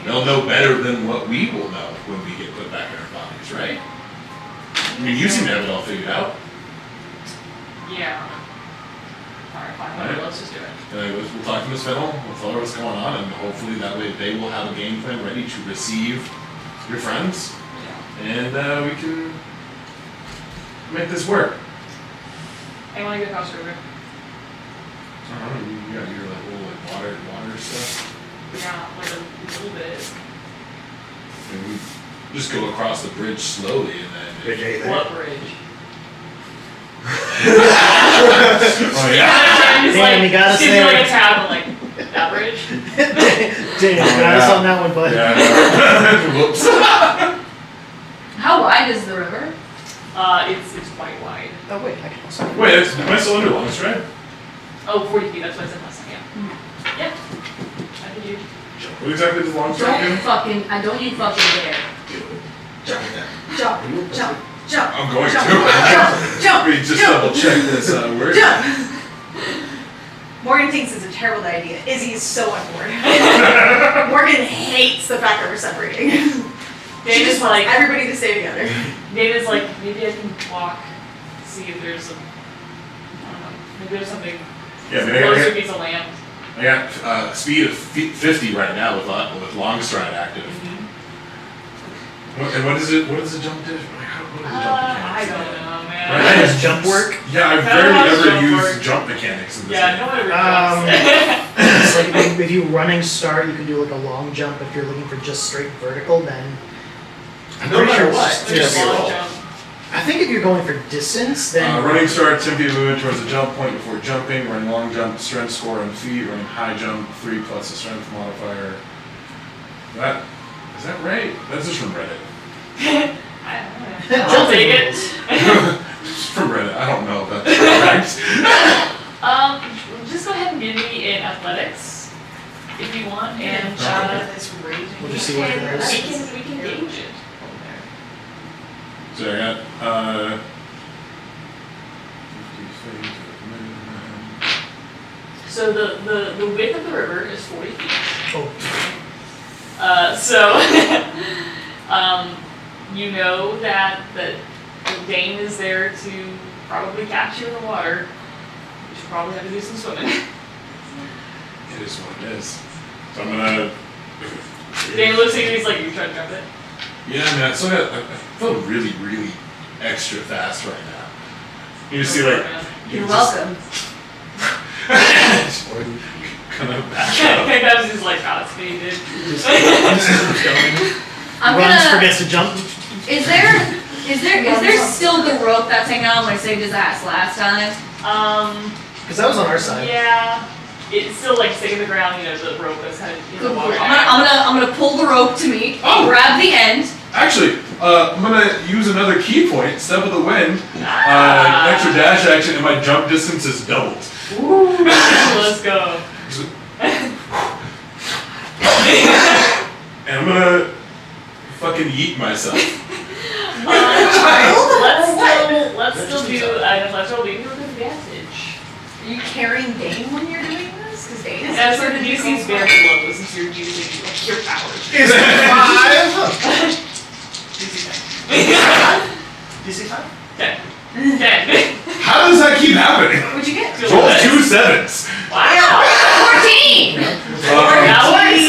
They'll know better than what we will know when we get put back in our bodies, right? I mean, you seem to have it all figured out. Yeah. Alright, fine. Alright. Let's just do it. We'll talk to Miss Fennel, we'll tell her what's going on, and hopefully that way they will have a game plan ready to receive your friends, Yeah. and we can make this work. I want to get across the river. I don't know, you got your like little like water stuff. Yeah, like a little bit. And we just go across the bridge slowly, and then. Bridge 8 there. What bridge? Oh yeah. Just Damn, you got us gives you there. like a tab and like, that bridge? damn, got us on that one, bud. Yeah. Whoops. How wide is the river? It's quite wide. Oh wait, I can also. Wait, am I still under Long's right? Oh, 40 feet, that's what I said last time, yeah. Yep. I think you. What exactly does Long's Don't do? you fucking dare. Jump, jump, jump. I'm going jump, to. jump, Let me just jump, double check this word. jump. Morgan thinks it's a terrible idea. Izzy is so on board. Morgan hates the fact that we're separating. She Dave just is wants like, everybody to stay together. Dave is like, maybe I can walk, see if there's a, I don't know, maybe there's something Yeah, closer maybe piece of land. I got speed of 50 right now with long stride active. And what is it? What is the jump dish? What is the jump I mechanics? don't know, man. Right. How does jump work? Yeah, I've I don't know how rarely to ever jump used work. jump mechanics in this Yeah, game. no one ever It's like if you running start, you can do like a long jump. If you're looking for just straight vertical, then I'm No pretty matter sure what, it's it's just- gonna be a long roll. jump. I think if you're going for distance, then Running start, 10 feet movement towards the jump point before jumping. Running long jump, strength score on feet. Running high jump, 3 plus the strength modifier. Is that right? That's just from Reddit. I don't know. I'll jumping take it. rules. Just from Reddit. I don't know if that's correct. Just go ahead and give me in athletics if you want, and This raging. We'll just see what it is. we can gauge it from there. So I got 50 feet. So the width of the river is 40 feet. Oh, So you know that Dane is there to probably catch you in the water. You should probably have to do some swimming. It is what it is. So I'm gonna. Dane looks at you, he's like, you trying to jump it? Yeah, I mean, I feel really, really extra fast right now. You just see like. You're welcome. Kind of back up. Sometimes he's like, oh, it's me, dude. I'm runs, gonna. forgets to jump. Is there still the rope that's hanging out when I saved his ass last time? Because that was on our side. Yeah. It's still like sticking to the ground, you know, the rope that's kind of in the Good water. lord. I'm gonna pull the rope to me. Oh. Grab the end. Actually, I'm gonna use another key point, step of the wind, Ah. extra dash action, and my jump distance is doubled. Ooh. Let's go. And I'm gonna fucking yeet myself. Let's still do intellectual being with advantage. Are you carrying Dane when you're doing this? Because Dane is As for the DC is very low since you're using your powers. Is it 5? DC 5? 10. How does that keep happening? What'd you get? Roll 2 7s. Wow. 14!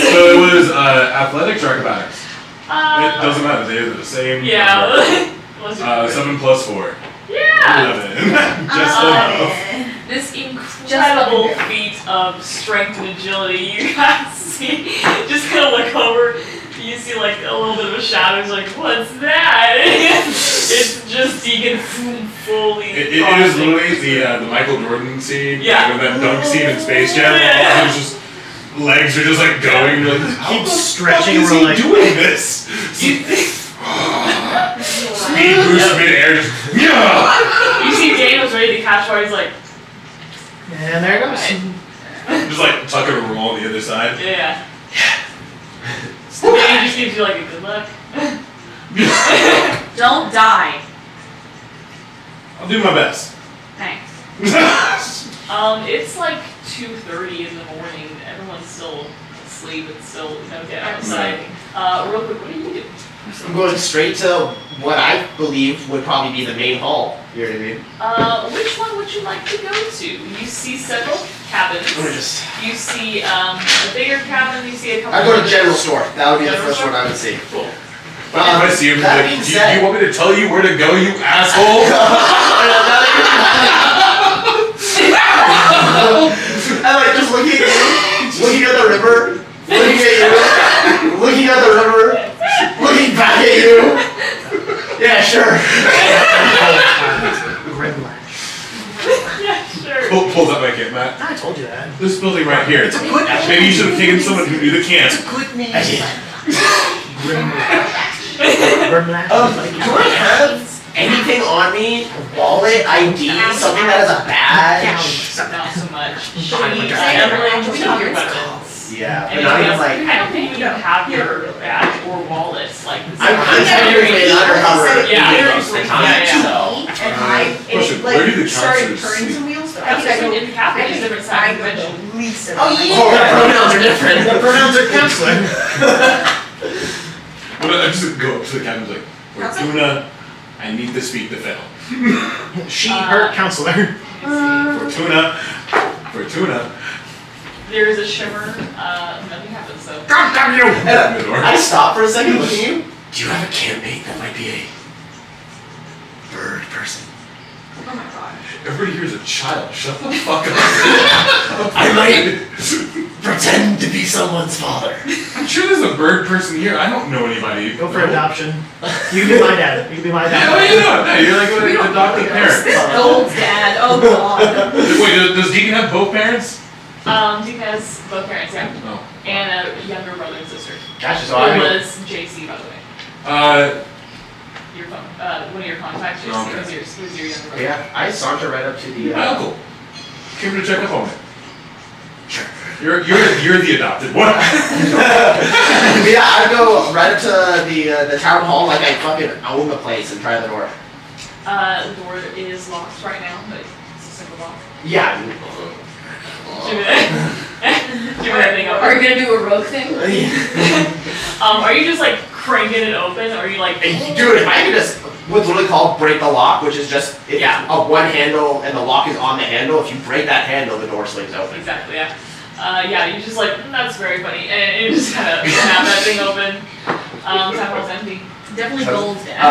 So it was athletics or acrobatics? It doesn't matter. They're the same. Yeah. 7 plus 4. Yeah. 11. Just enough. This incredible feat of strength and agility you guys see. Just kind of look over. You see like a little bit of a shadow. He's like, what's that? It's just Deacon fully. It is literally the Michael Jordan scene. Yeah. Like, that dunk scene in Space Jam. Yeah. It's just legs are just like going. You're like, how Keep the stretching fuck is or he like- doing this? Speed boost mid-air, just yeah. You see Dane was ready to catch fire. He's like, And there it goes. Just like tuck and roll on the other side. yeah. So Dane just gives you like a good luck. Don't die. I'll do my best. Thanks. It's like 2:30 in the morning. Everyone's still asleep. It's still dead outside. Real quick, what do you do? I'm going straight to what I believe would probably be the main hall. You know what I mean? Which one would you like to go to? You see several cabins. I'm gonna just. You see a bigger cabin. You see a couple. I go to the others. general store. That would be the General first store? one I would see. Cool. If I see him, that like, being do said- you want me to tell you where to go, you asshole? I like just looking at you, looking at the river, looking at you, looking at the river, looking back at you. Yeah, sure. Grimlash. Yeah, sure. Pulls up my kit, Matt. I told you that. This building right here. It's a good name. Maybe you should have taken someone who knew the camp. It's a good name. Grimlash. Grimlash. Do I have anything on me? Wallet, ID, something that has a badge? Not so much. Evelyn, Just have your weapons. Yeah, but And not anything even else? like. I don't think you have your badge or wallets. Like this I'm technically an undercover Yeah. agent most of the time, Yeah, yeah. so. And I, and Question, it where do the like started counselors turning sleep? some wheels, but I That's think I what go, in Catholic I is think different I side go convention. the least of Oh, it. the pronouns are different. The pronouns are counselor. But I just go up to the captain and be like, Fortuna, I need to speak to Phil. She, her, counselor. Fortuna. There is a shimmer. Nothing happens. So God damn you! Open the door. I stop for a second looking at you. Do you have a campmate that might be a bird person? Oh my gosh. Everybody here is a child. Shut the fuck up. I might pretend to be someone's father. I'm sure there's a bird person here. I don't know anybody. Go for adoption. You can be my dad. You can be my Yeah, what are dad. you doing? No, you're like an adopted parent. This Gold's dad, oh god. Wait, does Deacon have both parents? Deacon has both parents, yeah, No. and a younger brother and sister. Gotcha, so It I. was JC, by the way. Your phone. One of your contacts. JC Okay. was your younger brother. Yeah, I saunter right up to the. My uncle. Came to check up on me. Sure. You're the adopted one. Yeah, I go right up to the town hall like I fucking own the place and try the door. The door is locked right now, but it's a single lock. Yeah. Give everything Are over. you gonna do a rogue thing? Are you just like cranking it open, or are you like? Dude, if I could just what's literally called break the lock, which is just if Yeah. a one handle and the lock is on the handle, if you break that handle, the door slings open. Exactly, yeah. Yeah, you just like, that's very funny. And you just kind of snap that thing open. Town hall's empty. Definitely So, Gold's dad.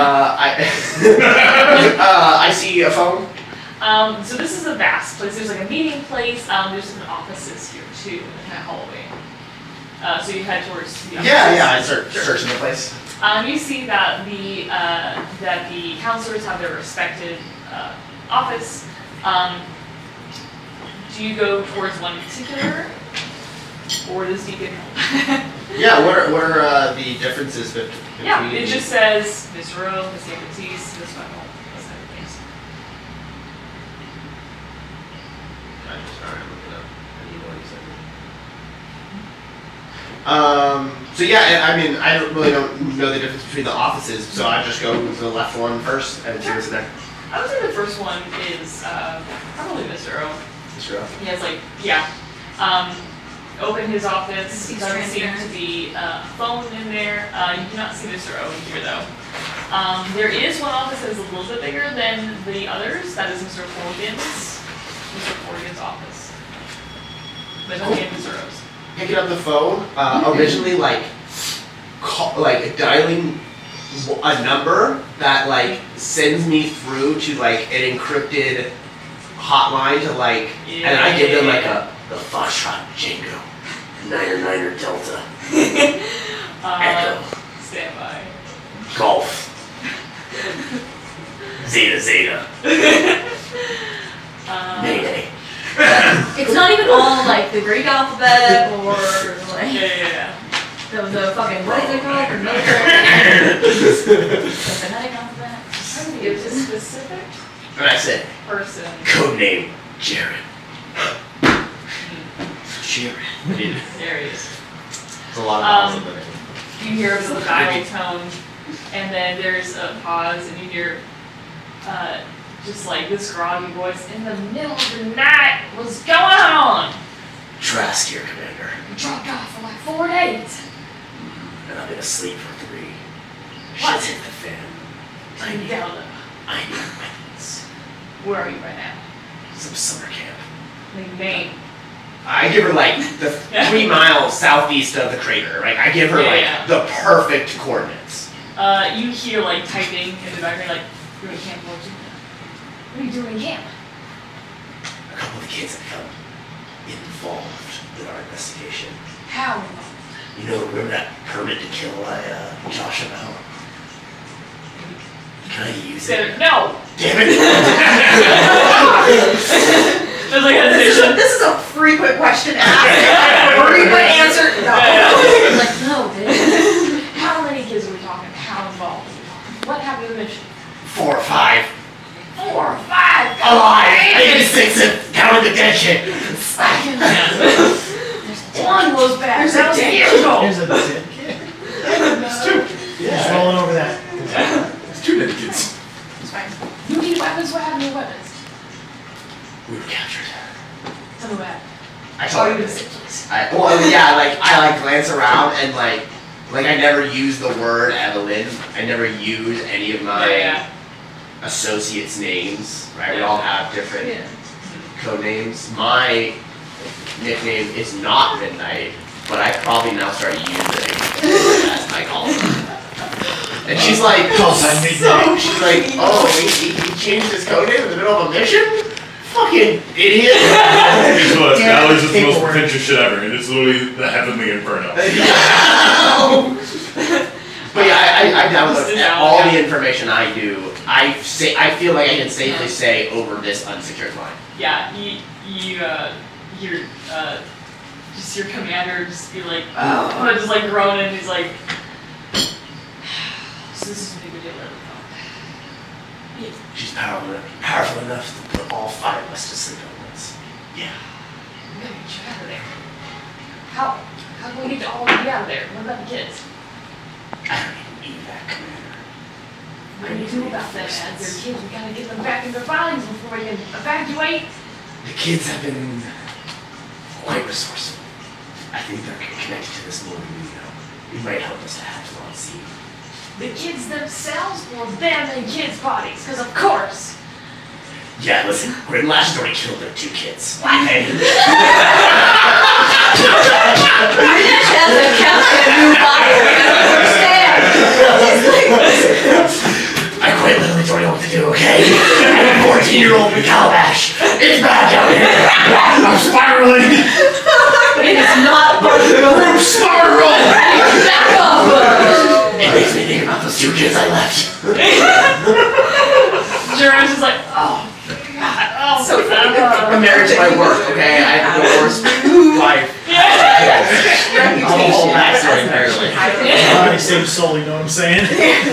I see a phone. So this is a vast place. There's like a meeting place. There's some offices here too in that hallway. So you head towards the offices. Yeah, I start searching the place. You see that the counselors have their respected office. Do you go towards one particular, or does Deacon? Yeah, what are the differences between? Yeah, it just says Miss Rowe, Miss Baptiste, Miss Wendell, those kind of things. I just alright, look it up. So yeah, I mean, I really don't know the difference between the offices, so I just go to the left one first and see what's in there. I would say the first one is probably Mr. O. Mr. O. He has like, yeah. Open his office. He's Doesn't seem transparent. to be a phone in there. You do not see Mr. O in here though. There is one office that is a little bit bigger than the others. That is Mr. Forgan's. Mr. Forgan's office. There's only Mr. O's. Picking up the phone, originally like dialing a number that like sends me through to like an encrypted hotline to like, and I give them like the Foxtrot Django, Niner Delta, Echo, Stand by. Golf, Zeta, Mayday. It's not even all like the Greek alphabet or like Yeah. the fucking what is it called? The military. The phonetic alphabet. It was a specific And I said, person. codename Jared. Jared. There he is. It's a lot of Um, You hear the dial tone, and then there's a pause, and you hear just like this groggy voice in the middle of the night. What's going on? Trask here, Commander. You dropped off for like 4 days. And I've been asleep for 3. What? Shit's hit the fan. I need Delta. I need weapons. Where are you right now? Some summer camp. Like name. I give her like the 3 miles southeast of the crater. Like I give her Yeah, like yeah. the perfect coordinates. You hear like typing in the background, like, you're in Camp Fortuna. What are you doing in camp? A couple of the kids have come involved in our investigation. How? You know, remember that permit to kill I Josh about? Can I use it? No! Damn it! There's like hesitation. This is a frequent question asked. Frequent answer. No. Like no, bitch. How many kids are we talking? How involved are we talking? What happened to the mission? 4 or 5. 4 or 5? Alive! I did 6 and counted the dead shit. One was bad. There's a That was dead years ago. Here's a dead kid. It's 2. Just rolling over that. It's 2 dead kids. It's fine. You need weapons? What happened to your weapons? We were captured. Tell me what happened. I Oh, told you her. didn't say please. Well, yeah, like I like glance around and like I never use the word Evelyn. I never use any of my Yeah. associates' names. Right? We all have different Yeah. code names. My nickname is not Midnight, but I probably now start using it as my call sign. And she's like, she's like, oh, he changed his code name in the middle of a mission? Fucking idiot. Guess what? Damn, Valley's just the most paperwork. pretentious shit ever, and it's literally the heavenly inferno. But yeah, I download Just all yeah. the information I do. I feel like I can safely say over this unsecured line. Yeah, you're just your commander just be like, oh, just like groaning. He's like, so this is a bigger deal than we thought. She's powerful enough to put all 5 of us to sleep at once. Yeah. We gotta get you out of there. How can we get you all of you out of there? What about the kids? I don't even need that, Commander. What do you do about them as their kids? We gotta get them back in their bodies before we can evacuate. The kids have been quite resourceful. I think they're connected to this more than we know. It might help us to have them on scene. The kids themselves or them in kids' bodies? Because of course. Yeah, listen, Grimlash has already killed their 2 kids. Okay. British has a captain new body. I don't understand. I quite literally don't know what to do, okay? I'm a 14-year-old in Calabash. It's bad down here. I'm spiraling. It is not I'm spiraling. back up. It makes me think about those 2 kids I left. Jeremy's just like, oh, God, oh, So I'm married to my work, okay? I have the worst life. I'm a whole backstory, apparently. I saved soul, you know what I'm saying?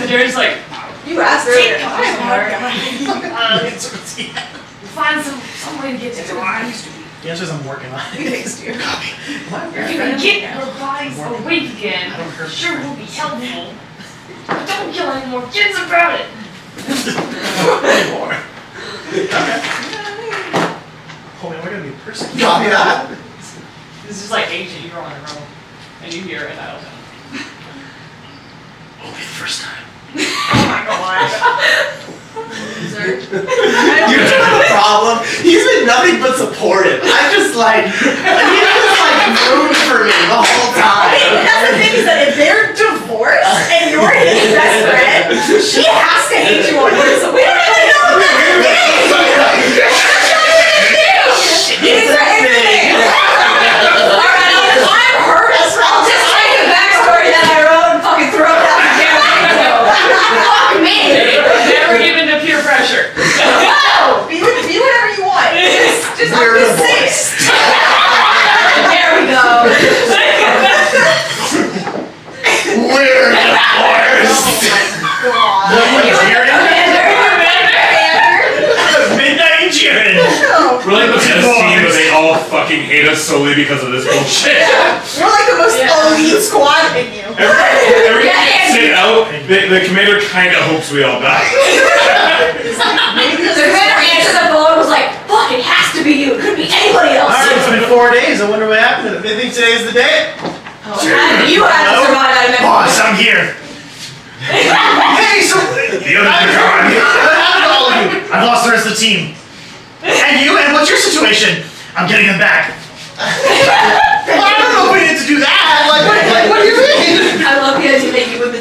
Jeremy's like, You asked earlier. find some way to get to the line. The answer is I'm working on it. Thanks, dear. If you can get your bodies awake again, I don't hurt sure will be helpful. But don't kill any more kids about it. Anymore. Okay. Oh man, we're gonna be persecuted. Copy that. This is like ancient, you're on a roll. And you hear it out. Won't be the first time. Oh my god. You know the problem? He's been nothing but supportive. I'm just like, he's just like rooting for me the whole time. That's the thing is that if they're divorced and you're his best friend, she has to hate you on this. So we don't really know what that's the thing. It's everything. Alright, I'm her best friend. I'll just take the backstory that I wrote and fucking throw it out the damn window. Fuck me. Never give in to peer pressure. No! Be whatever you want. Just We're I'm just saying. There we go. We're divorced. Midnight Jiren! We're like the best team, but they all fucking hate us solely because of this bullshit. We're like the most elite squad in you. Every time we sit out, the commander kind of hopes we all die. The commander answered the phone and was like, fuck, it has to be you. It could be anybody else. Alright, it's been 4 days. I wonder what happened. They think today's the day. You had to survive out of Boss, I'm here. Hey, so The others are gone. what happened to all of you? I've lost the rest of the team. And you? And what's your situation? I'm getting them back. Well, I don't know if we need to do that. Like, what do you mean? I love the idea that you and the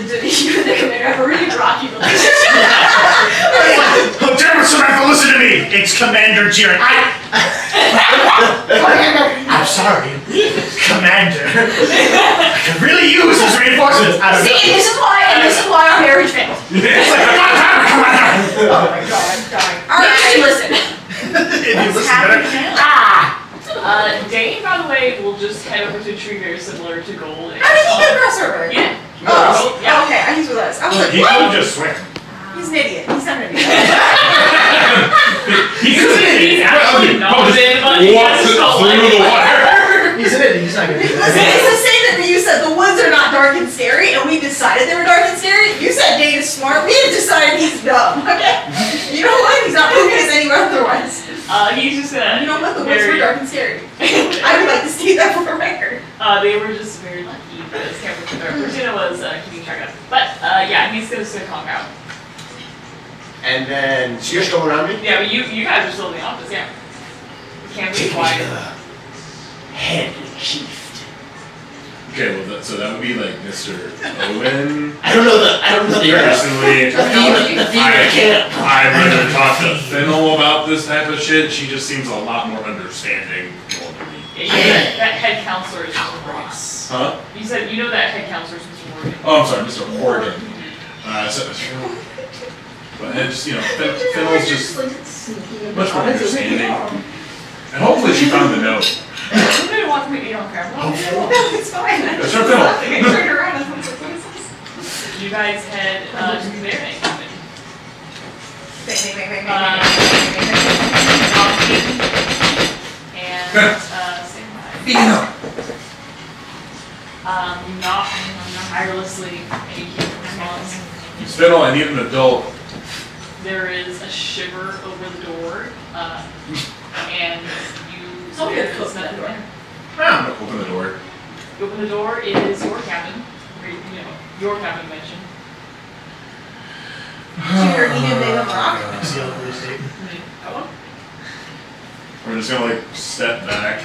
commander have a really rocky relationship. Oh, damn it, Samantha, listen to me. It's Commander Jiren. I'm sorry. Commander. I could really use these reinforcements. I don't See, know. and this is why our marriage failed. It's like, Commander. Oh my god, dying. Alright, listen. If you listen better. Dane, by the way, will just head over to a tree very similar to Gold. How did he get across the river? Yeah. Oh, Yeah. okay, he's with us. I was like, He what? could have just swam. He's an idiot. He's not an idiot. He's actually not in, but he Walks has to through the water. He's an idiot. He's not gonna do Listen, that. it's the same that you said the woods are not dark and scary, and we decided they were dark and scary. You said Dane is smart. We decided he's dumb. Okay? You know what? He's not proving us anywhere otherwise. He's just gonna. You know what? The woods were dark and scary. I would like to state that for a record. They were just very lucky because Fortuna was keeping track of it. But yeah, he's gonna stick Hong out. And then, so you're still around me? Yeah, but you guys are still in the office, yeah. You can't be quiet. Head chief. Okay, well, so that would be like Mr. Owen. I don't know the Personally, the camp. I'd rather talk to Fennel about this type of shit. She just seems a lot more understanding normally. Yeah, you know that head counselor is Mr. Morgan. Huh? You said you know that head counselor is Mr. Morgan. Oh, I'm sorry, Mr. Horgan. But it's, you know, Fennel's just much more understanding. And hopefully she found the note. You didn't want me to eat on camera. No, it's fine. That's her Fennel. I turned around and I was like, what is this? You guys head to the clearing. And say hi. Not tirelessly any response. Fennel, I need an adult. There is a shiver over the door, and you. Someone there gets is close to that nothing door. there. I'm gonna open the door. You open the door, it is your cabin, or you know, your cabin mentioned. Junior, he did Big Rock. It's the other police state. Go on. We're just gonna like step back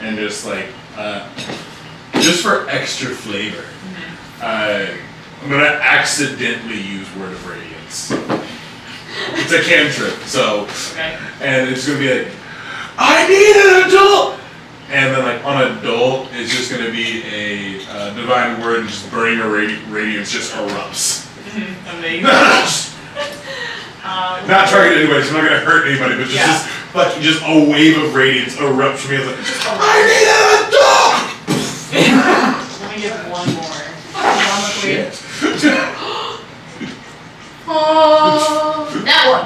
and just like, just for extra flavor, I'm gonna accidentally use Word of Radiance. It's a cantrip, so, Okay. and it's gonna be like, I need an adult! And then like on adult, it's just gonna be a divine word and just burning a radiance just erupts. Amazing. Not targeting anybody, so I'm not gonna hurt anybody, but just fucking just a wave of radiance erupts from me. It's like, I need an adult! Let me get one more. Shit. Oh, that one.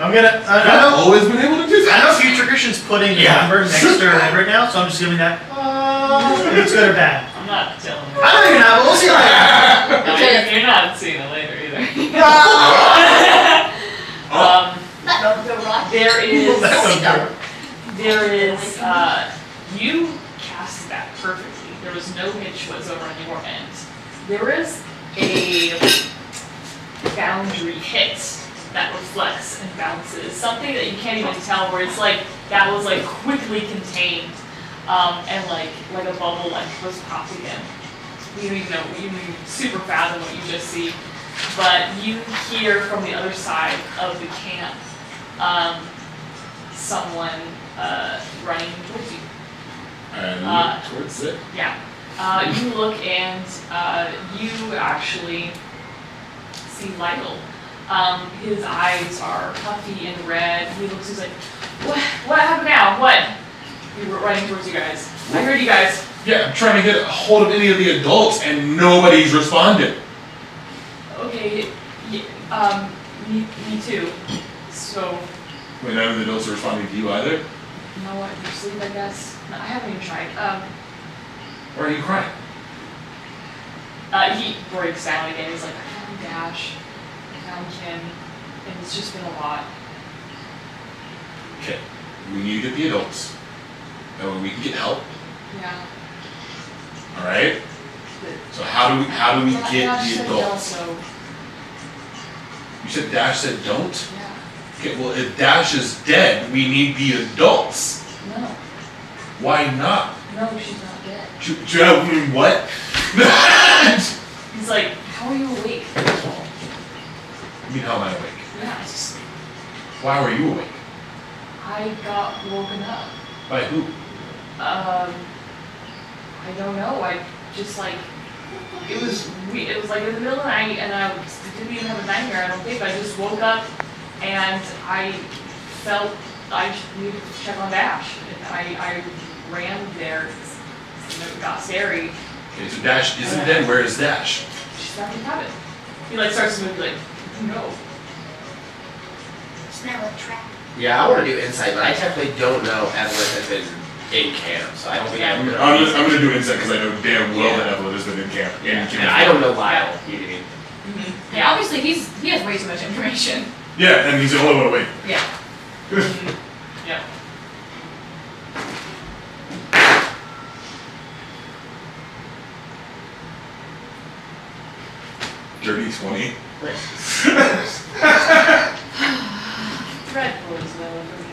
I'm gonna. I've always been able to do I know Future Christian's putting the number next to Everett now, so I'm just giving that. If it's good or bad. I'm not telling you. I know you're not, but we'll see later. No, you're not seeing it later either. There is, you cast that perfectly. There was no hitch whatsoever on your end. There is a boundary hit that reflects and bounces. Something that you can't even tell where it's like, that was like quickly contained, and like a bubble like was popped again. You don't even know, you don't even super fathom what you just see. But you hear from the other side of the camp, someone running towards you. And look towards it. Yeah. You look and you actually see Lytle. His eyes are puffy and red. He's like, what happened now? What? We were running towards you guys. I heard you guys. Yeah, I'm trying to get a hold of any of the adults and nobody's responded. Okay, me too. So, Wait, none of the adults are responding to you either? you know what, you sleep, I guess? No, I haven't even tried. Why are you crying? He breaks down again. He's like, I found Dash, I found Kim, and it's just been a lot. Okay, we need to get the adults. That way we can get help. Yeah. Alright? So how do we get Dash the said adults? no, so, You said Dash said don't? yeah. Okay, well if Dash is dead, we need the adults. No. Why not? No, she's not dead. What? He's like, how are you awake? I mean, how am I awake? Yeah, it's just, Why were you awake? I got woken up. By who? I don't know. I just like, it was like in the middle of the night, and I didn't even have a nightmare. I don't think. I just woke up, and I felt I needed to check on Dash. And I ran there. It got scary. Okay, so Dash isn't dead. Where is Dash? She's back in the cabin. He like starts to move like, no. Smell a trap. Yeah, I want to do insight, but I technically don't know Evelyn has been in camp, so I don't think I'm gonna. I'm gonna do insight because I know damn well Yeah. that Evelyn has been in camp. Yeah, and I don't know Lyle. Either. Yeah, obviously he has way too much information. Yeah, and he's the only one awake. Yeah. Yeah. Dirty 20. Dreadful is low for me.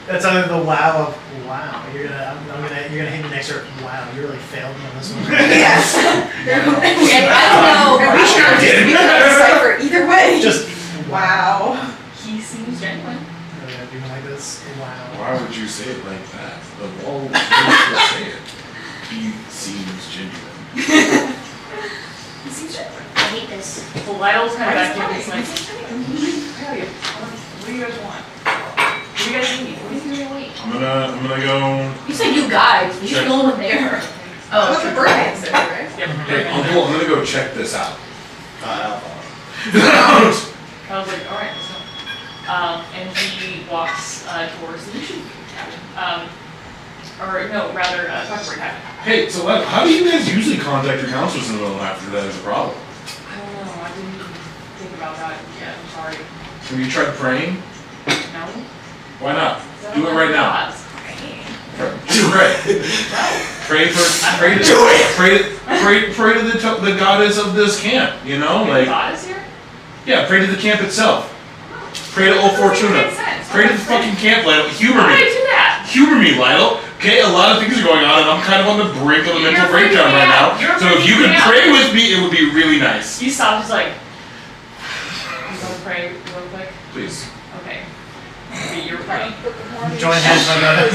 That's under the wow of wow. You're gonna hit me next or wow. You really failed me on this one. Yes. And I don't know. We can decipher either way. Just Wow. He seems genuine. really gonna do me like this. Wow. Why would you say it like that? Of all ways to say it, he seems genuine. He seems genuine. I hate this. Well, Lytle's kind of back here. He's like, what do you guys want? What do you guys need? What are you doing awake? I'm gonna go. You said you guys. You should go over there. Oh, it's a bird answer, right? Yep. Hey, Uncle, I'm gonna go check this out. I was like, alright, let's go. And he walks towards the mission cabin. Or no, rather, Tuckberry cabin. Hey, so how do you guys usually contact your counselors in the middle after that is a problem? I don't know, I didn't even think about that yet, I'm sorry. Have you tried praying? No? Why not? Is that Do it all right I now. got? Do it. Pray to the goddess of this camp. You know, Like, like God is here? yeah, pray to the camp itself. Pray to old Fortuna. Makes sense. Pray to the fucking camp, Lytle. Humor Why did I me. do that? Humor me, Lytle. Okay, a lot of things are going on, and I'm kind of on the brink of a mental You're freaking breakdown me right out. now. You're So if you freaking could me out. pray with me, it would be really nice. He stopped, he's like, you want to pray real quick? Please. Okay. Okay, you're praying. Join hands, my brother.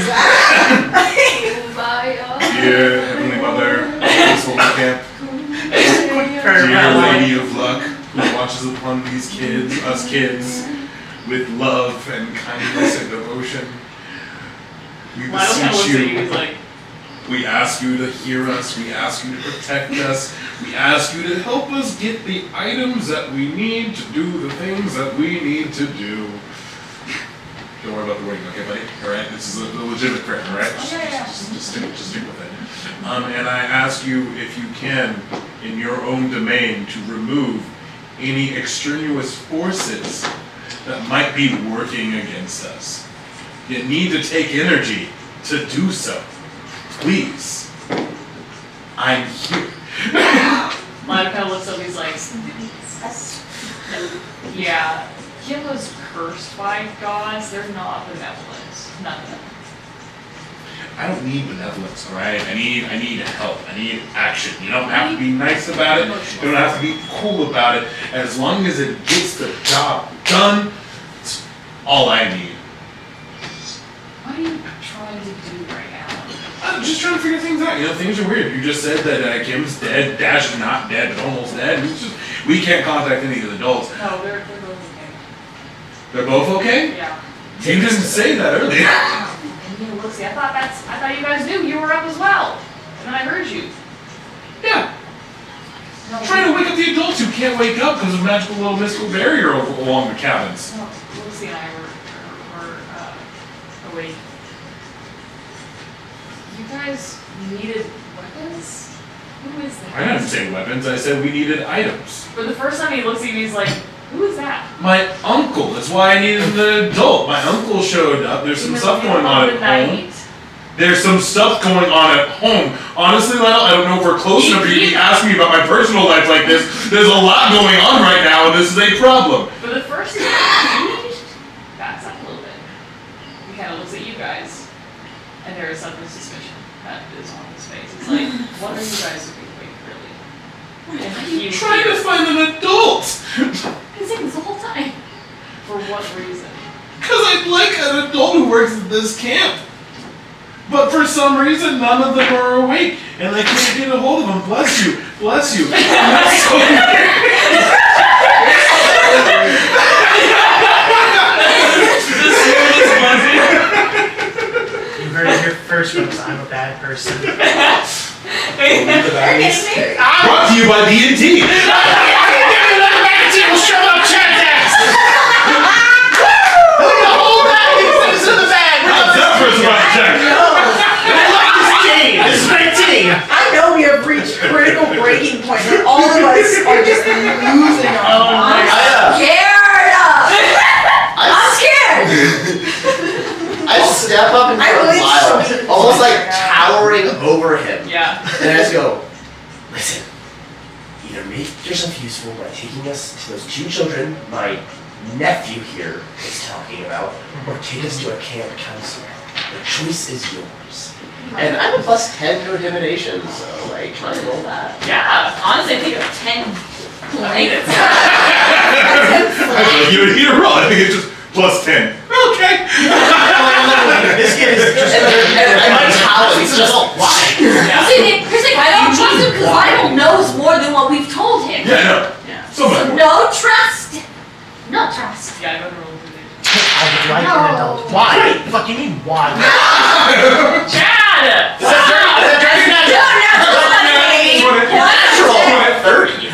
Dear Heavenly Mother, this whole camp. Dear Lady of Luck, who watches upon these kids, us kids, with love and kindness and devotion. We Lyle kind of beseech looks at you, you. he's like, We ask you to hear us. We ask you to protect us. We ask you to help us get the items that we need to do the things that we need to do. Don't worry about the wording, okay, buddy? All right, this is a legitimate prayer, all right? Just stick with it. And I ask you, if you can, in your own domain, to remove any extraneous forces that might be working against us. You need to take energy to do so. Please. I'm here. Lionel kind of looks up, he's like, yeah, Gillo's cursed by gods, they're not benevolent. None of them. I don't need benevolence, alright? I need help. I need action. You don't have to be nice about it. You don't have to be cool about it. As long as it gets the job done, it's all I need. What are you trying to do right now? I'm just trying to figure things out. You know, things are weird. You just said that Kim's dead, Dash is not dead, but almost dead. We can't contact any of the adults. No, they're both okay. They're both okay? Yeah. You didn't say that earlier. And look, see, I thought you guys knew you were up as well. And then I heard you. Yeah. I'm trying to wake up the adults who can't wake up because of a magical little mystical barrier along the cabins. No, Lucy and I were awake. You guys needed weapons? Who is that? I didn't say weapons, I said we needed items. For the first time he looks at me, he's like, who is that? My uncle, that's why I needed an adult. My uncle showed up, there's some stuff going on at home. There's some stuff going on at home. Honestly, Lionel, I don't know if we're close enough for you to be asking me about my personal life like this. There's a lot going on right now, and this is a problem. For the first time, he backs up a little bit. He kind of looks at you guys, and there is sudden suspicion that is on his face. It's like, what are you guys doing, really? And I'm trying to find an adult! Been saying this the whole time. For what reason? Because I'd like an adult who works at this camp. But for some reason, none of them are awake, and I can't get a hold of them. Bless you. Bless you. You heard it here first, folks. I'm a bad person. Brought to you by D&T. We'll shove up chat decks! Look at the whole bag! It's in the bag! How's that for a spot check? I like this game! This is great tea! I know we have reached critical breaking point where all of us are just losing our minds. Scared! I'm scared! I step up in front of Lyle, almost like towering over him. Yeah. And I just go, listen, either make yourself useful by taking us to those two children my nephew here is talking about, or take us to a camp counselor. The choice is yours. And I'm a +10 to intimidation, so like, can I roll that? Yeah. Honestly, I think of 10 blankets. You would need a roll. I think it's just +10. Okay. This kid is just... And my talents just why? See, here's the thing, I don't trust him because Lionel knows more than what we've told him. Yeah, I know. Yeah. So much more. No trust. No trust. Yeah, I better roll with it. I would like an adult. Why? Fucking mean why? Chad! Is that dirty? Natural 30.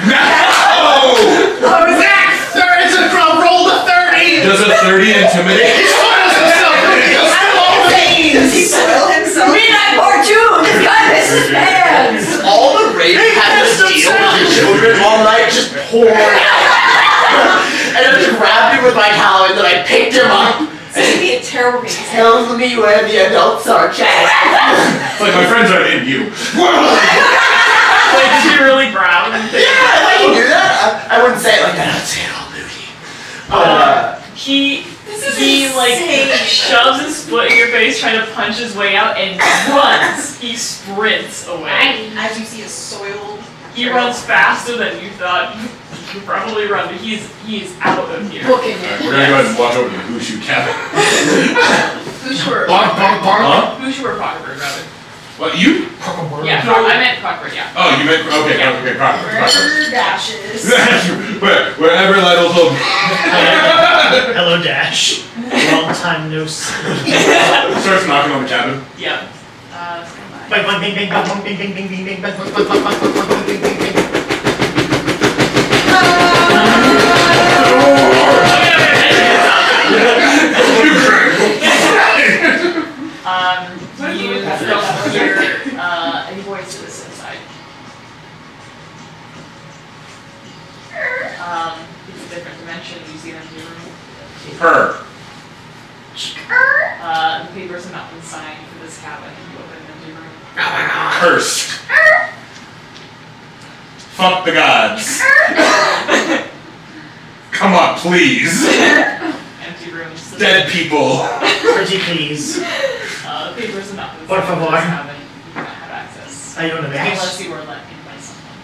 It's a girl, roll the 30! Does a 30 intimidate? He spoils himself! Does he spoil himself? Midnight Fortuna! This guy misses fans! All the rape had to deal with your children all night just poured out. And I just grabbed him with my towel and then I picked him up. This would be a terrible game. Tells me where the adults are, Chad. It's like my friends aren't in you. Like, is he really brown? Yeah, I can do that. I wouldn't say it like that. I'd say it all moody. He like shoves his foot in your face, trying to punch his way out, and runs. He sprints away. As you see a soiled. He runs faster than you thought you could probably run, but he is out of here. Booking Alright, it. we're gonna go ahead and walk over to the Hooshu cabin. Hooshu Huh? or Cockbird, rather. What, you? Yeah, I meant Cockbird, yeah. Oh, you meant, okay, Crockford. Wherever dashes. Wherever Lionel told me. Hello, Dash. Long time no see. Starts knocking on the cabin. Yeah. Stand by. Bang, bang, bing, bing, bang, bang, bing, bing, bing, bing, bing, bang, bang, bang, bang, bang, bang, bang, bing, bing, bing. You don't hear any voices inside. It's a different dimension. You see an empty room. Her. The papers have not been signed for this cabin. You open an empty room. Cursed. Fuck the gods. Come on, please. Empty rooms. Dead people. Pretty please. Papers have not been Por signed for favor. this cabin. You do not have access. Hay una Unless vez. you were let in by someone.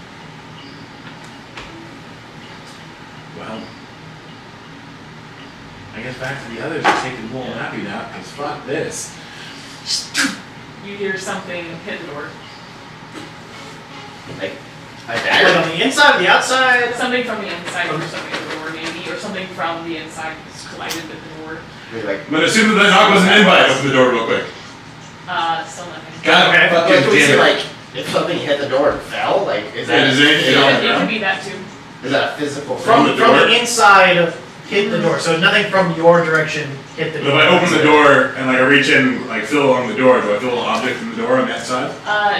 Well, I guess back to the others are taking a little nappy nap, because fuck this. You hear something hit the door. Like Like on the inside or the outside? Something from the inside or something at the door, maybe, or something from the inside just collided with the door. like I'm gonna assume that knock was an invite. Open the door real quick. Still nothing. God Okay. fucking can we see damn it. like if something hit the door and fell? Like is that Is it- It could be that too. is that a physical From thing? the From door? the inside hit the door. So nothing from your direction hit the But door. if I open the door and like I reach in, like feel along the door, do I feel an object in the door on that side?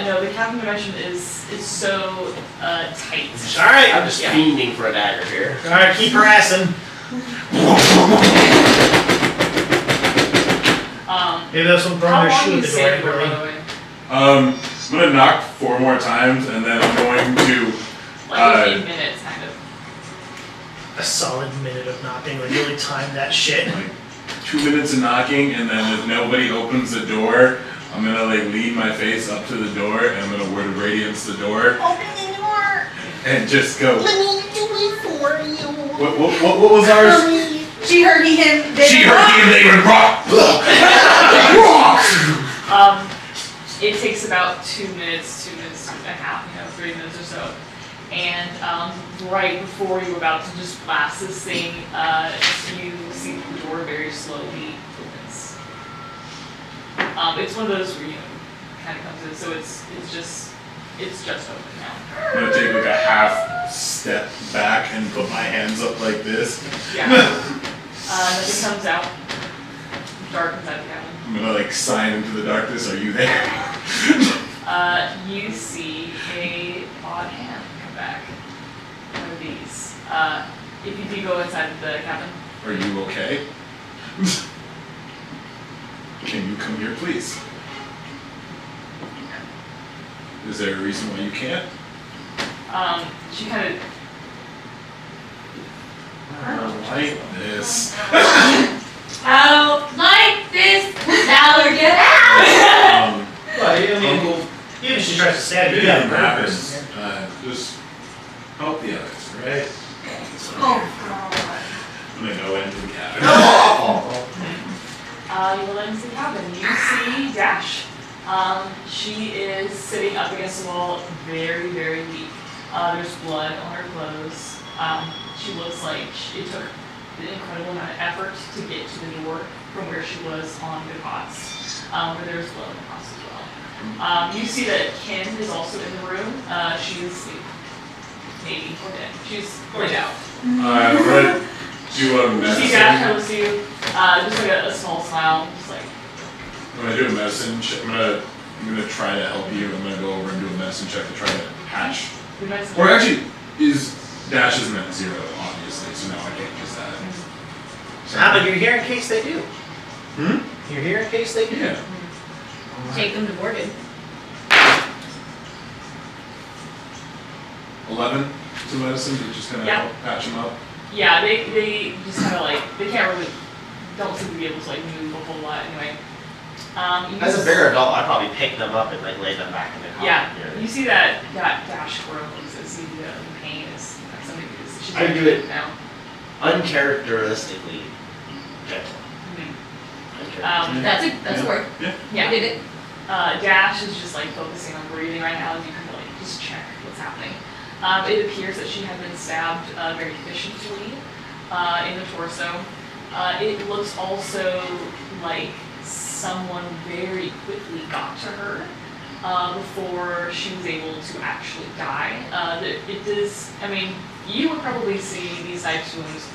No, the cabin dimension is so tight. Alright. I'm just fiending for a dagger here. Alright, keep harassing. Maybe there's some throwing How their long shoe you at the door stay by angrily. the way? I'm gonna knock 4 more times and then I'm going to Like 8 minutes, kind of. A solid minute of knocking, like really time that shit. like 2 minutes of knocking, and then if nobody opens the door, I'm gonna like lean my face up to the door and I'm gonna word of radiance the door Open the door. and just go. Let me do it for you. What was ours? She heard him. She heard me and they were rock. It takes about 2 minutes, 2 minutes and a half, 3 minutes or so. And right before you're about to just blast this thing, you see the door very slowly opens. It's one of those where kind of comes in, so it's just open now. I'm gonna take like a half step back and put my hands up like this. Yeah. Nothing comes out. Dark inside the cabin. I'm gonna like sign into the darkness. Are you there? You see a odd hand come back. One of these. If you do go inside the cabin. Are you okay? Can you come here, please? Is there a reason why you can't? She kind of. I don't like this. I don't like this. Now or get out. Well, I mean, Uncle, even if she tries to stab you, it you got doesn't a matter. purpose. Just help the others, right? Oh, I'm gonna go into the cabin. You go into the cabin. You see Dash. She is sitting up against the wall, very, very weak. There's blood on her clothes. She looks like it took an incredible amount of effort to get to the door from where she was on the cots, where there's blood on the cots as well. You see that Kim is also in the room. She's asleep. Maybe, or dead. She's laid out. I'm gonna do a You see Dash medicine. comes to you, just like a small smile, just like, I'm gonna do a medicine check. I'm gonna try to help you. I'm gonna go over and do a medicine check to try to patch. your medicine. Or actually, Dash isn't at 0, obviously, so now I can't use that. But you're here in case they do. You're here in case they do. Yeah. Take them to boarded. 11 to medicine to just kind of Yeah. help patch him up. Yeah, they just kind of like, they can't really, don't seem to be able to like move a whole lot anyway. You As a just- bigger adult, I'd probably pick them up and like lay them back in the car. Yeah, you see that Dash groans as the pain is, something is, she's I like do it. now. Uncharacteristically gentle. That's a word. Yeah. I did it. Dash is just like focusing on breathing right now as you kind of like just check what's happening. It appears that she had been stabbed very efficiently in the torso. It looks also like someone very quickly got to her before she was able to actually die. It is, I mean, you would probably see these types of wounds.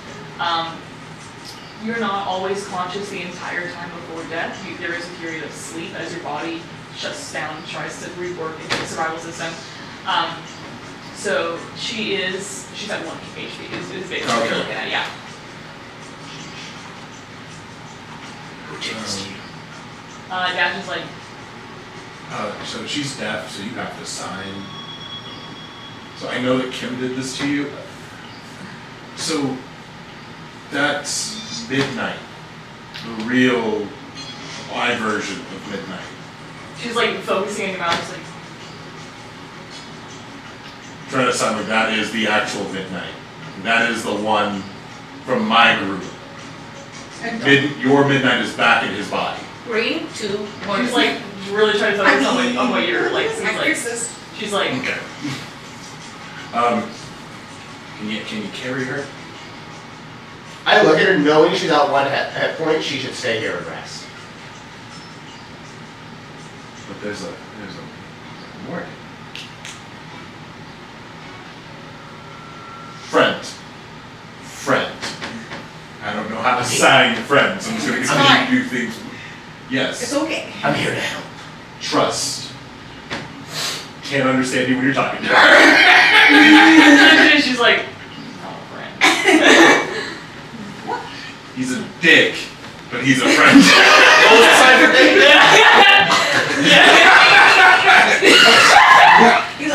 You're not always conscious the entire time before death. There is a period of sleep as your body shuts down, tries to rework into the survival system. So she's at 1 HP is basically what you're looking at, yeah. Who did this to you? Dash is like, So she's deaf, so you have to sign. So I know that Kim did this to you. So that's midnight. The real live version of midnight. she's like focusing on your mouth, just like, Trying to sound like that is the actual midnight. That is the one from my group. Your midnight is back in his body. 3, 2, 1. she's like really trying to focus on what you're like, seems like. She's like, Okay. Can you carry her? I look at her knowing she's at 1 hit point, she should stay here and rest. But there's a warning. Friend. I don't know how to sign friends. I'm just gonna continue to do things. Yes. It's okay. I'm here to help. Trust. Can't understand you when you're talking to her. and she's like, oh, friend. He's a dick, but he's a friend. You're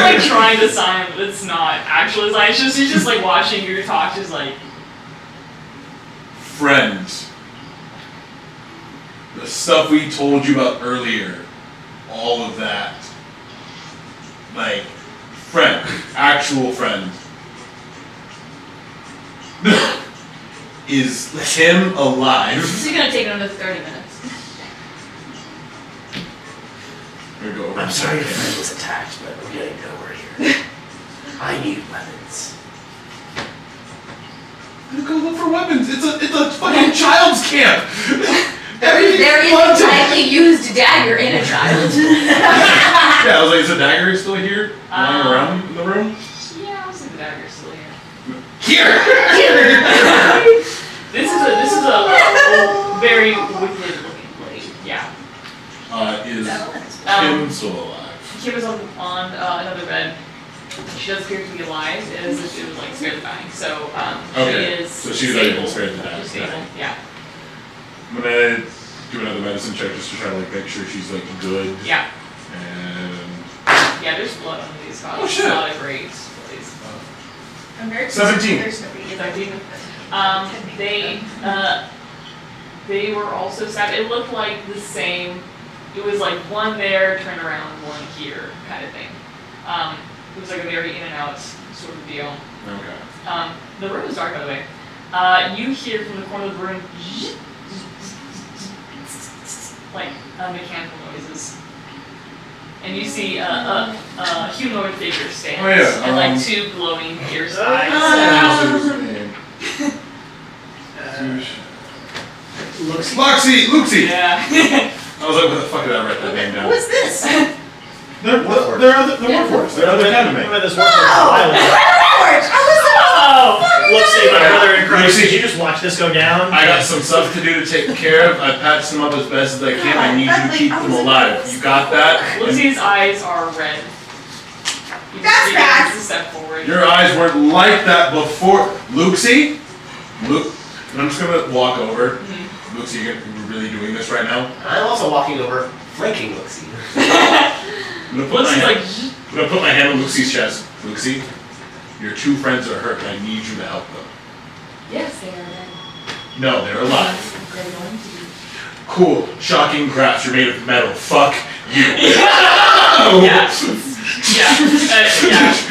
like trying to sign, but it's not actually sign. She's just like watching you talk. She's like, Friend. The stuff we told you about earlier, all of that. Like, friend, actual friend. Is Tim alive? This is gonna take another 30 minutes. We're gonna go over I'm to sorry your Tim. friend was attacked, but we're getting nowhere here. I need weapons. Go look for weapons. It's a fucking child's camp. There is a tightly used dagger in a child. Yeah, I was like, is the dagger still here? Lying around in the room? yeah, I'll see the dagger's still here. Here! This is a very wicked looking blade. Yeah. Is Um, Kim still alive? Kim is on another bed. She does appear to be alive, as if she was like scared of dying. So Okay, she is so she's not even stable. scared to die. She's stable. Yeah. I'm gonna do another medicine check just to try to like make sure she's like good. Yeah. And Yeah. There's blood on these spots. Oh, shit. It's not a great place. I'm very 17. There's no reason. 17. They were also stabbed. It looked like the same. It was like one there, turn around, one here, kind of thing. It was like a very in and out sort of deal. okay. The room is dark, by the way. You hear from the corner of the room like mechanical noises, and you see a humanoid figure stand, Oh, yeah, and like two glowing pierced eyes. Luxie! Yeah. I was like, what the fuck did I write that name down? Who is this? They're Warforged. They're other anime. Remember this one from a while ago. Let's see, my brother in Christ. Did you just watch this go down? I got some stuff to do to take care of. I patched them up as best as I can. I need you to keep them alive. You got that? Lucy's eyes are red. You That's just bad. to step forward. Your eyes weren't like that before. Luxie? And I'm just gonna walk over. Luxie, you're really doing this right now? I'm also walking over, flanking Luxie. I'm gonna Lucy's like, put my hand on Luxie's chest. Luxie, your two friends are hurt and I need you to help them. Yes, they are dead. No, they're alive. They're going to be. Cool. Shocking craps. You're made of metal. Fuck you. yeah.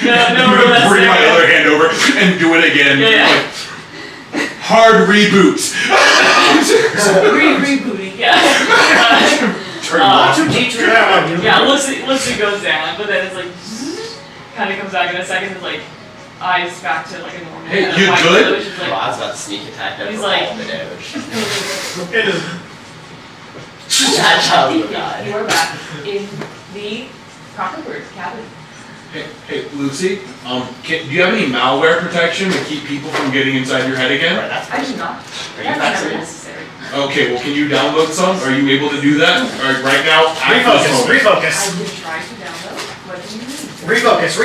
No, I'm real gonna bring my necessary. other hand over and do it again. Yeah. Like, hard reboot. Rebooting, yeah. Turn off. Yeah, Lucy goes down, but then it's like, kind of comes back in a second, it's like, eyes back to like a normal. Hey, kind of you white good? glow. She's Well, like, I was about to sneak attack them He's for like- all the damage. It is. That child of God. You are back in the Crockerbird cabin. Hey, Lucy. Do you have any malware protection to keep people from getting inside your head again? Right, that's I do not. Are you That's never vaccinated? necessary. Okay, well, can you download some? Are you able to do that? All right, right now. at this moment. Refocus. I would try to download. What do you need? Refocus.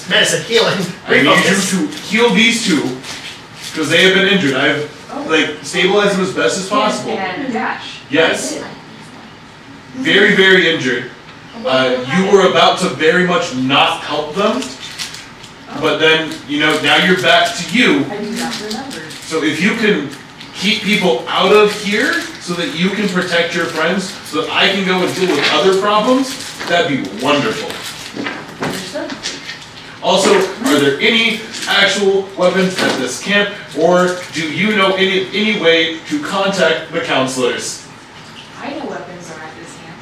Medicine. Healing. I need Refocus. you to heal these two because they have been injured. I've stabilized them as best as possible. And Dash. Yes. Very, very injured. You were about to very much not help them, but then now you're back to you. I do not remember. So if you can keep people out of here so that you can protect your friends, so that I can go and deal with other problems, that'd be wonderful. Understood. Also, are there any actual weapons at this camp, or do you know any way to contact the counselors? I know weapons are at this camp.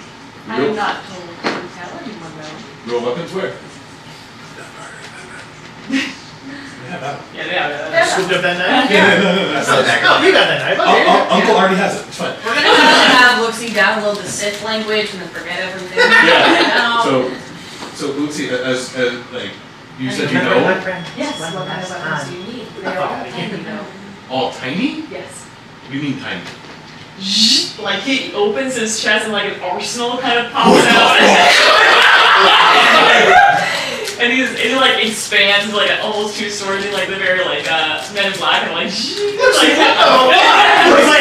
I Real- am not told to tell anyone though. Real weapons where? Yeah. Swooped up that knife. That's not that Oh, you got that knife. Okay. Uncle already has it. It's fine. We're gonna have Luxie download the Sith language and then forget everything. Yeah. So Lucy, as like you said, you Remember, my know, friend? Yes, One what kind of last weapons time. do you need? the They're fuck all outta here. tiny though. all tiny? Yes. What do you mean tiny? Like he opens his chest and like an arsenal kind of pops out. And it like expands like almost two swords in like the very like Men in Black and like like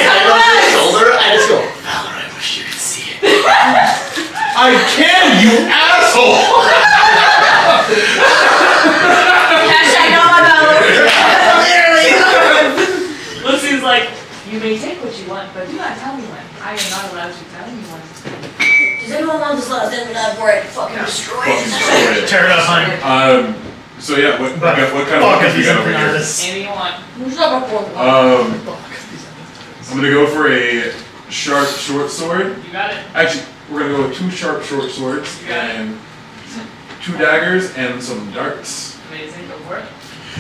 I rub your shoulder, I just go, Valor, I wish you could see it. I can, you asshole! Hashtag not my Valor. Lucy's like, you may take what you want, but do not tell me when. I am not allowed to tell anyone. Does anyone want this last thing before I fucking destroy it? Tear it up, honey. So yeah, what kind of Fuck weapons we these got over here? empanadas. Anything you want. Who's not before the I'm gonna go for a sharp short sword. You got it. Actually, we're gonna go with 2 sharp short swords You got it. and 2 daggers and some darts. Amazing, go for it.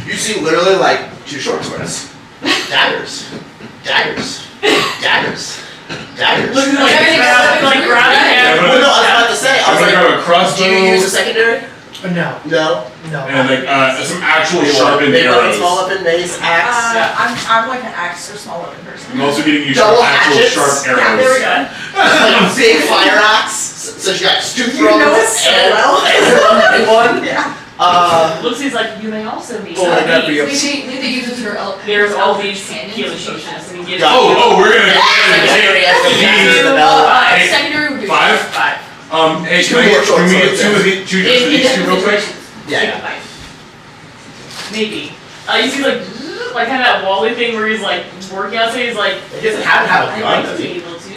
You see literally like 2 short swords. Daggers. Daggers. Daggers. Daggers. Look at like grab a hand. Well, no, I was about to say, I I'm was gonna like, grab a crossbow do you use a secondary? No. No. No. and like some actual Big sharpened weapon, arrows. small weapon, mace, axe. I'm like an axe or small weapon person. I'm also getting you Double some actual hatchets. sharp arrows. Yeah, there we go. Like a big fire axe. So she got 2 throws You know it so and, well. and one. Yeah. Lucy's like, you may also need Oh, that'd be a- Need to use it for There's all these cannons. healing potions and he gives Oh, we're gonna Secondary as the These- daggers, the bell. Hey, Secondary would be 5? 5. Hey, Two can more short we get swords, 2 of these, 2 just of these 2 real quick? Yeah. Maybe. You see like kind of that Wally thing where he's like working outside, he's like, He doesn't have to have a I'd gun, like does to he? be able to.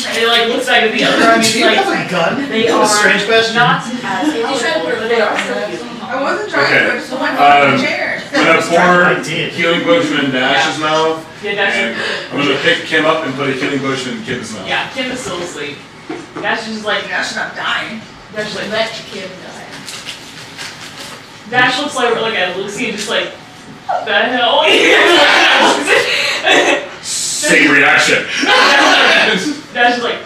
And he like looks back at the other arm, Do he's you have like, a gun? they That's are a strange question. not as powerful, but they are still useful. I wasn't trying Okay. to, I just don't want to chair. I'm gonna trying to pour like did. healing potion in Dash's mouth, Yeah, and Dash. I'm gonna pick Kim up and put a healing potion in Kim's mouth. Yeah, Kim is still asleep. Dash is just like, Gosh, I'm dying. Dash is like, let Kim die. Dash looks like we're looking at Lucy and just like, what the hell? Same reaction. Dash is like,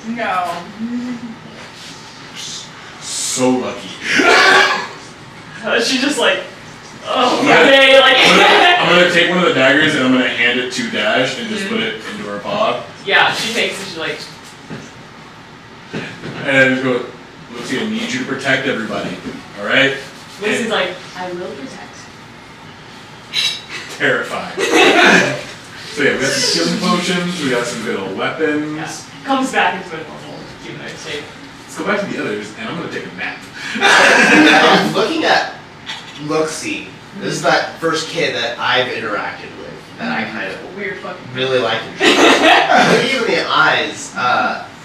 No. So lucky. she's just like, oh, I'm gonna- okay, like. I'm gonna take one of the daggers and I'm gonna hand it to Dash and just put it into her paw. Yeah, she takes it, she's like, And just go, Lucy, I need you to protect everybody. Alright? Lucy's like, I will protect. Terrified. So yeah, we got some healing potions, we got some good old weapons. Yeah. Comes back into a normal humanoid shape. Let's go back to the others and I'm gonna take a nap. I'm looking at Luxie. This is that first kid that I've interacted with that I kind of Weird fucking. really like and trust. Looking you in the eyes,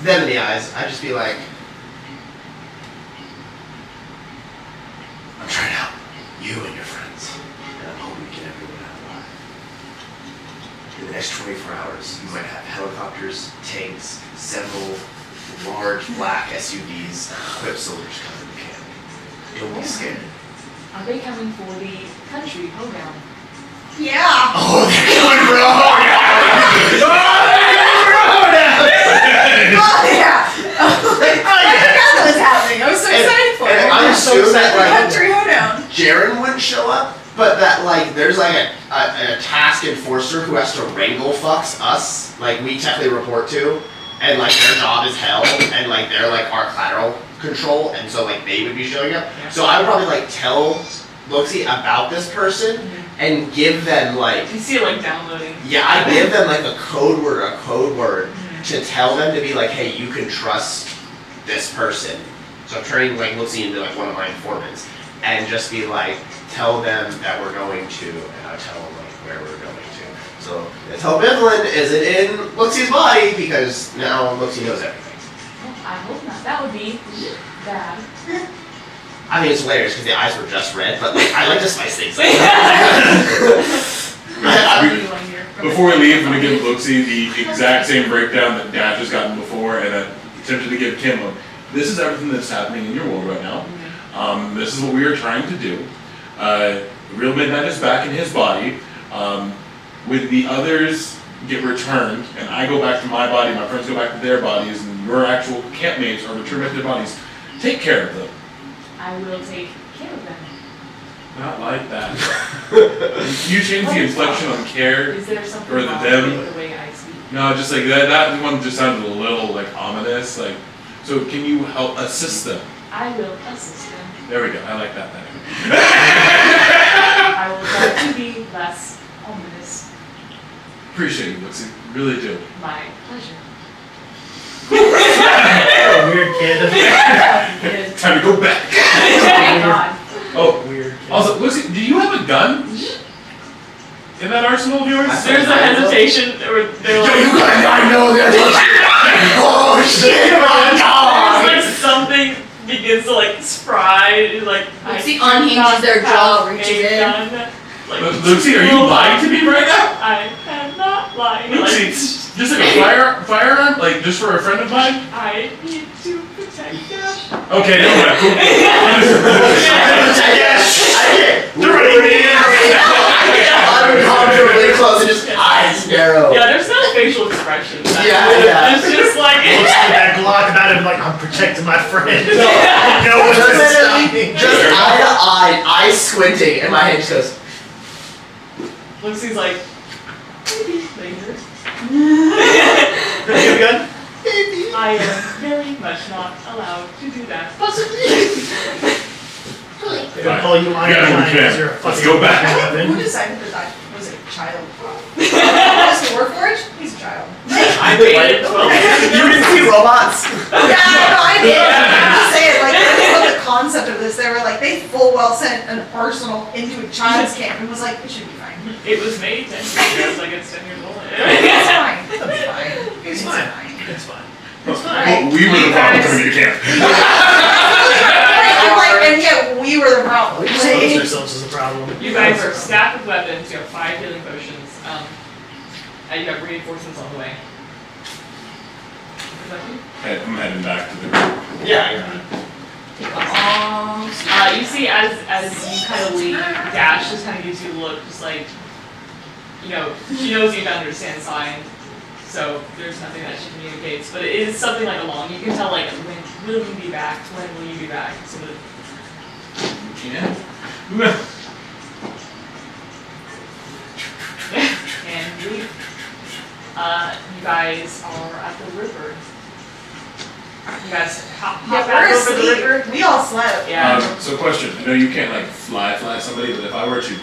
them in the eyes, I'd just be like, I'm trying to help you and your friends, and I'm hoping to get everyone out alive. In the next 24 hours, you might have helicopters, tanks, several large black SUVs, equipped soldiers coming to camp. Don't be scared. Are they coming for the country program? Yeah. Oh, they're coming for a for And it. I assume that like Country hoedown. Jaren wouldn't show up, but that like there's like a task enforcer who has to wrangle fucks us, like we technically report to, and like their job is hell, and like they're like our collateral control, and so like they would be showing up. So I would probably like tell Looksy about this person and give them like You see it like downloading. I give them like a code word to tell them to be like, hey, you can trust this person. So I'm turning like Looksy into like one of my informants, and just be like, tell them that we're going to, and I'll tell them like where we're going to. So tell Bivlin isn't in Looksy's body because now Looksy knows everything. I hope not. That would be bad. I mean, it's hilarious because the eyes were just red, but like I like to spice things up. What do you want to hear? Before we leave, I'm going to give Looksy the exact same breakdown that Dash has gotten before, and I attempted to give Kim this is everything that's happening in your world right now. This is what we are trying to do. Real Midnight is back in his body. When the others get returned, and I go back to my body, my friends go back to their bodies, and your actual campmates are returned back to their bodies, take care of them. I will take care of them. Not like that. You change the inflection on care. Is there something Or the wrong them. with the way I speak? No, just like that one just sounded a little like ominous. Like, so can you help assist them? I will assist them. There we go. I like that better. I will try to be less ominous. Appreciate you, Looksy. Really do. My pleasure. Oh, weird kid. Time to go back. Thank God. Oh, Weird kid. also, Looksy, do you have a gun in that arsenal of yours? There's a hesitation, or they're like, I know that. Oh shit! there's like something begins to like spry, like I Looksy cannot unhinges their jaw, have reaches a in. gun. Like, Looksy, are you lying to me right now? I am not lying. Looksy, Like, just like a firearm, like just for a friend of mine? I need to protect them. Okay, never mind. Cool. Uncomfortably close and just eyes narrow. Yeah, there's no facial expression. Yeah. It's just like Looks at that Glock about him like, I'm protecting my friend. No one's Just gonna stop me. Just eye to eye, eyes squinting, and my head just goes. Lucy's like, maybe later. You have a gun? I am very much not allowed to do that. They're gonna call you Iron Yeah, we Man can. because you're a Let's fucking go back. weapon. Who decided that that was a child? Was he Warforged? He's a child. I made it 12 years You ago. didn't see robots? Yeah, no, I did. I'm just saying, like, I love the concept of this. They were like, they full well sent an arsenal into a child's camp and was like, it should be fine. It was made 10 years ago, like it's 10 years old. It's fine. It's fine. It's fine. It's fine. It's fine. Right. We were the problem coming to camp. And yet we were the problem. We just close ourselves as a problem. You guys are stacked with weapons, you have 5 healing potions, and you have reinforcements on the way. Is that you? Hey, I'm heading back to the group. Yeah. You see as you kind of leave, Dash just kind of gives you a look, just like, you know, she knows you don't understand sign, so there's nothing that she communicates, but it is something like along. You can tell like, when will you be back? When will you be back? So that, Yeah. and leave. You guys are at the river. You guys hop Yeah, back we're over the river. asleep. We all slept. Yeah. So question, I know you can't like fly somebody, but if I were to run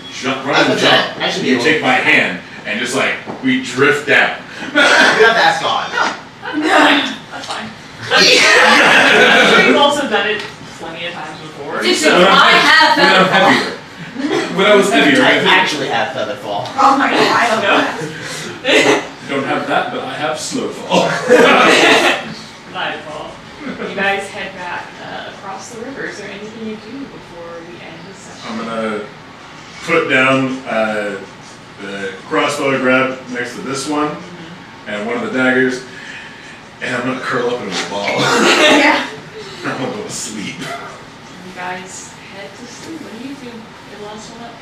I and thought that- I jump, should be you able take to- my hand and just like, we drift down. That's gone. That's fine. I'm sure you've also done it plenty of times before. Did so- you? I have When I'm that. heavier. When I was heavier, I I think. actually have Featherfall. Oh my god, I don't know. I don't have that, but I have slow fall. Nightfall. You guys head back across the river. Is there anything you do before we end this session? I'm gonna put down the crossbow I grabbed next to this one, and one of the daggers, and I'm gonna curl up into a ball. Yeah. I'm gonna go to sleep. You guys head to sleep. What do you do? You're the last one up.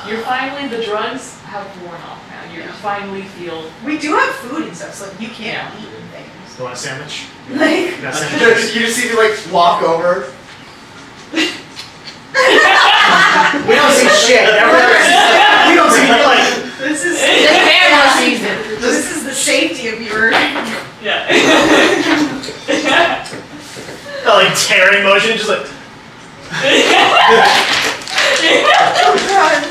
You're finally, the drugs have worn off now. You finally feel. We do have food and stuff, so like, you can't eat things. You want a sandwich? Like, You got sandwiches? You just see me like walk over. We don't see shit. We don't see like. this is camera season. this is the safety of your. Yeah. Oh, like tearing motion, just like. Oh god.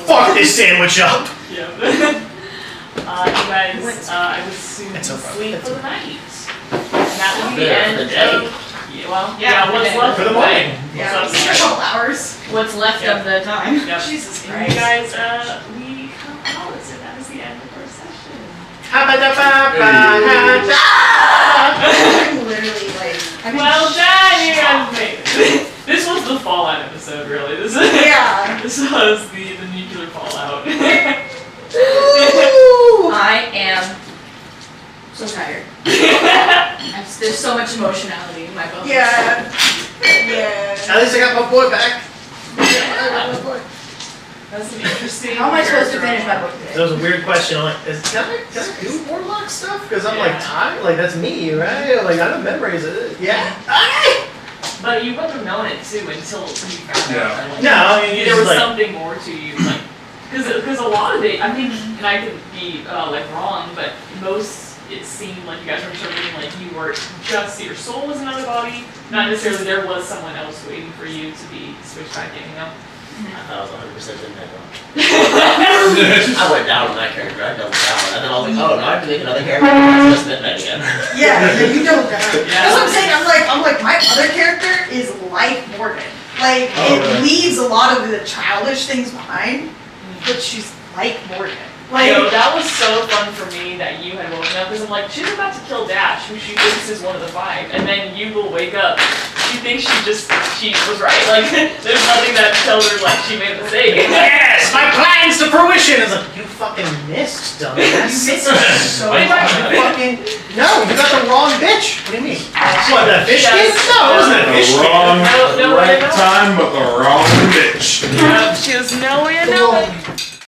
Fuck this sandwich up. Yeah. You guys, I would assume It's okay. sleep for the night. And that will be the end of. Yeah, what's okay. left For the of morning. Yeah, So, it's a couple hours. What's left of the time? Yep. Jesus And Christ. you guys, we come out, so that is the end of our session. I'm literally like. Well done, you guys made it. This was the Fallout episode, really. This was Yeah. This was the nuclear fallout. I am so tired. There's so much emotionality in my bones. Yeah. Yeah. At least I got my boy back. That's an interesting. How am I supposed to finish my book That today? was a weird question. I'm like, Can I do warlock stuff? Because I'm Yeah. like tired. Like that's me, right? Like I know memories of it. Yeah. But you wouldn't have known it too until you found out. Yeah. that, like, No, I mean, there it's was like- something more to you, like, because a lot of it, I think, and I could be like wrong, but most it seemed like you guys were interpreting like you were just your soul was in another body, not necessarily there was someone else waiting for you to be switched back in, you know. I was 100% in that one. I went down on that character. I doubled down, and then I was like, oh, now I have to make another character. That's just midnight again. Yeah, you don't know. That's Yeah. what I'm saying. I'm like, my other character is like Morgan. Like, Oh, it really? leaves a lot of the childish things behind, but she's like Morgan. Like, Yo, that was so fun for me that you had woken up because I'm like, she's about to kill Dash, who she thinks is one of the 5, and then you will wake up. She thinks she was right. Like, there's nothing that tells her like she made a mistake. yes, my plans to fruition. It's like, you fucking missed, dumbass. you missed it so What are you much. talking about? No, you got the wrong bitch. What do you mean? What, the fish Yes. kid? No, it wasn't a fish The kid. wrong No, right no. time, but the wrong bitch. Yeah, she has no way of knowing.